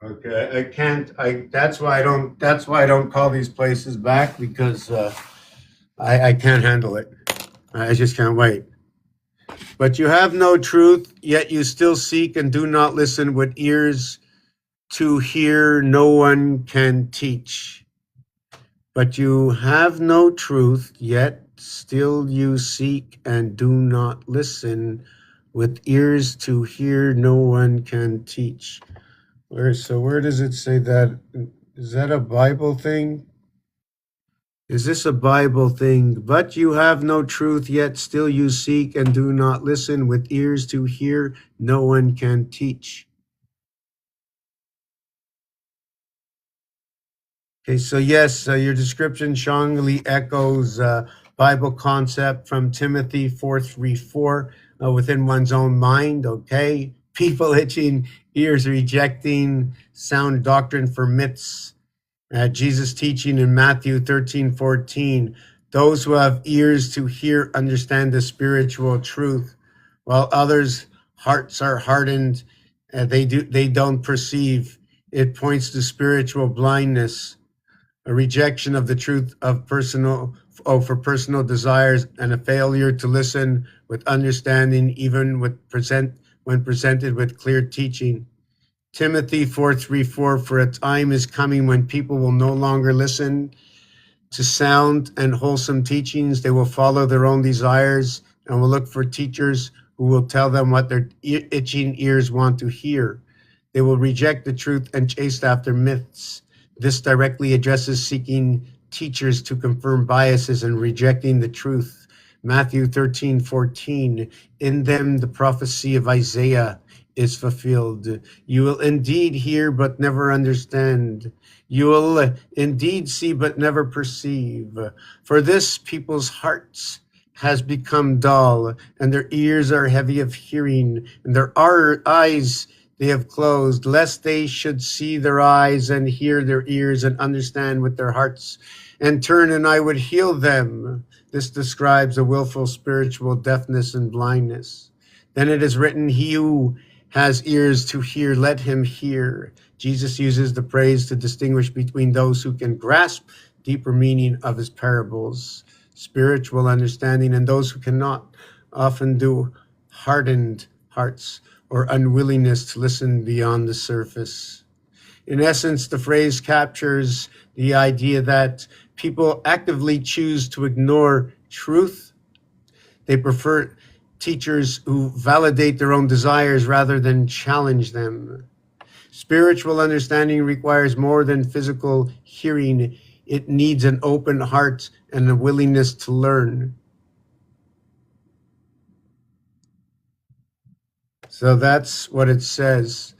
Okay, I can't. That's why I don't call these places back because I can't handle it. I just can't wait. But you have no truth, yet you still seek and do not listen with ears to hear. No one can teach. But you have no truth, yet still you seek and do not listen with ears to hear. No one can teach. Where does it say that? Is that a Bible thing? Is this a Bible thing? But you have no truth, yet still you seek and do not listen with ears to hear. No one can teach. Okay, so yes, your description strongly echoes Bible concept from Timothy 4:3-4 within one's own mind. Okay, people itching ears rejecting sound doctrine for myths. Jesus teaching in Matthew 13:14, those who have ears to hear understand the spiritual truth, while others' hearts are hardened, they don't perceive. It points to spiritual blindness, a rejection of the truth of for personal desires, and a failure to listen with understanding, even when presented with clear teaching. Timothy 4:3-4, for a time is coming when people will no longer listen to sound and wholesome teachings. They will follow their own desires and will look for teachers who will tell them what their itching ears want to hear. They will reject the truth and chase after myths. This directly addresses seeking teachers to confirm biases and rejecting the truth. Matthew 13:14, in them the prophecy of Isaiah is fulfilled. You will indeed hear but never understand. You will indeed see but never perceive. For this people's hearts has become dull, and their ears are heavy of hearing, and their eyes they have closed, lest they should see their eyes and hear their ears and understand with their hearts and turn, and I would heal them. This describes a willful spiritual deafness and blindness. Then it is written, he who has ears to hear, let him hear. Jesus uses the phrase to distinguish between those who can grasp deeper meaning of his parables, spiritual understanding, and those who cannot, often do hardened hearts or unwillingness to listen beyond the surface. In essence, the phrase captures the idea that people actively choose to ignore truth. They prefer teachers who validate their own desires rather than challenge them. Spiritual understanding requires more than physical hearing. It needs an open heart and a willingness to learn. So that's what it says.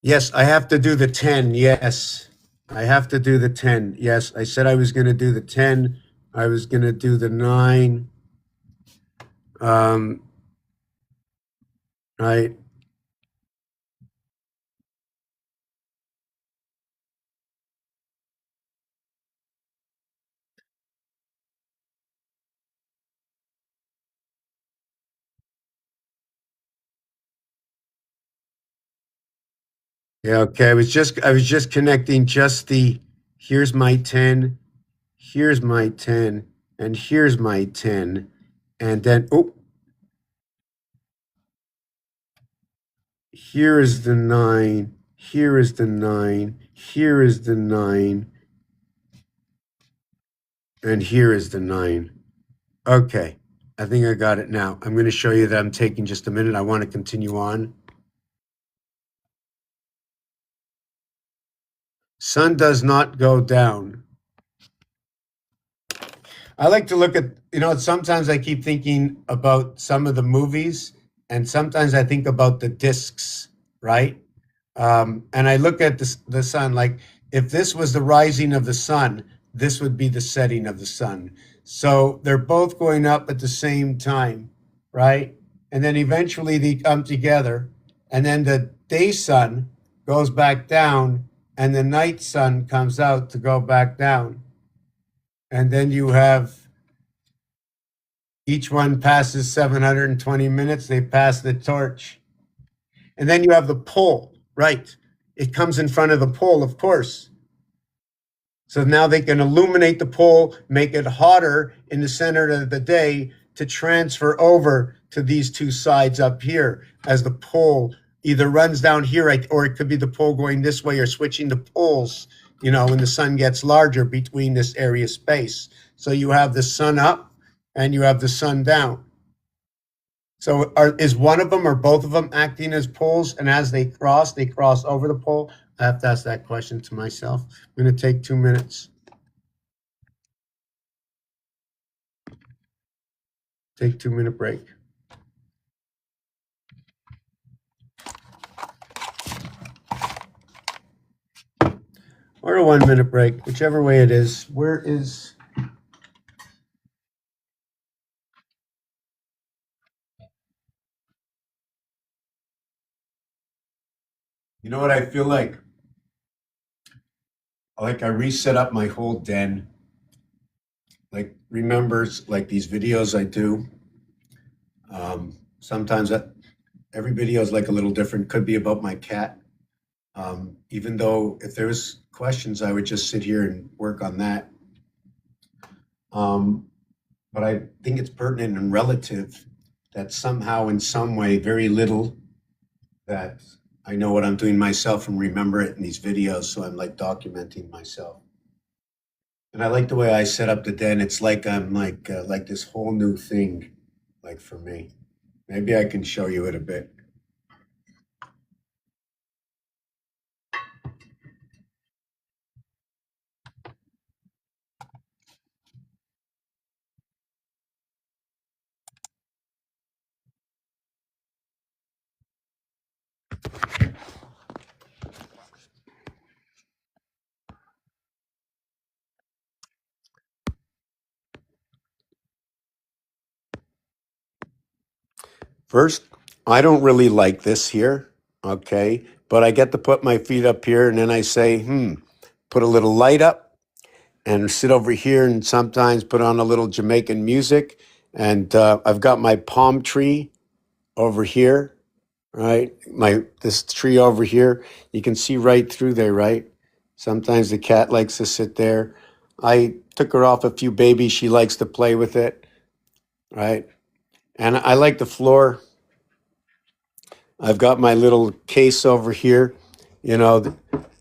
Yes, I have to do the 10. Yes, I have to do the 10. Yes, I said I was going to do the 10. I was going to do the 9. Um, right. Yeah, okay. I was just connecting just the here's my 10, here's my 10, and here's my 10. And then here is the 9, here is the 9, here is the 9, and here is the 9. Okay. I think I got it now. I'm going to show you that I'm taking just a minute. I want to continue on. Sun does not go down. I like to look at, sometimes I keep thinking about some of the movies, and sometimes I think about the discs, right? And I look at the sun like if this was the rising of the sun, this would be the setting of the sun. So they're both going up at the same time, right? And then eventually they come together, and then the day sun goes back down, and the night sun comes out to go back down. And then you have each one passes 720 minutes, they pass the torch. And then you have the pole, right? It comes in front of the pole, of course. So now they can illuminate the pole, make it hotter in the center of the day to transfer over to these two sides up here as the pole either runs down here, right, or it could be the pole going this way or switching the poles, when the sun gets larger between this area space. So you have the sun up and you have the sun down. So is one of them or both of them acting as poles? And as they cross over the pole? I have to ask that question to myself. I'm going to take 2 minutes. Take 2 minute break. Or a 1 minute break, whichever way it is. Where is... You know what I feel like? Like I reset up my whole den. Like remembers like these videos I do. Sometimes every video is like a little different. Could be about my cat. Even though if there was questions, I would just sit here and work on that. But I think it's pertinent and relative that somehow, in some way, very little, that I know what I'm doing myself and remember it in these videos. So I'm like documenting myself. And I like the way I set up the den. It's like I'm like this whole new thing, like for me. Maybe I can show you it a bit. First, I don't really like this here, okay? But I get to put my feet up here and then I say, put a little light up and sit over here and sometimes put on a little Jamaican music. And I've got my palm tree over here, right? This tree over here, you can see right through there, right? Sometimes the cat likes to sit there. I took her off a few babies. She likes to play with it, right? And I like the floor. I've got my little case over here,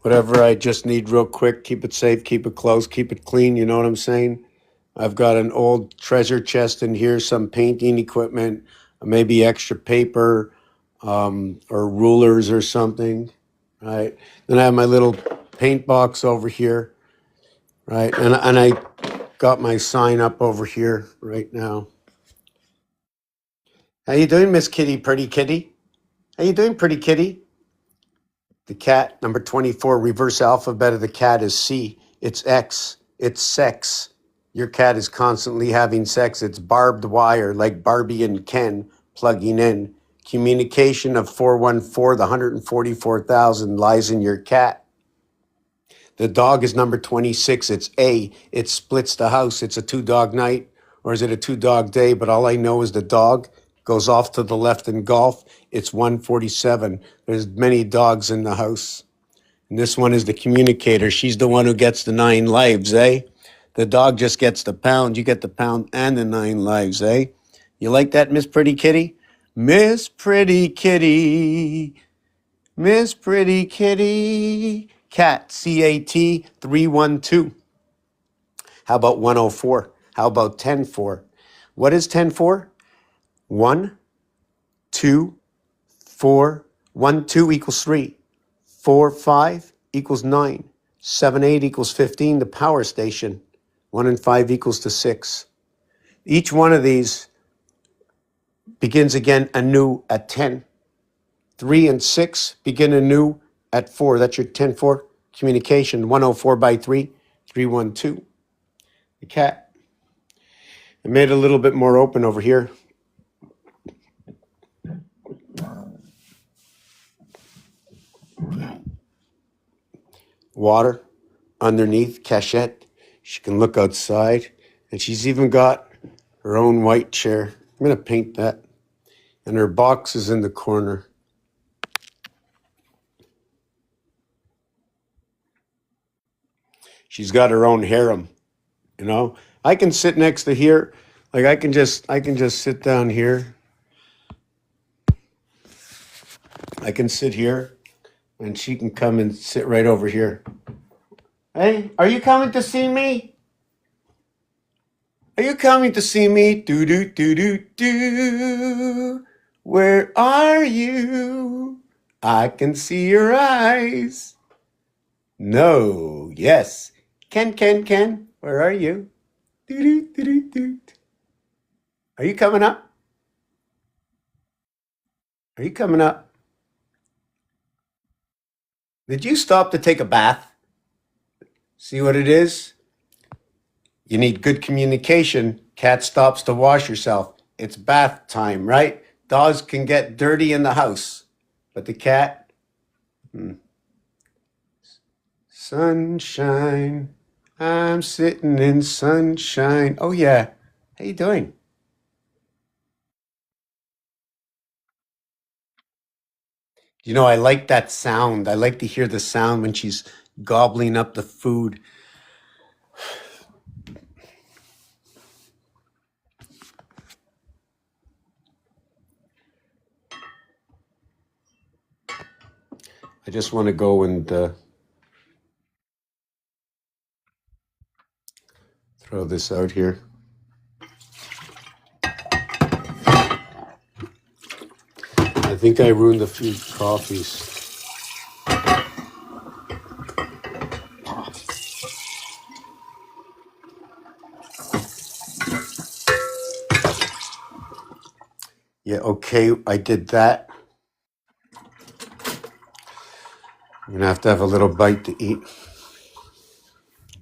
whatever I just need real quick, keep it safe, keep it close, keep it clean. You know what I'm saying? I've got an old treasure chest in here, some painting equipment, maybe extra paper, or rulers or something, right? Then I have my little paint box over here, right? And I got my sign up over here right now. How you doing, Miss Kitty, pretty kitty? How you doing, pretty kitty? The cat, number 24, reverse alphabet of the cat is C. It's X. It's sex. Your cat is constantly having sex. It's barbed wire, like Barbie and Ken plugging in. Communication of 414, the 144,000 lies in your cat. The dog is number 26. It's A. It splits the house. It's a 2-dog night, or is it a 2-dog day? But all I know is the dog goes off to the left in golf. It's 147. There's many dogs in the house. And this one is the communicator. She's the one who gets the 9 lives, eh? The dog just gets the pound. You get the pound and the 9 lives, eh? You like that, Miss Pretty Kitty? Miss Pretty Kitty. Miss Pretty Kitty. Cat, C-A-T 312. How about 104? How about 10-4? What is 10-4? 1, 2, 4. 1, 2 equals 3. 4, 5 equals 9. 7, 8 equals 15, the power station. 1 and 5 equals to 6. Each one of these begins again anew at 10. 3 and 6 begin anew at 4. That's your 10-4 communication. 104 by 3, 312. The cat. I made it a little bit more open over here. Water underneath, cachette. She can look outside. And she's even got her own white chair. I'm going to paint that. And her box is in the corner. She's got her own harem, you know. I can sit next to here. Like I can just sit down here. I can sit here and she can come and sit right over here. Hey, are you coming to see me? Are you coming to see me? Do do do do do. Where are you? I can see your eyes. No, yes. Ken, where are you? Do do do do do. Are you coming up? Are you coming up? Did you stop to take a bath? See what it is? You need good communication. Cat stops to wash herself. It's bath time, right? Dogs can get dirty in the house. But the cat, sunshine. I'm sitting in sunshine. Oh, yeah. How you doing? You know, I like that sound. I like to hear the sound when she's gobbling up the food. I just want to go and throw this out here. I think I ruined a few coffees. Yeah, okay, I did that. I'm going to have a little bite to eat.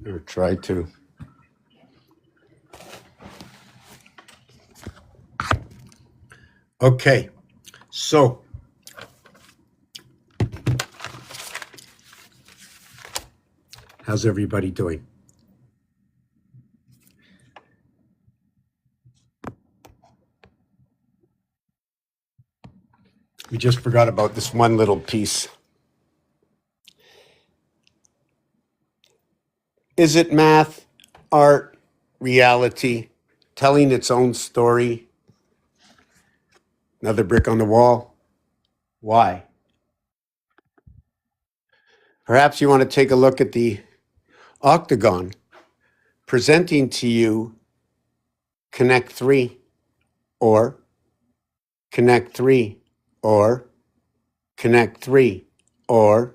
Or try to. Okay, so how's everybody doing? We just forgot about this one little piece. Is it math, art, reality, telling its own story? Another brick on the wall? Why? Perhaps you want to take a look at the octagon presenting to you Connect 3 or Connect 3 or Connect 3 or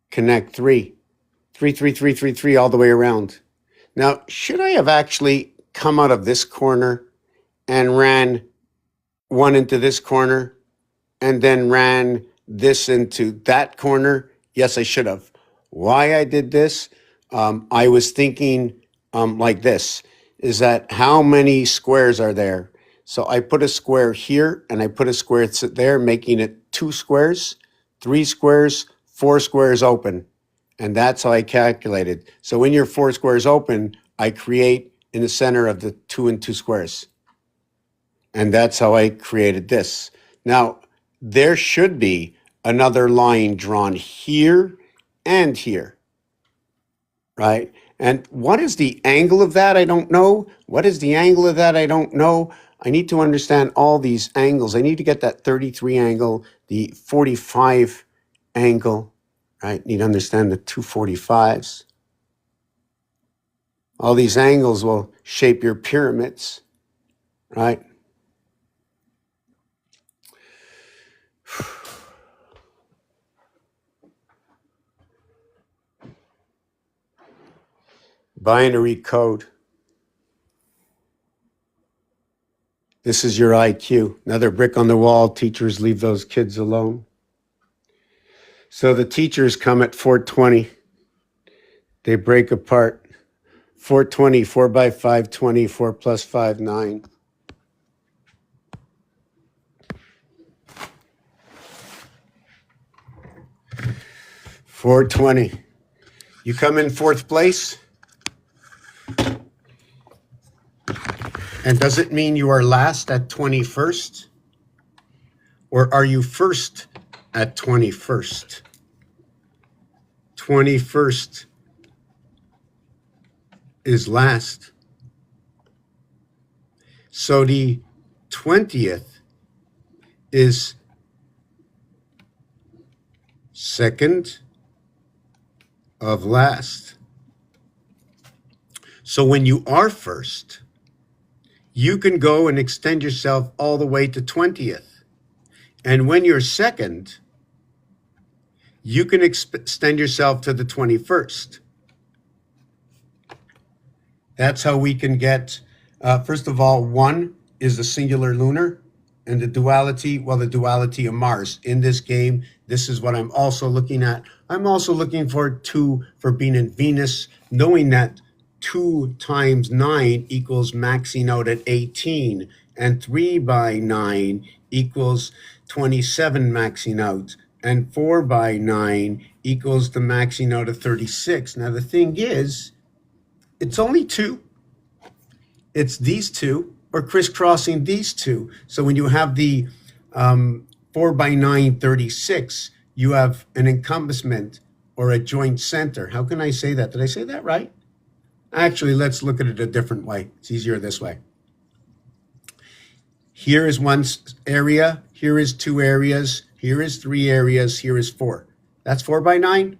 Connect 3. 3, 3, 3, 3, 3 all the way around. Now, should I have actually come out of this corner and ran one into this corner and then ran this into that corner? Yes, I should have. Why I did this? I was thinking like this, is that how many squares are there? So I put a square here and I put a square there, making it 2 squares, 3 squares, 4 squares open. And that's how I calculated. So when your 4 squares open, I create in the center of the 2 and 2 squares. And that's how I created this. Now, there should be another line drawn here and here, right? And what is the angle of that? I don't know. What is the angle of that? I don't know. I need to understand all these angles. I need to get that 33 angle, the 45 angle, right? Need to understand the 245s. All these angles will shape your pyramids, right? Binary code. This is your IQ. Another brick on the wall. Teachers, leave those kids alone. So the teachers come at 420. They break apart. 420, 4 by 520, 4 plus 5, 9. $420. You come in fourth place? And does it mean you are last at 21st? Or are you first at 21st? 21st is last. So the 20th is second of last. So when you are first, you can go and extend yourself all the way to 20th. And when you're second, you can extend yourself to the 21st. That's how we can get, first of all, 1 is the singular lunar, and the duality, well, the duality of Mars. In this game, this is what I'm also looking at. I'm also looking for 2 for being in Venus, knowing that 2 times 9 equals maxing out at 18, and 3 by 9 equals 27 maxing out, and 4 by 9 equals the maxing out of 36. Now, the thing is, it's only 2. It's these 2 or crisscrossing these 2. So when you have the 4 by 9, 36, you have an encompassment or a joint center. How can I say that? Did I say that right? Actually, let's look at it a different way. It's easier this way. Here is 1 area. Here is 2 areas. Here is 3 areas. Here is 4. That's 4 by 9.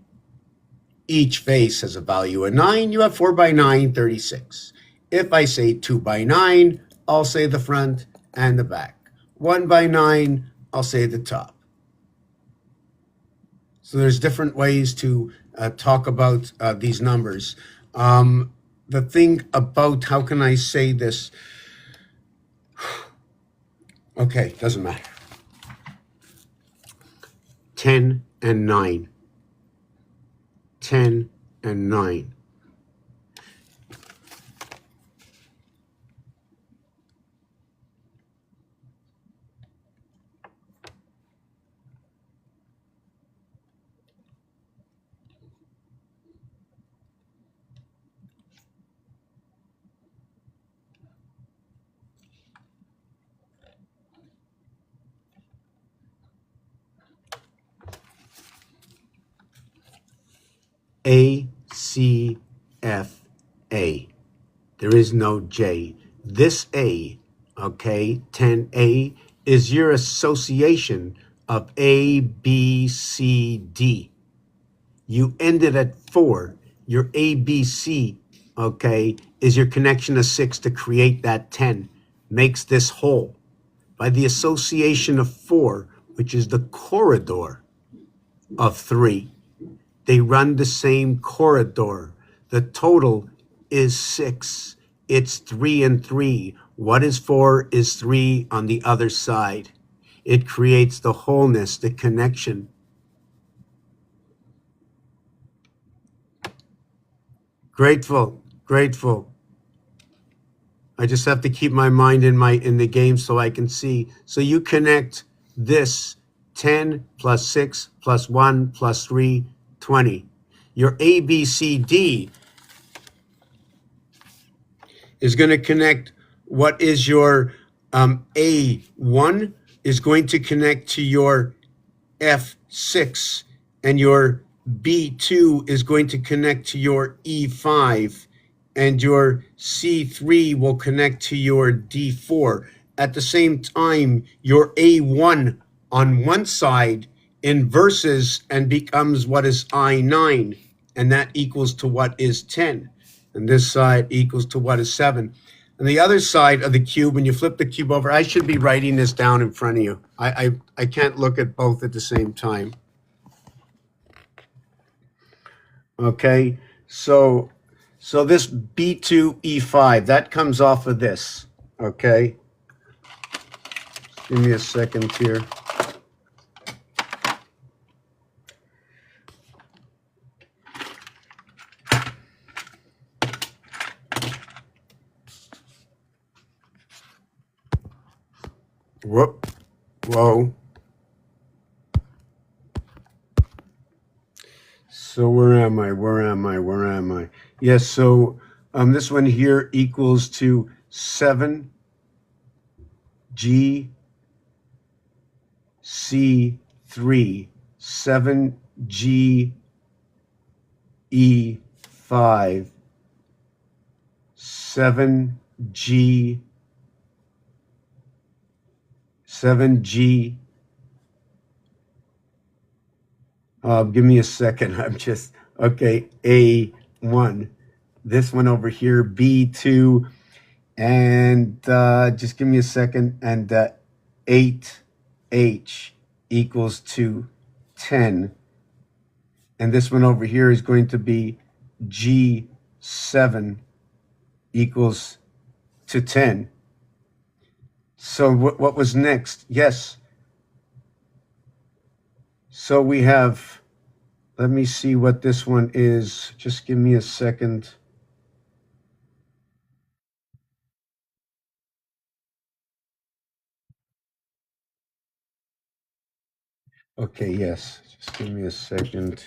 Each face has a value of 9. You have 4 by 9, 36. If I say 2 by 9, I'll say the front and the back. 1 by 9, I'll say the top. So there's different ways to talk about these numbers. The thing about, how can I say this? Okay, doesn't matter. 10 and 9. 10 and 9. A, C, F, A. There is no J. This A, okay, 10A, is your association of A, B, C, D. You ended at 4. Your A, B, C, okay, is your connection of 6 to create that 10. Makes this whole. By the association of 4, which is the corridor of 3. They run the same corridor. The total is 6. It's 3 and 3. What is 4 is 3 on the other side. It creates the wholeness, the connection. Grateful, grateful. I just have to keep my mind in the game so I can see. So you connect this 10 plus 6 plus 1 plus 3, 20. Your ABCD is going to connect what is your A1 is going to connect to your F6, and your B2 is going to connect to your E5, and your C3 will connect to your D4. At the same time, your A1 on one side inverses and becomes what is I9, and that equals to what is 10. And this side equals to what is 7. And the other side of the cube, when you flip the cube over, I should be writing this down in front of you. I can't look at both at the same time. Okay, so this B2 E5 that comes off of this. Okay, give me a second here. Whoop, whoa. So where am I? Yes, so this one here equals to 7 G C3, 7 G E5, 7 G 7G. Give me a second. I'm just, okay, A1. This one over here, B2. And just give me a second. And 8H equals to 10. And this one over here is going to be G7 equals to 10. So what was next? Yes. So we have, let me see what this one is. Just give me a second. Okay, yes. Just give me a second.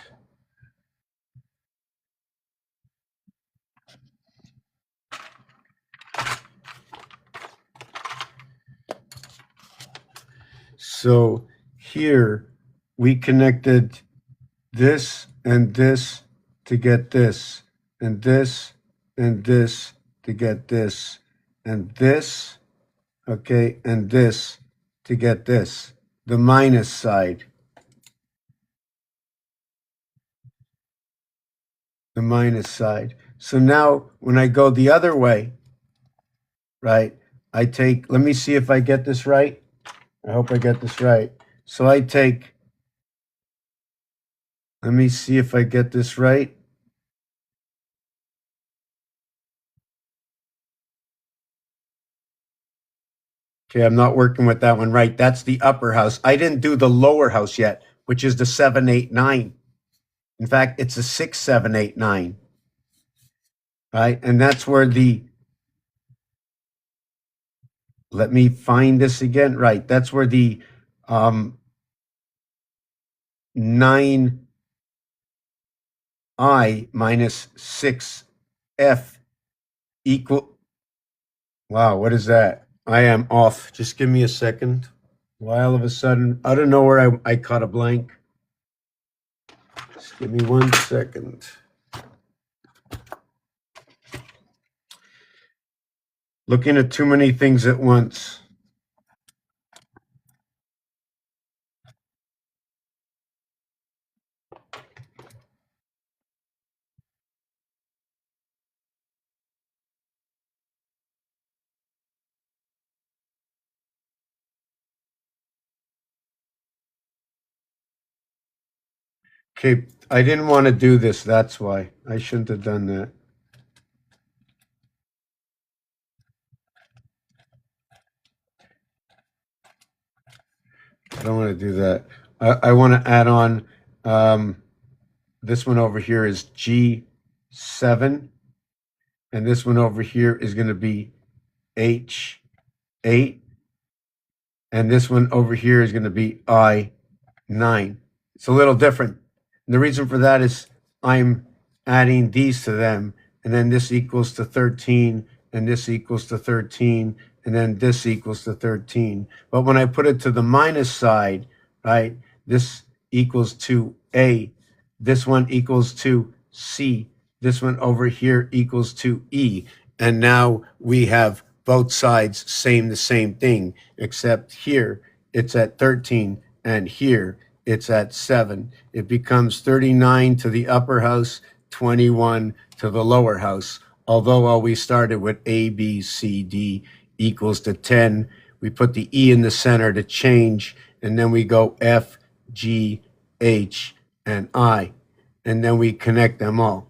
So here we connected this and this to get this, and this and this to get this, and this, okay, and this to get this, the minus side. The minus side. So now when I go the other way, right, I take, let me see if I get this right. I hope I get this right. So I take, let me see if I get this right. Okay, I'm not working with that one right. That's the upper house. I didn't do the lower house yet, which is the 7, 8, 9. In fact, it's a 6, 7, 8, 9. Right? And that's where the, let me find this again. Right. That's where the 9I minus 6F equal. Wow, what is that? I am off. Just give me a second. Why all of a sudden, out of nowhere, I caught a blank. Just give me 1 second. Looking at too many things at once. Okay, I didn't want to do this. That's why. I shouldn't have done that. I don't want to do that. I want to add on, this one over here is G7, and this one over here is going to be H8, and this one over here is going to be I9. It's a little different. And the reason for that is I'm adding these to them, and then this equals to 13, and this equals to 13, and then this equals to 13. But when I put it to the minus side, right, this equals to A. This one equals to C. This one over here equals to E. And now we have both sides saying the same thing, except here it's at 13 and here it's at 7. It becomes 39 to the upper house, 21 to the lower house. Although all we started with A, B, C, D equals to 10, we put the E in the center to change, and then we go F, G, H, and I. And then we connect them all.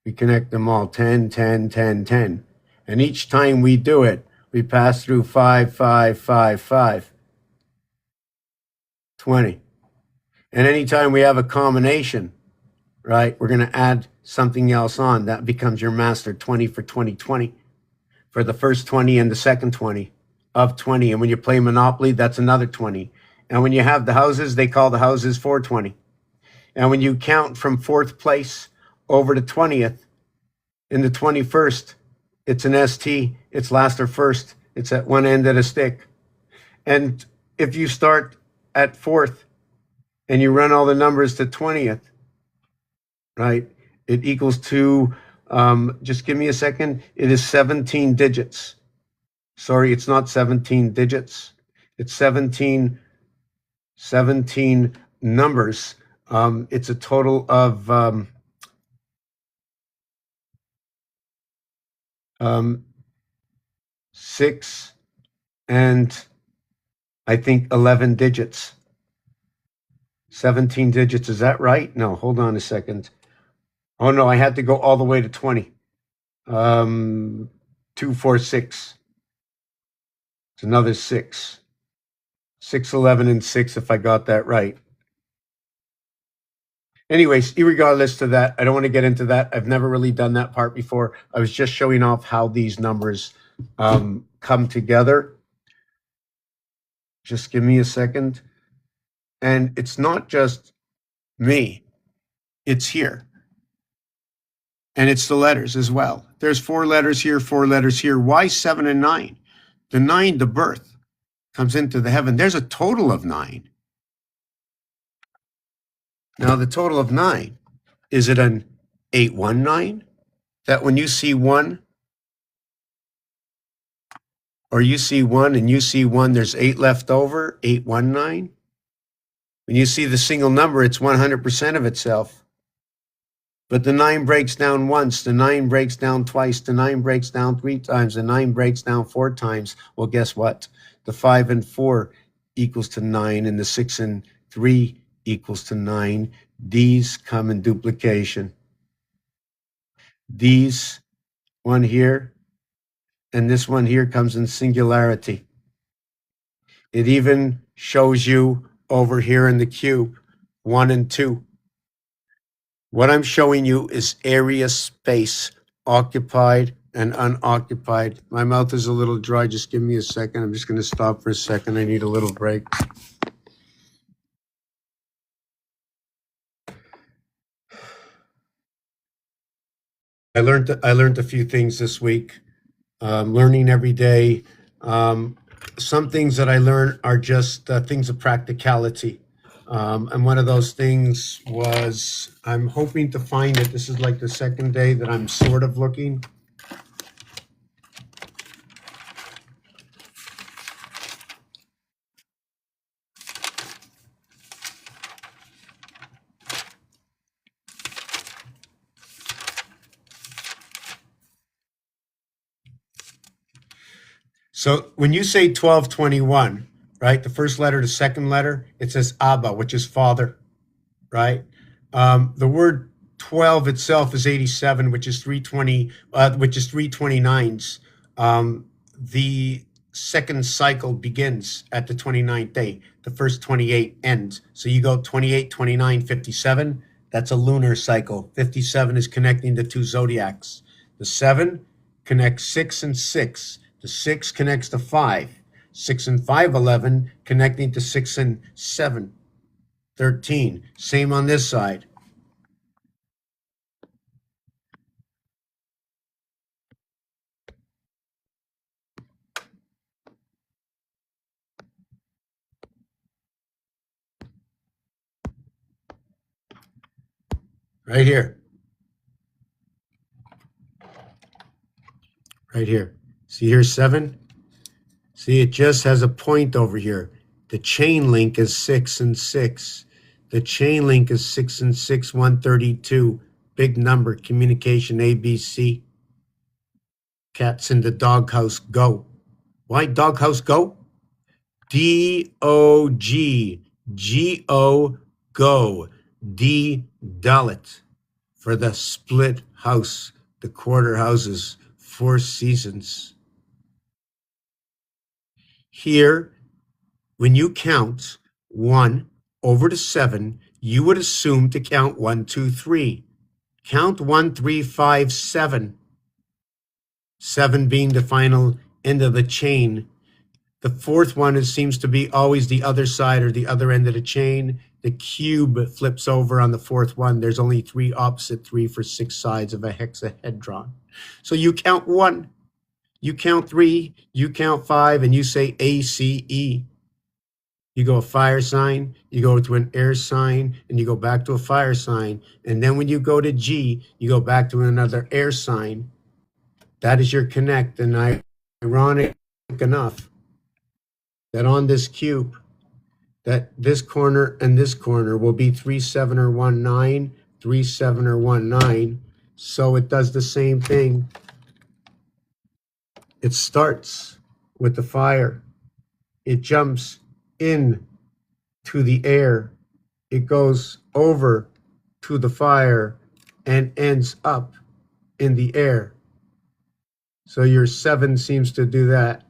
We connect them all 10, 10, 10, 10. And each time we do it, we pass through 5, 5, 5, 5, 20. And anytime we have a combination, right, we're going to add something else on. That becomes your master 20 for 20, 20 for the first 20 and the second 20 of 20. And when you play Monopoly, that's another 20. And when you have the houses, they call the houses 420. And when you count from fourth place over to 20th, in the 21st, it's an ST, it's last or first, it's at one end of the stick. And if you start at fourth and you run all the numbers to 20th, right, it equals to, just give me a second, it is 17 digits. Sorry, it's not 17 digits. It's 17 numbers. It's a total of 6 and I think 11 digits. 17 digits. Is that right? No, hold on a second. Oh no, I had to go all the way to 20. 2, 4, 6. It's another 6. 6, 11, and 6, if I got that right. Anyways, irregardless to that, I don't want to get into that. I've never really done that part before. I was just showing off how these numbers come together. Just give me a second. And it's not just me, it's here. And it's the letters as well. There's 4 letters here, 4 letters here. Why 7 and 9? The 9, the birth, comes into the heaven. There's a total of 9. Now, the total of 9, is it an 819? That when you see 1, or you see 1 and you see 1, there's 8 left over, 819? When you see the single number, it's 100% of itself. But the 9 breaks down once, the 9 breaks down twice, the 9 breaks down 3 times, the 9 breaks down 4 times. Well, guess what? The 5 and 4 equals to 9, and the 6 and 3 equals to 9. These come in duplication. These one here and this one here comes in singularity. It even shows you over here in the cube 1 and 2. What I'm showing you is area, space, occupied and unoccupied. My mouth is a little dry. Just give me a second. I'm just going to stop for a second. I need a little break. I learned a few things this week. Learning every day. Some things that I learned are just things of practicality. And one of those things was I'm hoping to find it. This is like the second day that I'm sort of looking. So when you say 1221, right, the first letter, the second letter, it says Abba, which is father, right? The word 12 itself is 87, which is 320, which is 329s. The second cycle begins at the 29th day. The first 28 ends. So you go 28, 29, 57. That's a lunar cycle. 57 is connecting the 2 zodiacs. The 7 connects 6 and 6. The 6 connects to 5. 6 and 5, 11, connecting to 6 and 7. 13. Same on this side. Right here. Right here. See here, 7? See, it just has a point over here. The chain link is 6 and 6. The chain link is 6 and 6, 132. Big number, communication ABC. Cats in the doghouse, go. Why doghouse, go? D-O-G, G-O, go. D, Dalit. For the split house, the quarter houses, 4 seasons. Here, when you count 1 over to 7, you would assume to count 1, 2, 3. Count 1, 3, 5, 7. 7 being the final end of the chain. The fourth one seems to be always the other side or the other end of the chain. The cube flips over on the fourth one. There's only 3 opposite 3 for 6 sides of a hexahedron. So you count 1, you count 3, you count 5, and you say ACE. You go a fire sign, you go to an air sign, and you go back to a fire sign. And then when you go to G, you go back to another air sign. That is your connect. And ironic enough, that on this cube, that this corner and this corner will be 3, 7, or 1, 9, 3, 7, or 1, 9. So it does the same thing. It starts with the fire. It jumps in to the air. It goes over to the fire and ends up in the air. So your 7 seems to do that.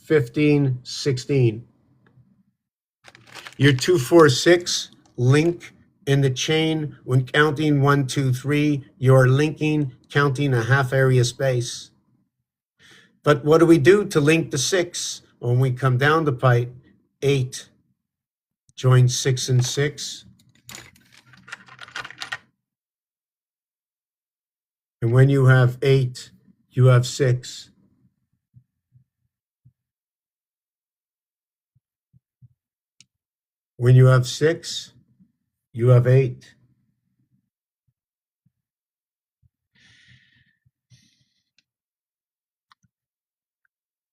15, 16. Your 2, 4, 6 link in the chain. When counting 1, 2, 3, you're linking, counting a half area space. But what do we do to link the 6? When we come down the pipe, 8. Join 6 and 6. And when you have 8, you have 6. When you have 6, you have 8.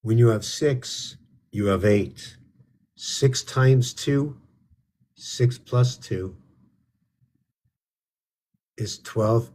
When you have 6, you have 8. 6 times 2, 6 plus 2 is 12.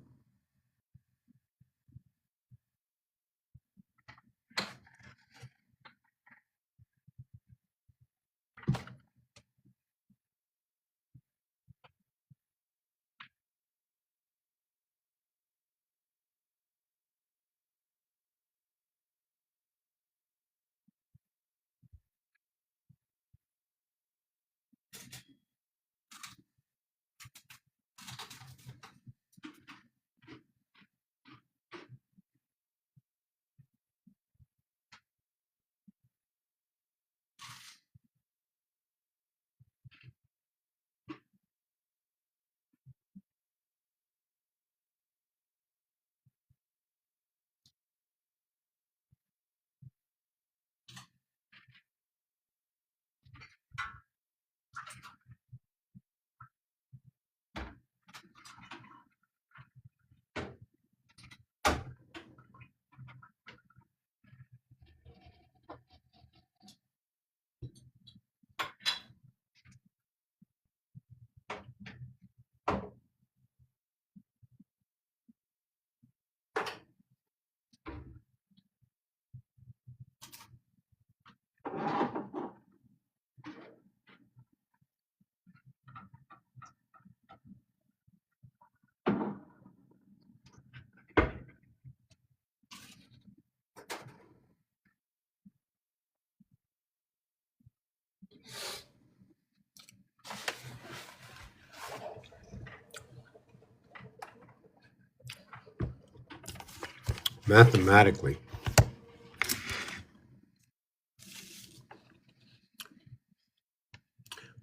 Mathematically,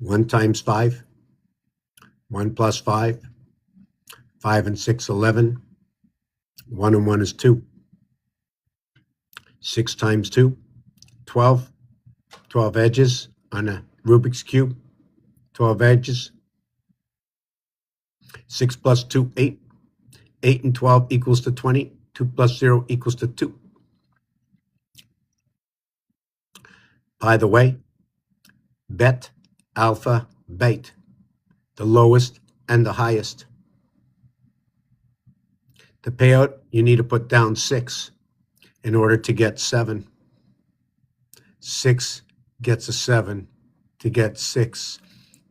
1 times 5, 1 plus 5, 5 and 6, 11. 1 and 1 is 2. 6 times 2, 12. 12 edges on a Rubik's Cube. 12 edges. 6 plus 2, 8. 8 and 12 equals to 20. 2 plus 0 equals to 2. By the way, bet, alpha, beta, the lowest and the highest. The payout, you need to put down 6 in order to get 7. 6 gets a 7 to get 6.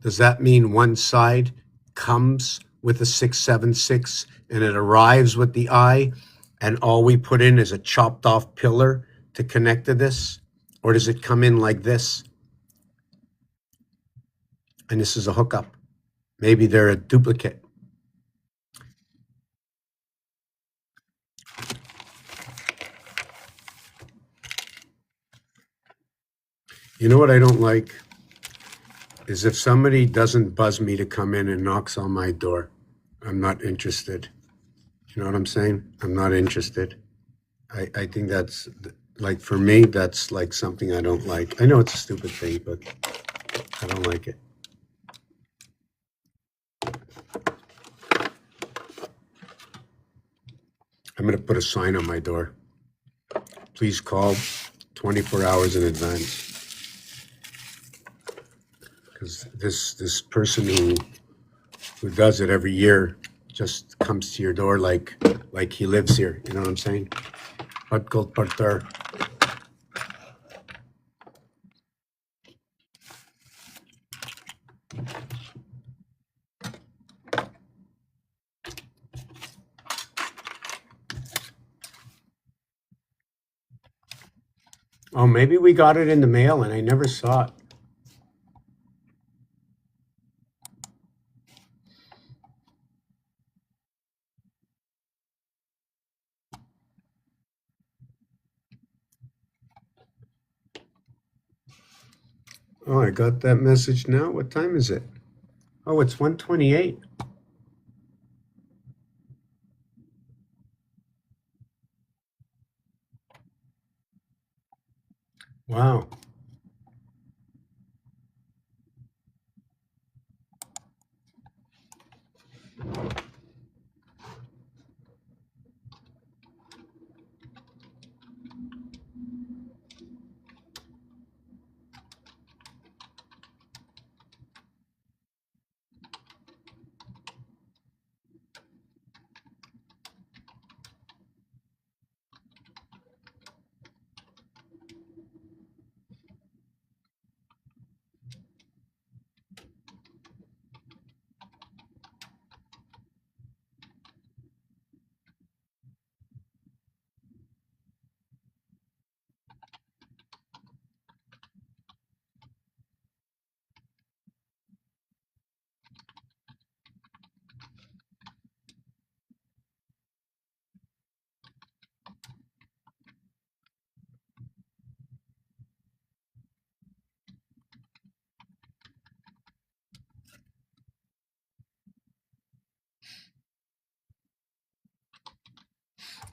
Does that mean one side comes with a 676 and it arrives with the I, and all we put in is a chopped off pillar to connect to this? Or does it come in like this? And this is a hookup. Maybe they're a duplicate. You know what I don't like is if somebody doesn't buzz me to come in and knocks on my door. I'm not interested. You know what I'm saying? I'm not interested. I think that's, like, for me, that's like something I don't like. I know it's a stupid thing, but I don't like it. I'm going to put a sign on my door. Please call 24 hours in advance. Because this person who does it every year just comes to your door like he lives here. You know what I'm saying? Hot cold parter. Oh, maybe we got it in the mail and I never saw it. Oh, I got that message now. What time is it? Oh, it's 1:28. Wow.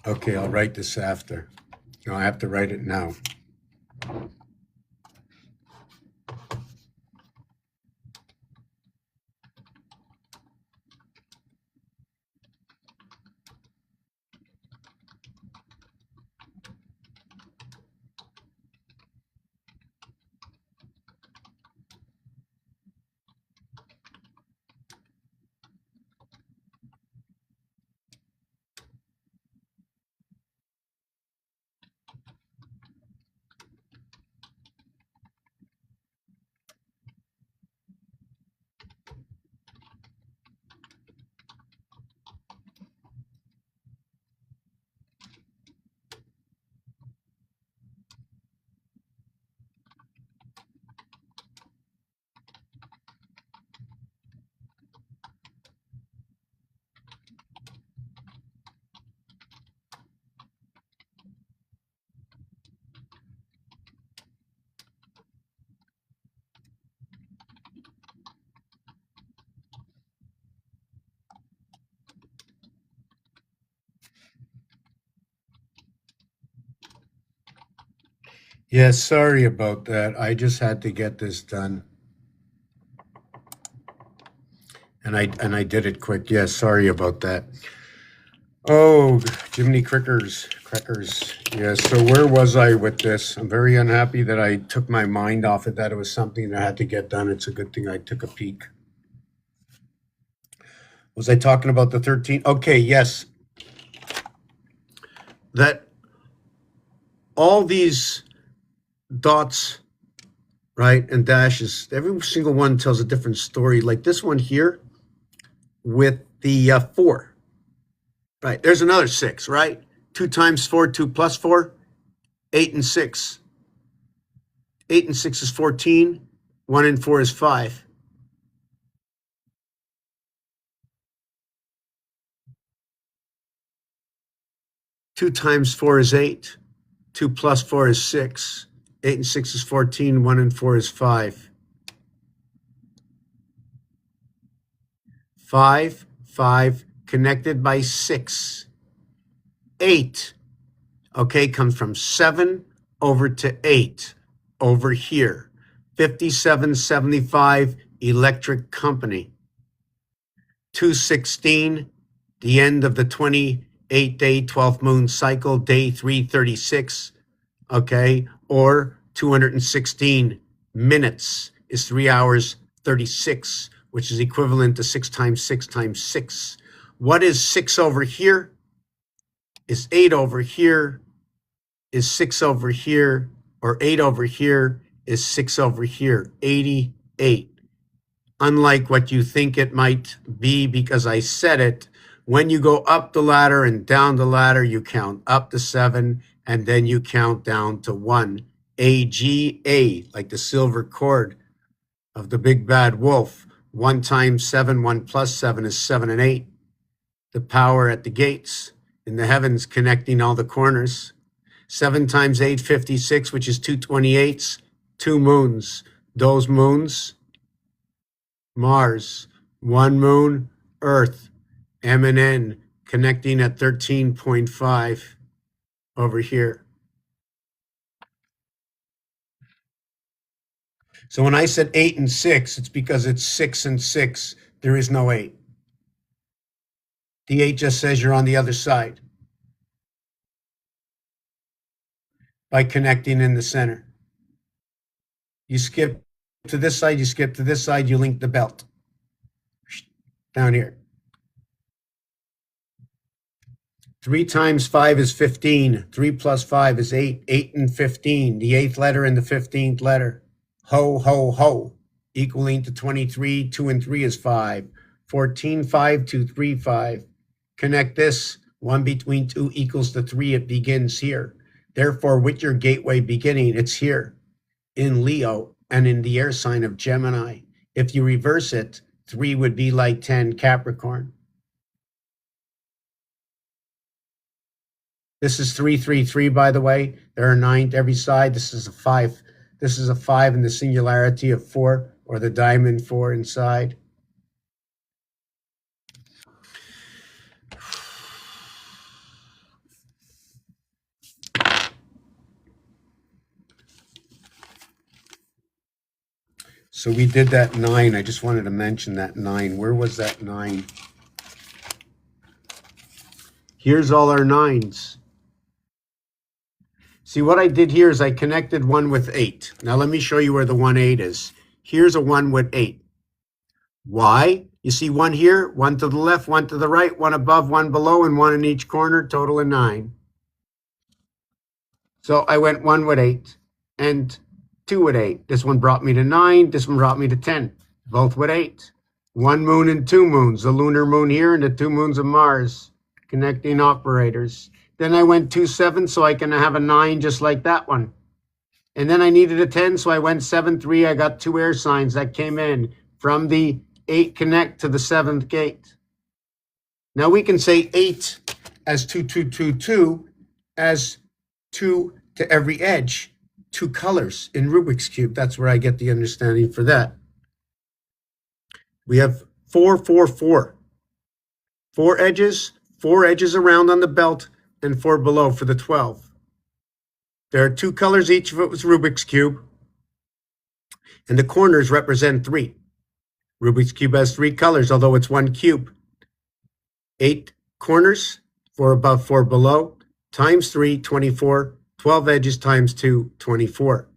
Okay, I'll write this after. No, I have to write it now. Yeah, sorry about that. I just had to get this done. And I did it quick. Yeah, sorry about that. Oh, Jiminy Crackers. Yeah, so where was I with this? I'm very unhappy that I took my mind off it, that it was something that had to get done. It's a good thing I took a peek. Was I talking about the 13? Okay, yes. That all these dots, right, and dashes, every single one tells a different story. Like this one here with the 4. Right, there's another 6, right? 2 times 4, 2 plus 4, 8 and 6. 8 and 6 is 14. 1 and 4 is 5. Two times 4 is 8. 2 plus 4 is 6. 8 and 6 is 14. 1 and 4 is 5. 5, 5, connected by 6. 8, okay, comes from 7 over to 8 over here. 5775 Electric Company. 216, the end of the 28-day 12 moon cycle, day 336, okay, or 216 minutes is 3 hours 36, which is equivalent to 6 times 6 times 6. What is 6 over here? Is 8 over here? Is 6 over here? Or 8 over here is 6 over here, 88. Unlike what you think it might be, because I said it, when you go up the ladder and down the ladder, you count up to 7 and then you count down to 1. AGA, like the silver cord of the big bad wolf. 1 times 7, 1 plus 7 is 7 and 8. The power at the gates in the heavens connecting all the corners. 7 times 8, 56, which is 228s, 2 moons. Those moons, Mars, 1 moon, Earth, M and N, connecting at 13.5 over here. So when I said 8 and 6, it's because it's 6 and 6. There is no 8. The 8 just says you're on the other side by connecting in the center. You skip to this side, you skip to this side, you link the belt down here. 3 times 5 is 15. 3 plus 5 is 8. 8 and 15. The 8th letter and the 15th letter. Ho, ho, ho. Equaling to 23. 2 and 3 is 5. 14, 5, 2, 3, 5. Connect this. 1 between 2 equals to 3. It begins here. Therefore, with your gateway beginning, it's here in Leo and in the air sign of Gemini. If you reverse it, 3 would be like 10, Capricorn. This is 333, by the way. There are 9 to every side. This is a 5. This is a 5 in the singularity of 4, or the diamond 4 inside. So we did that 9. I just wanted to mention that 9. Where was that 9? Here's all our 9s. See, what I did here is I connected 1 with 8. Now let me show you where the 1, 8 is. Here's a 1 with 8. Why? You see 1 here, 1 to the left, 1 to the right, 1 above, 1 below, and 1 in each corner, total of 9. So I went 1 with 8 and 2 with 8. This one brought me to 9. This one brought me to 10. Both with 8. 1 moon and 2 moons, the lunar moon here and the 2 moons of Mars, connecting operators. Then I went 2, 7, so I can have a 9 just like that one. And then I needed a 10, so I went 7, 3. I got 2 air signs that came in from the 8 connect to the 7th gate. Now we can say 8 as 2, 2, 2, 2, as 2 to every edge, 2 colors in Rubik's Cube. That's where I get the understanding for that. We have 4, 4, 4. 4 edges, 4 edges around on the belt, and 4 below for the 12. There are 2 colors each if it was Rubik's Cube, and the corners represent 3. Rubik's Cube has 3 colors, although it's 1 cube. 8 corners, 4 above, 4 below, times 3, 24, 12 edges times 2, 24.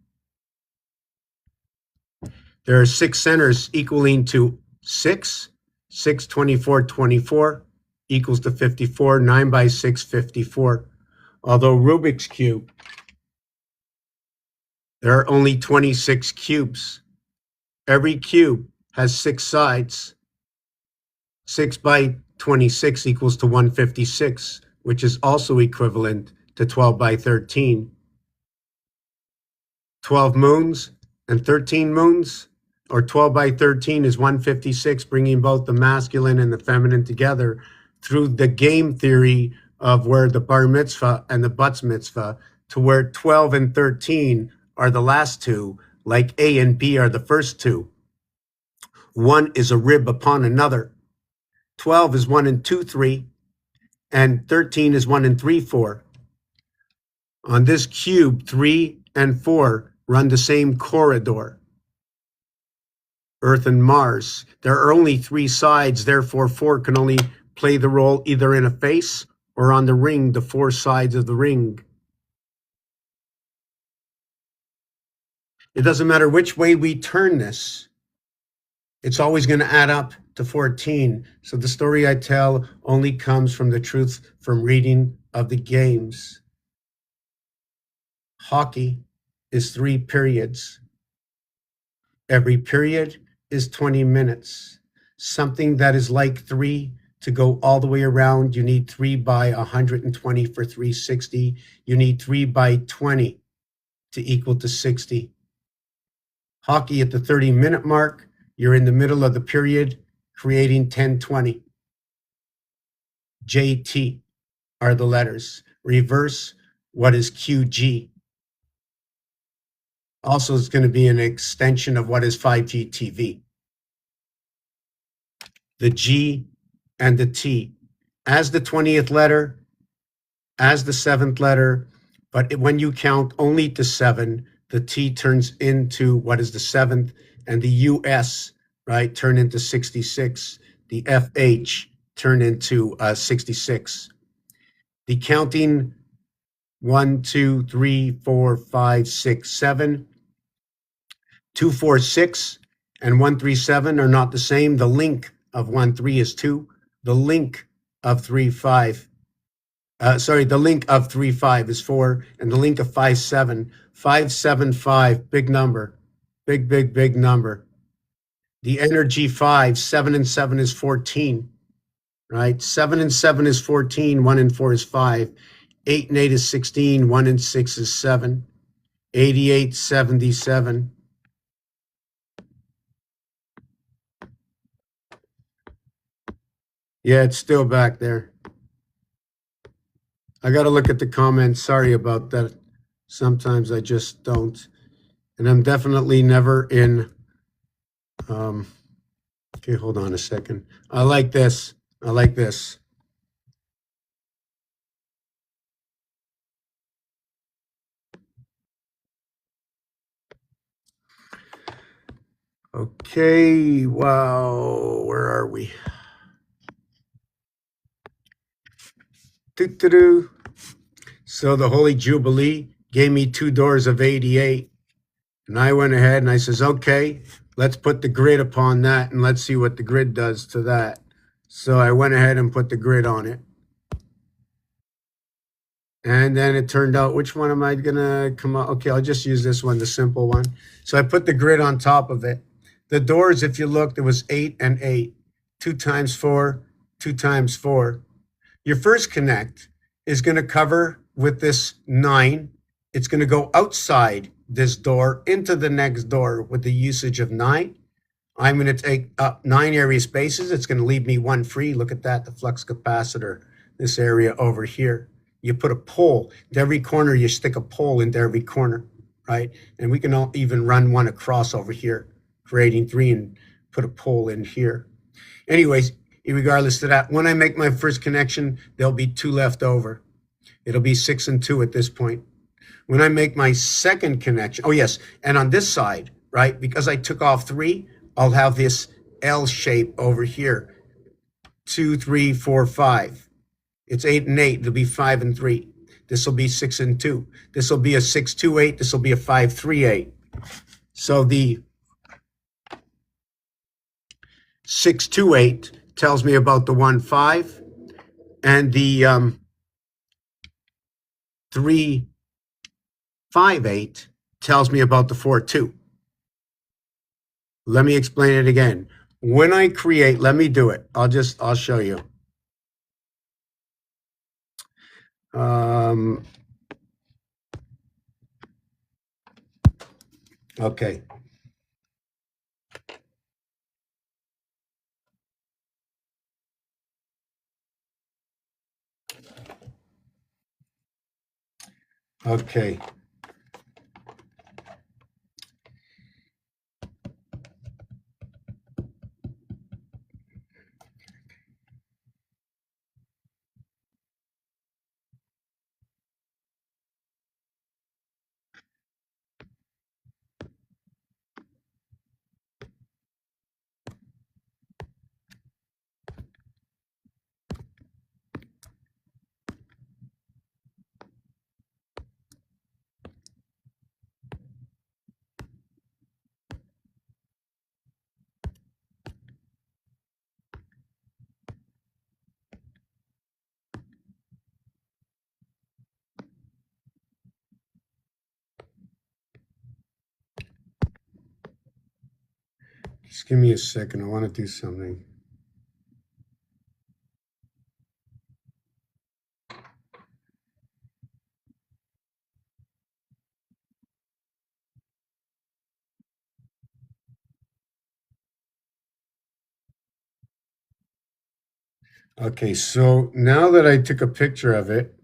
There are 6 centers equaling to 6. 6, 24, 24 equals to 54. 9 by 6, 54. Although Rubik's Cube, there are only 26 cubes. Every cube has 6 sides. 6 by 26 equals to 156, which is also equivalent to 12 by 13. 12 moons and 13 moons, or 12 by 13 is 156, bringing both the masculine and the feminine together through the game theory of where the bar mitzvah and the bat mitzvah, to where 12 and 13 are the last two, like A and B are the first two. One is a rib upon another. 12 is 1 and 2, 3, and 13 is 1 and 3, 4. On this cube, 3 and 4 run the same corridor. Earth and Mars. There are only 3 sides, therefore 4 can only play the role either in a face or on the ring, the 4 sides of the ring. It doesn't matter which way we turn this. It's always going to add up to 14. So the story I tell only comes from the truth from reading of the games. Hockey is 3 periods. Every period is 20 minutes. Something that is like 3 to go all the way around, you need 3 by 120 for 360. You need 3 by 20 to equal to 60. Hockey at the 30-minute mark, you're in the middle of the period, creating 1020. JT are the letters. Reverse, what is QG? Also, it's going to be an extension of what is 5G TV. The G and the T as the 20th letter, as the 7th letter, but when you count only to 7, the T turns into what is the 7th, and the US, right, turn into 66. The FH turn into 66. The counting 1, 2, 3, 4, 5, 6, 7, 2, 4, 6, and 1, 3, 7 are not the same. The link of 1, 3 is 2. The link of 3, 5. The link of 3, 5 is 4, and the link of 5, 7. 5, 7, 5, big number. Big, big, big number. The energy 5, 7 and 7 is 14, right? 7 and 7 is 14, 1 and 4 is 5. 8 and 8 is 16, 1 and 6 is 7. 88, 77. Yeah, it's still back there. I got to look at the comments. Sorry about that. Sometimes I just don't. And I'm definitely never in. Okay, hold on a second. I like this. I like this. Okay, wow. Where are we? Doo-doo-doo. So the Holy Jubilee gave me 2 doors of 88. And I went ahead and I says, okay, let's put the grid upon that and let's see what the grid does to that. So I went ahead and put the grid on it. And then it turned out, which one am I going to come out? Okay, I'll just use this one, the simple one. So I put the grid on top of it. The doors, if you look, there was 8 and 8. 2 times 4, 2 times 4. Your first connect is going to cover with this 9. It's going to go outside this door into the next door with the usage of 9. I'm going to take up 9 area spaces. It's going to leave me 1 free. Look at that, the flux capacitor, this area over here. You put a pole to every corner. You stick a pole into every corner, right? And we can even run one across over here, creating 3 and put a pole in here. Anyways, regardless of that, when I make my first connection, there'll be 2 left over. It'll be 6 and 2 at this point. When I make my second connection, oh yes, and on this side, right, because I took off 3, I'll have this L shape over here. 2, 3, 4, 5. It's 8 and 8. It'll be 5 and 3. This will be 6 and 2. This will be a 6, 2, 8. This will be a 5, 3, 8. So the 6, 2, 8 tells me about the 1, 5. And the 3, 5, 8 tells me about the 4, 2. Let me explain it again. When I create, let me do it. I'll show you. Okay. Okay. Just give me a second. I want to do something. Okay, so now that I took a picture of it,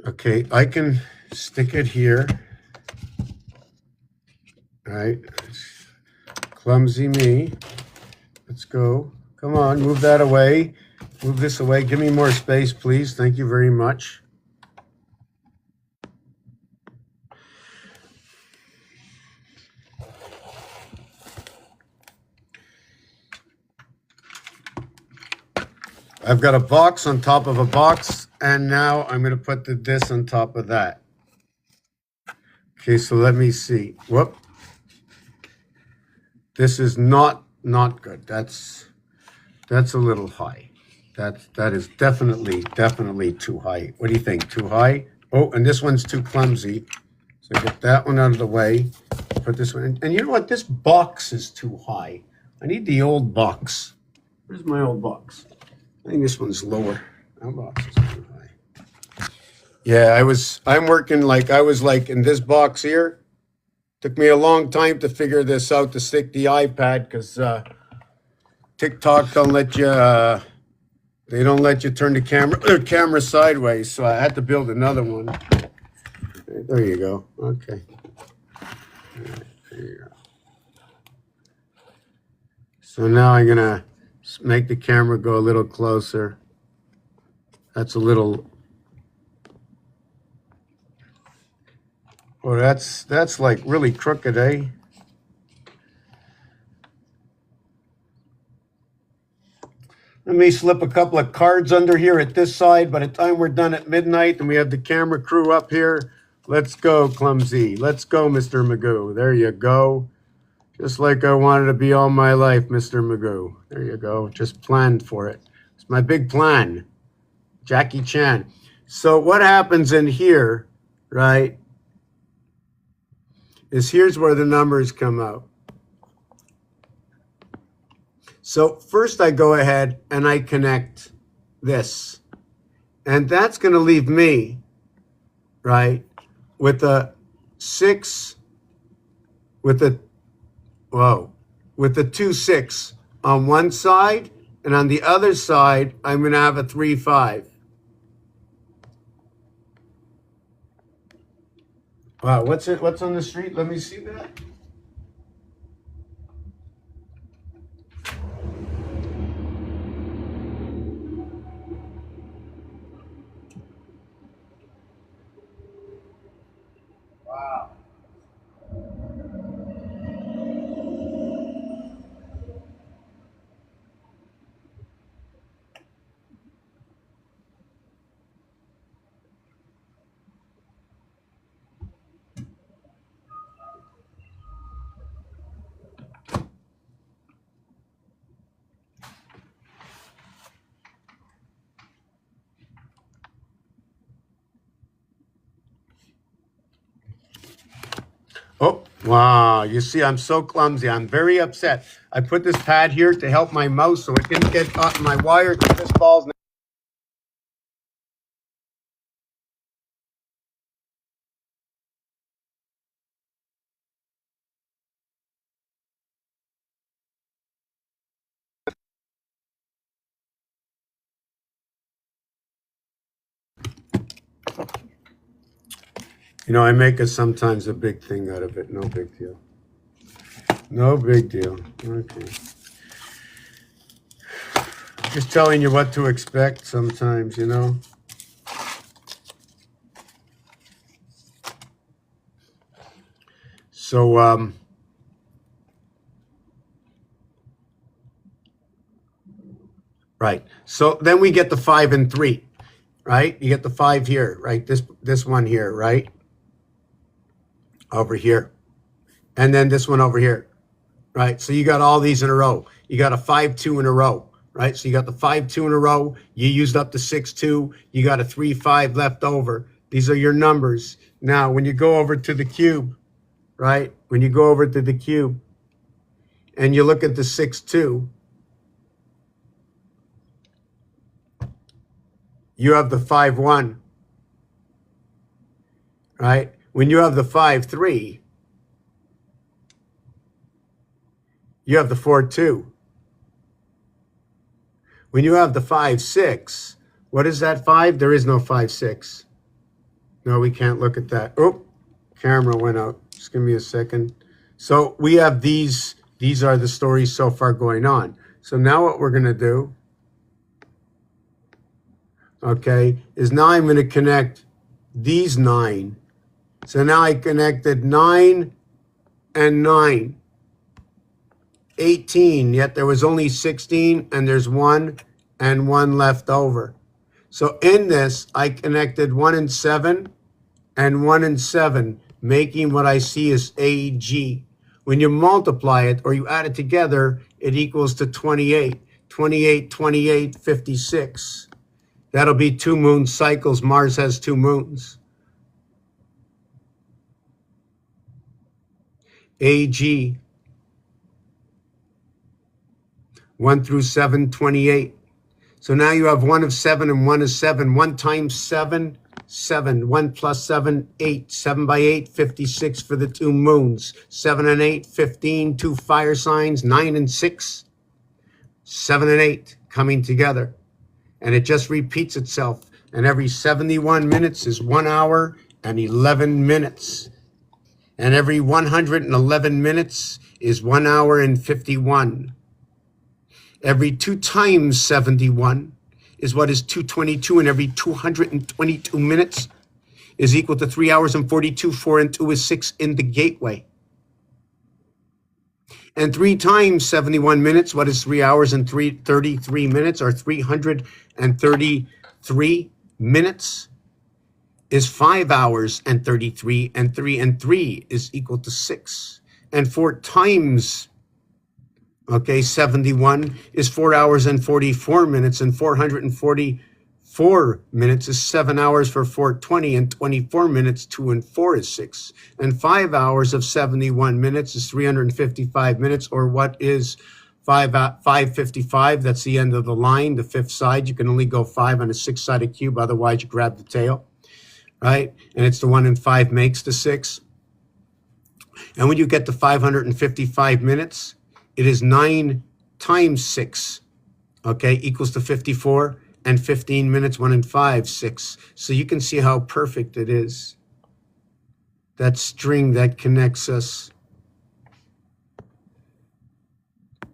okay, I can stick it here. All right. Clumsy me. Let's go. Come on, move that away. Move this away. Give me more space, please. Thank you very much. I've got a box on top of a box, and now I'm going to put this on top of that. Okay, so let me see. Whoop. This is not good. That's a little high. That is definitely too high. What do you think? Too high? Oh, and this one's too clumsy. So get that one out of the way. Put this one in. And you know what? This box is too high. I need the old box. Where's my old box? I think this one's lower. That box is too high. Yeah, I'm working like I was like in this box here. Took me a long time to figure this out to stick the iPad because TikTok don't let you. They don't let you turn the camera sideways. So I had to build another one. There you go. Okay. There you go. So now I'm gonna make the camera go a little closer. That's a little. Oh, that's like really crooked, eh? Let me slip a couple of cards under here at this side. By the time we're done at midnight and we have the camera crew up here, let's go, Clumsy. Let's go, Mr. Magoo. There you go. Just like I wanted to be all my life, Mr. Magoo. There you go. Just planned for it. It's my big plan. Jackie Chan. So what happens in here, right, is here's where the numbers come out. So first I go ahead and I connect this. And that's going to leave me, right, with a 6, with a 2, 6 on one side. And on the other side, I'm going to have a 3, 5. Wow, what's on the street? Let me see that. Oh, wow. You see, I'm so clumsy. I'm very upset. I put this pad here to help my mouse so it didn't get caught in my wire. This falls. You know, I make sometimes a big thing out of it. No big deal. No big deal. Okay. Just telling you what to expect sometimes, you know. So, right. So then we get the 5 and 3, right? You get the 5 here, right? This one here, right? Over here. And then this one over here, right? So you got all these in a row. You got a 5-2 in a row, right? So you got the 5-2 in a row. You used up the 6-2. You got a 3-5 left over. These are your numbers. Now, when you go over to the cube, right? When you go over to the cube and you look at the 6-2, you have the 5-1, right? When you have the 5-3, you have the 4-2. When you have the 5-6, what is that 5? There is no 5-6. No, we can't look at that. Oh, camera went out. Just give me a second. So we have these. These are the stories so far going on. So now what we're going to do, okay, is now I'm going to connect these 9. So now I connected 9 and 9. 18, yet there was only 16, and there's 1 and 1 left over. So in this, I connected 1 and 7 and 1 and 7, making what I see as AG. When you multiply it or you add it together, it equals to 28. 28, 28, 56. That'll be 2 moon cycles. Mars has 2 moons. AG. 1 through 7, 28. So now you have 1 of 7 and 1 is 7. 1 times 7, 7. 1 plus 7, 8. 7 by 8, 56 for the 2 moons. 7 and 8, 15. 2 fire signs. 9 and 6, 7 and 8 coming together. And it just repeats itself. And every 71 minutes is 1 hour and 11 minutes. And every 111 minutes is 1 hour and 51. Every 2 times 71 is what is 222, and every 222 minutes is equal to 3 hours and 42. 4 and 2 is 6 in the gateway. And 3 times 71 minutes, what is 3 hours and 33 minutes, or 333 minutes, is 5 hours and 33, and 3 is equal to 6. And 4 times 71 is 4 hours and 44 minutes, and 444 minutes is 7 hours for 420, and 24 minutes, 2 and 4 is 6. And 5 hours of 71 minutes is 355 minutes, or what is 555? That's the end of the line, the 5th side. You can only go 5 on a 6-sided cube, otherwise you grab the tail, right? And it's the 1 and 5 makes the 6. And when you get to 555 minutes, it is 9 times 6, equals to 54, and 15 minutes, 1 and 5, 6. So you can see how perfect it is. That string that connects us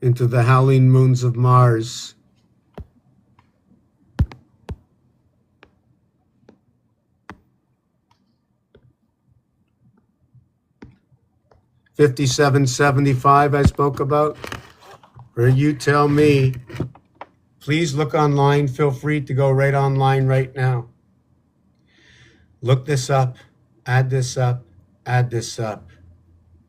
into the howling moons of Mars. $57.75 I spoke about. Or you tell me. Please look online. Feel free to go right online right now. Look this up. Add this up. Add this up.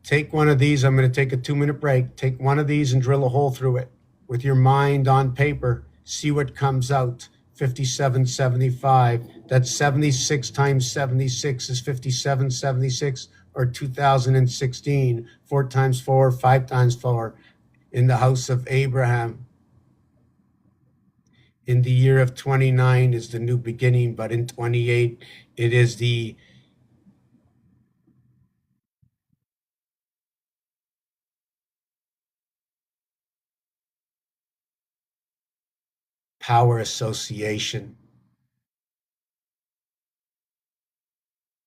Take one of these. I'm going to take a 2-minute break. Take one of these and drill a hole through it with your mind on paper. See what comes out. 57.75. That's 76 times 76 is 57.76, or 2016? 4 times 4, 5 times 4. In the house of Abraham. In the year of 29 is the new beginning, but in 28, it is the power association.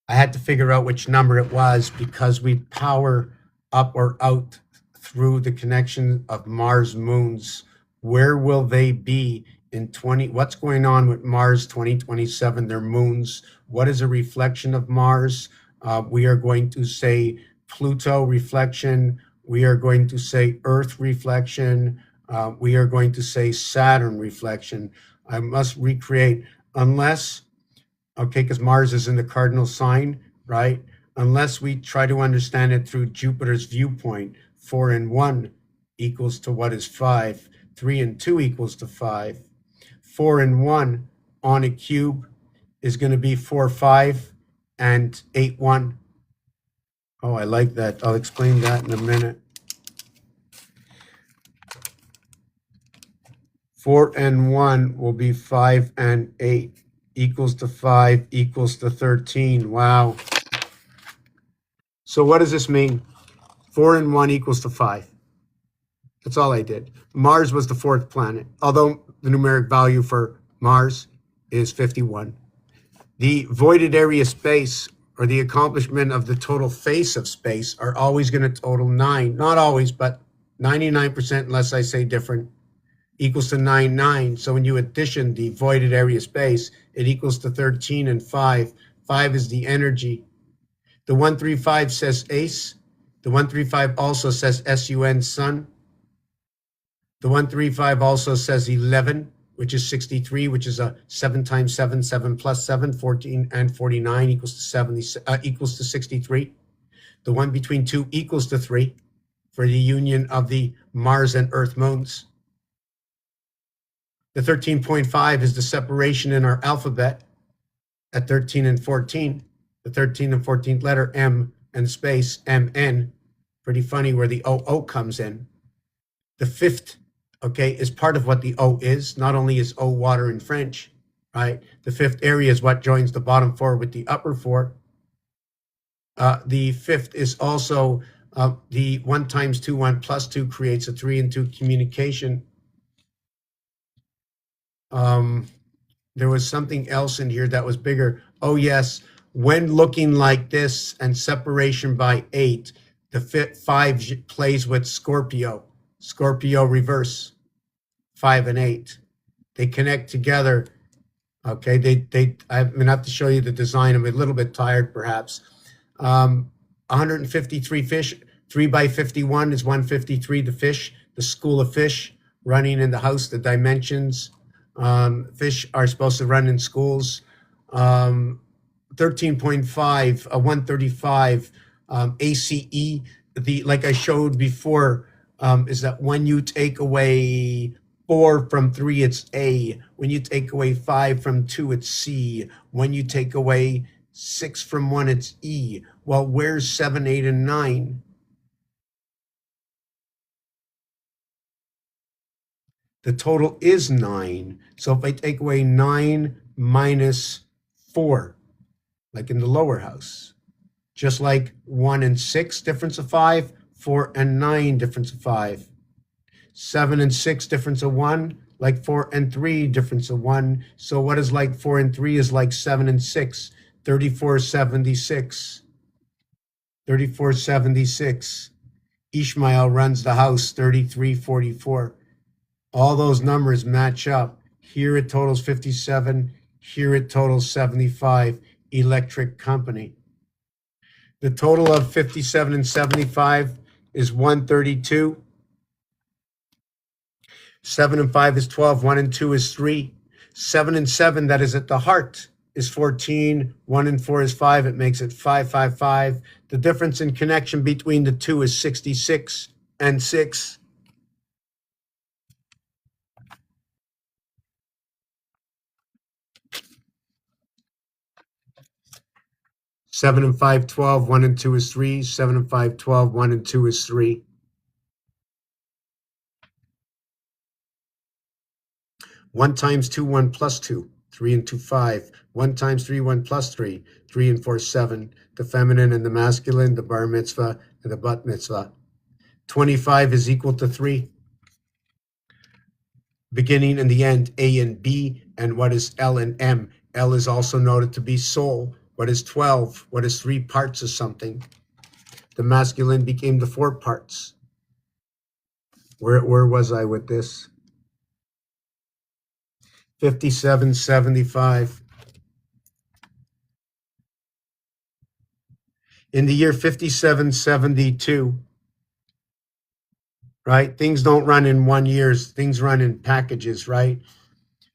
I had to figure out which number it was because we power up or out through the connection of Mars moons. Where will they be in 20? What's going on with Mars 2027? Their moons. What is a reflection of Mars? We are going to say Pluto reflection. We are going to say Earth reflection. We are going to say Saturn reflection. I must recreate, unless, okay, because Mars is in the cardinal sign, right? Unless we try to understand it through Jupiter's viewpoint, 4 and 1 equals to what is 5, 3 and 2 equals to 5. 4 and 1 on a cube is going to be 4, 5, and 8, 1. Oh, I like that. I'll explain that in a minute. 4 and 1 will be 5 and 8 equals to 5 equals to 13. Wow. So what does this mean? 4 and 1 equals to 5. That's all I did. Mars was the fourth planet, although the numeric value for Mars is 51. The voided area space, or the accomplishment of the total face of space, are always going to total 9. Not always, but 99%, unless I say different, equals to 9, 9. So when you addition the voided area space, it equals to 13 and 5. 5 is the energy. The 135 says ace. The 135 also says sun, sun. The 135 also says 11, which is 63, which is a 7 times 7, 7 plus 7, 14, and 49 equals to 70, equals to 63. The one between 2 equals to 3 for the union of the Mars and Earth moons. The 13.5 is the separation in our alphabet at 13 and 14. The 13th and 14th letter, M and space, MN. Pretty funny where the OO comes in. The fifth, okay, is part of what the O is. Not only is O water in French, right? The fifth area is what joins the bottom 4 with the upper 4. The fifth is also the 1 times 2, 1 plus 2 creates a 3 and 2 communication. There was something else in here that was bigger. Oh, yes. When looking like this and separation by 8, the 5 plays with Scorpio. Scorpio reverse, 5 and 8. They connect together. Okay, I'm gonna have to show you the design. I'm a little bit tired, perhaps. 153 fish, 3 by 51 is 153. The fish, the school of fish, running in the house. The dimensions. Fish are supposed to run in schools. 13.5, 135, ACE. The, like I showed before, is that when you take away 4 from 3, it's A. When you take away 5 from 2, it's C. When you take away 6 from 1, it's E. Well, where's 7, 8, and 9? The total is 9. So if I take away 9 minus 4, like in the lower house, just like 1 and 6, difference of 5, 4 and 9, difference of 5, 7 and 6, difference of 1, like 4 and 3, difference of 1. So what is like 4 and 3 is like 7 and 6, 3476. 3476. Ishmael runs the house, 3344. All those numbers match up. Here it totals 57. Here it totals 75. Electric company. The total of 57 and 75 is 132. 7 and 5 is 12. 1 and 2 is 3. 7 and 7, that is at the heart, is 14. 1 and 4 is 5. It makes it 555. The difference in connection between the two is 66 and 6. 7 and 5, 12. 1 and 2 is 3. 7 and 5, 12. 1 and 2 is 3. 1 times 2, 1 plus 2. 3 and 2, 5. 1 times 3, 1 plus 3. 3 and 4, 7. The feminine and the masculine, the bar mitzvah and the bat mitzvah. 25 is equal to 3. Beginning and the end, A and B. And what is L and M? L is also noted to be soul. What is 12? What is 3 parts of something? The masculine became the 4 parts. Where was I with this? 5775. In the year 5772, right? Things don't run in 1 year, things run in packages, right?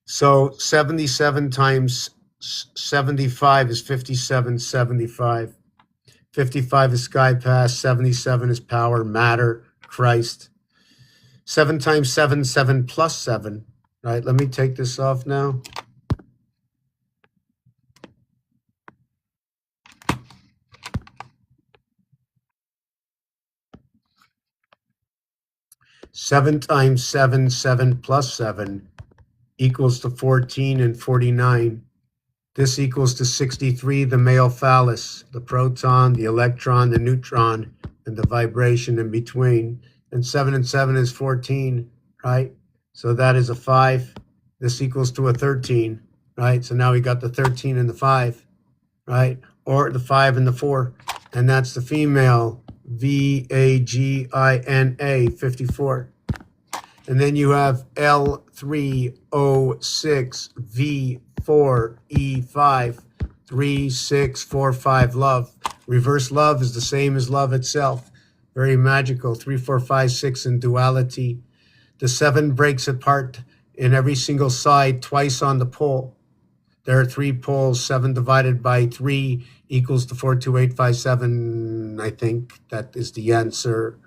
So 77 times 75 is 5775. 55 is sky pass, 77 is power, matter, Christ. 7 times 7, 7 plus 7, right? Let me take this off now. Seven times 7, 7 plus 7 equals to 14 and 49. This equals to 63, the male phallus, the proton, the electron, the neutron, and the vibration in between. And 7 and 7 is 14, right? So that is a 5. This equals to a 13, right? So now we got the 13 and the 5, right? Or the 5 and the 4. And that's the female, Vagina, 54. And then you have L3O6V4E5, 3645 love. Reverse love is the same as love itself. Very magical. 3, 4, 5, 6 in duality. The 7 breaks apart in every single side twice on the pole. There are 3 poles. 7 divided by 3 equals to 42857. I think that is the answer.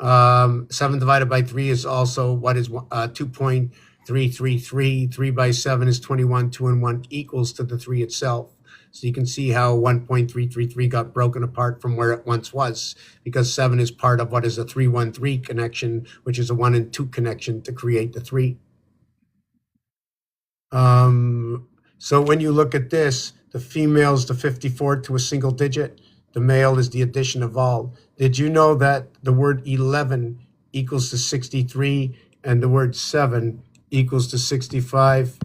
7 divided by 3 is also what is 2.333. 3 by 7 is 21. 2 and 1 equals to the 3 itself. So you can see how 1.333 got broken apart from where it once was, because 7 is part of what is a 313 connection, which is a 1 and 2 connection to create the 3. So when you look at this, the female is the 54 to a single digit. The male is the addition of all. Did you know that the word 11 equals to 63 and the word 7 equals to 65?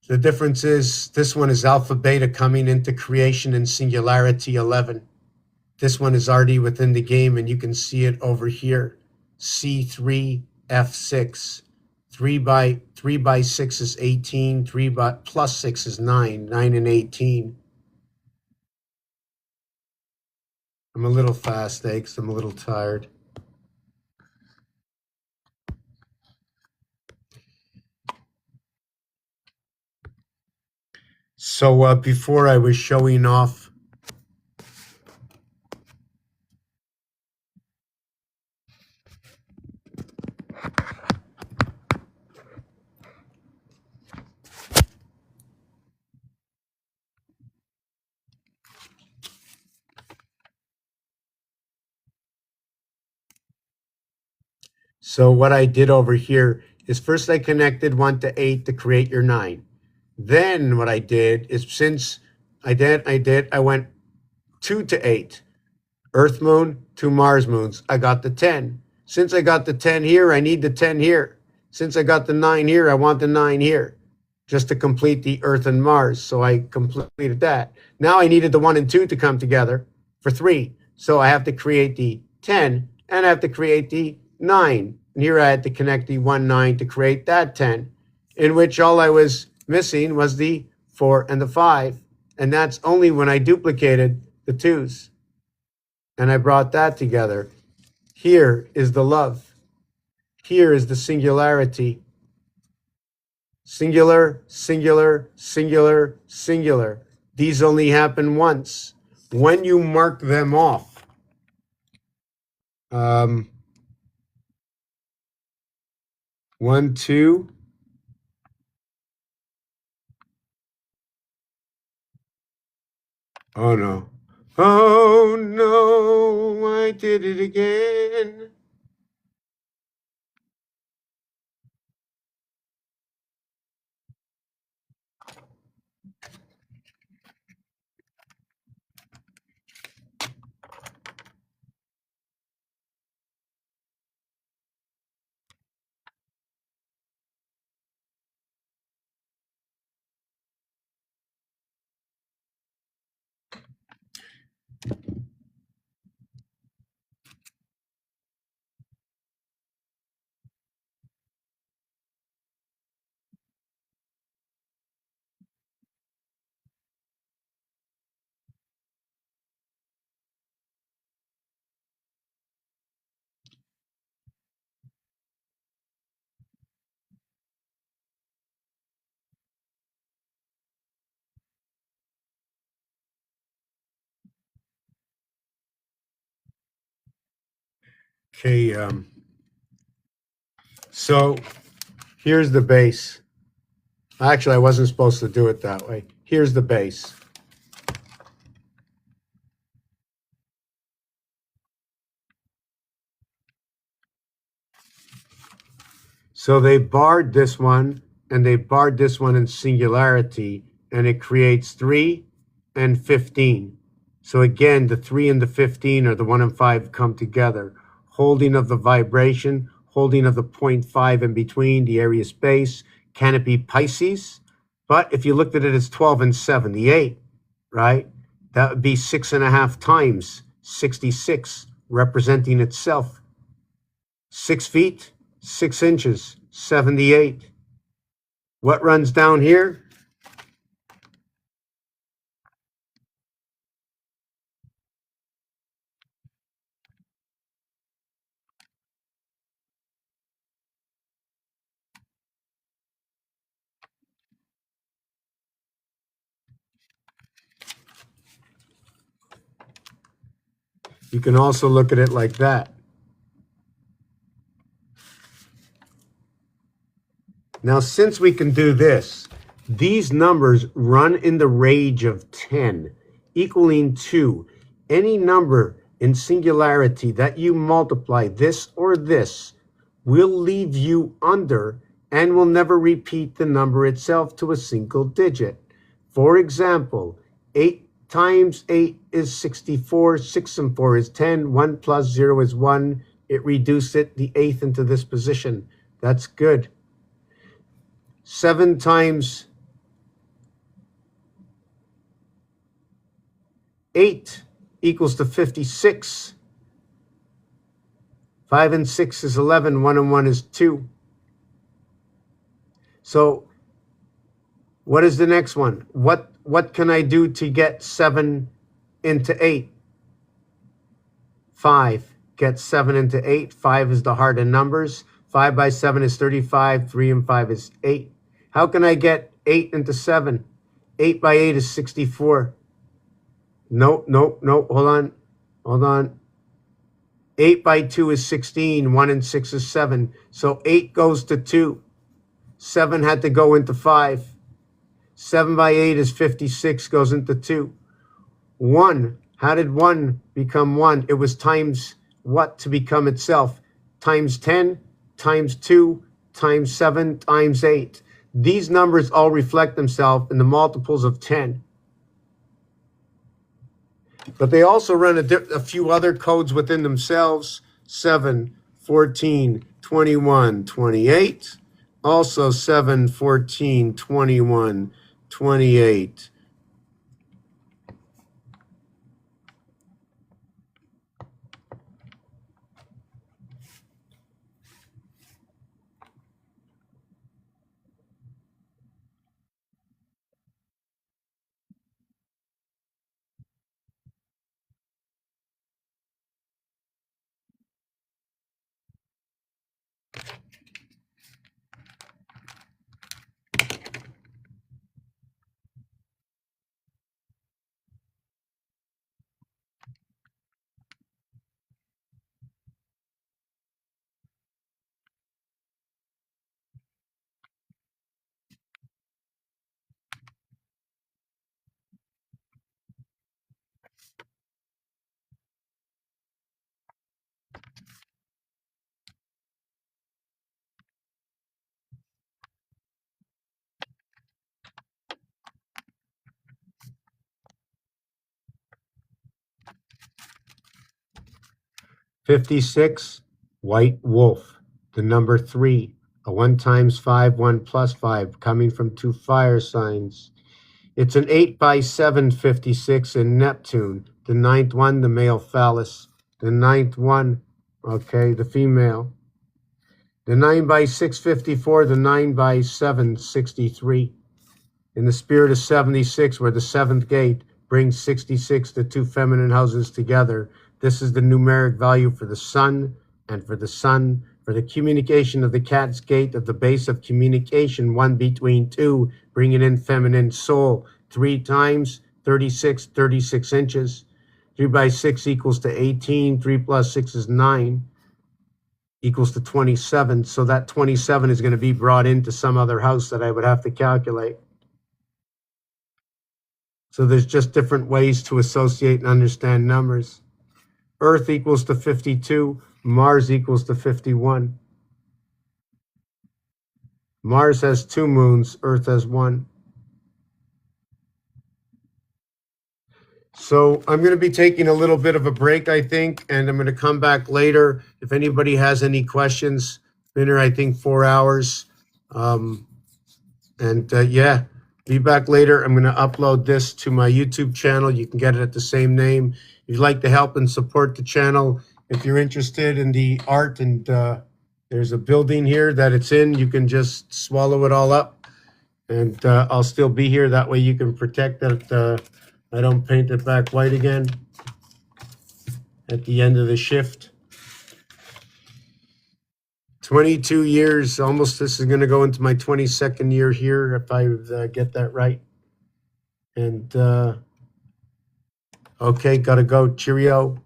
The difference is this one is alpha beta coming into creation in singularity 11. This one is already within the game, and you can see it over here. C3, F6. 3 by 6 is 18. 3 by plus 6 is 9. 9 and 18. I'm a little fast, because I'm a little tired. So before I was showing off So what I did over here is first I connected 1 to 8 to create your 9. Then what I did is since I went 2 to 8. Earth moon, 2 Mars moons. I got the 10. Since I got the 10 here, I need the 10 here. Since I got the 9 here, I want the 9 here, just to complete the Earth and Mars. So I completed that. Now I needed the 1 and 2 to come together for 3. So I have to create the 10 and I have to create the 9. And here I had to connect the 1, 9 to create that 10, in which all I was missing was the 4 and the 5. And that's only when I duplicated the 2s. And I brought that together. Here is the love. Here is the singularity. Singular, singular, singular, singular. These only happen once. When you mark them off, 1, 2, Oh no. Oh no, I did it again. Okay, so here's the base. Actually, I wasn't supposed to do it that way. Here's the base. So they barred this one and they barred this one in singularity, and it creates 3 and 15. So again, the 3 and the 15 or the 1 and 5 come together. Holding of the vibration, holding of the point 5 in between, the area space. Can it be Pisces? But if you looked at it as 12 and 78, right? That would be 6.5 times 66, representing itself. 6 feet, 6 inches, 78. What runs down here? You can also look at it like that. Now, since we can do this, these numbers run in the range of 10, equaling 2. Any number in singularity that you multiply this or this will leave you under and will never repeat the number itself to a single digit. For example, 8 times 8 is 64, 6 and 4 is 10, 1 plus 0 is 1. It reduced it, the eighth, into this position. That's good. 7 times 8 equals to 56. 5 and 6 is 11. 1 and 1 is 2. So what is the next one? What can I do to get 7 into 8? 5. Get 7 into 8. 5 is the heart of numbers. 5 by 7 is 35. 3 and 5 is 8. How can I get 8 into 7? 8 by 8 is 64. No, no, no. Hold on. Hold on. 8 by 2 is 16. 1 and 6 is 7. So 8 goes to 2. 7 had to go into 5. 7 by 8 is 56, goes into 2. 1. How did 1 become 1? It was times what to become itself? Times 10, times 2, times 7, times 8. These numbers all reflect themselves in the multiples of 10. But they also run a few other codes within themselves: 7, 14, 21, 28. Also 7, 14, 21, 28. 56, white wolf. The number 3, a 1 times 5, 1 plus 5, coming from 2 fire signs. It's an 8 by 7 56 in Neptune. The 9th one, the male phallus. The 9th one, okay, the female. The 9 by 6 54, the 9 by 7 63. In the spirit of 76, where the 7th gate brings 66, the 2 feminine houses together, this is the numeric value for the sun and for the sun, for the communication of the cat's gate at the base of communication, 1 between 2, bringing in feminine soul, 3 times 36, 36 inches. 3 by 6 equals to 18, 3 plus 6 is 9, equals to 27. So that 27 is going to be brought into some other house that I would have to calculate. So there's just different ways to associate and understand numbers. Earth equals to 52, Mars equals to 51. Mars has 2 moons, Earth has 1. So I'm going to be taking a little bit of a break, I think, and I'm going to come back later. If anybody has any questions, been here, I think, 4 hours. Yeah, be back later. I'm going to upload this to my YouTube channel. You can get it at the same name. If you'd like to help and support the channel, if you're interested in the art and there's a building here that it's in, you can just swallow it all up. And I'll still be here. That way you can protect that I don't paint it back white again at the end of the shift. 22 years, almost. This is going to go into my 22nd year here if I get that right. And okay, gotta go. Cheerio.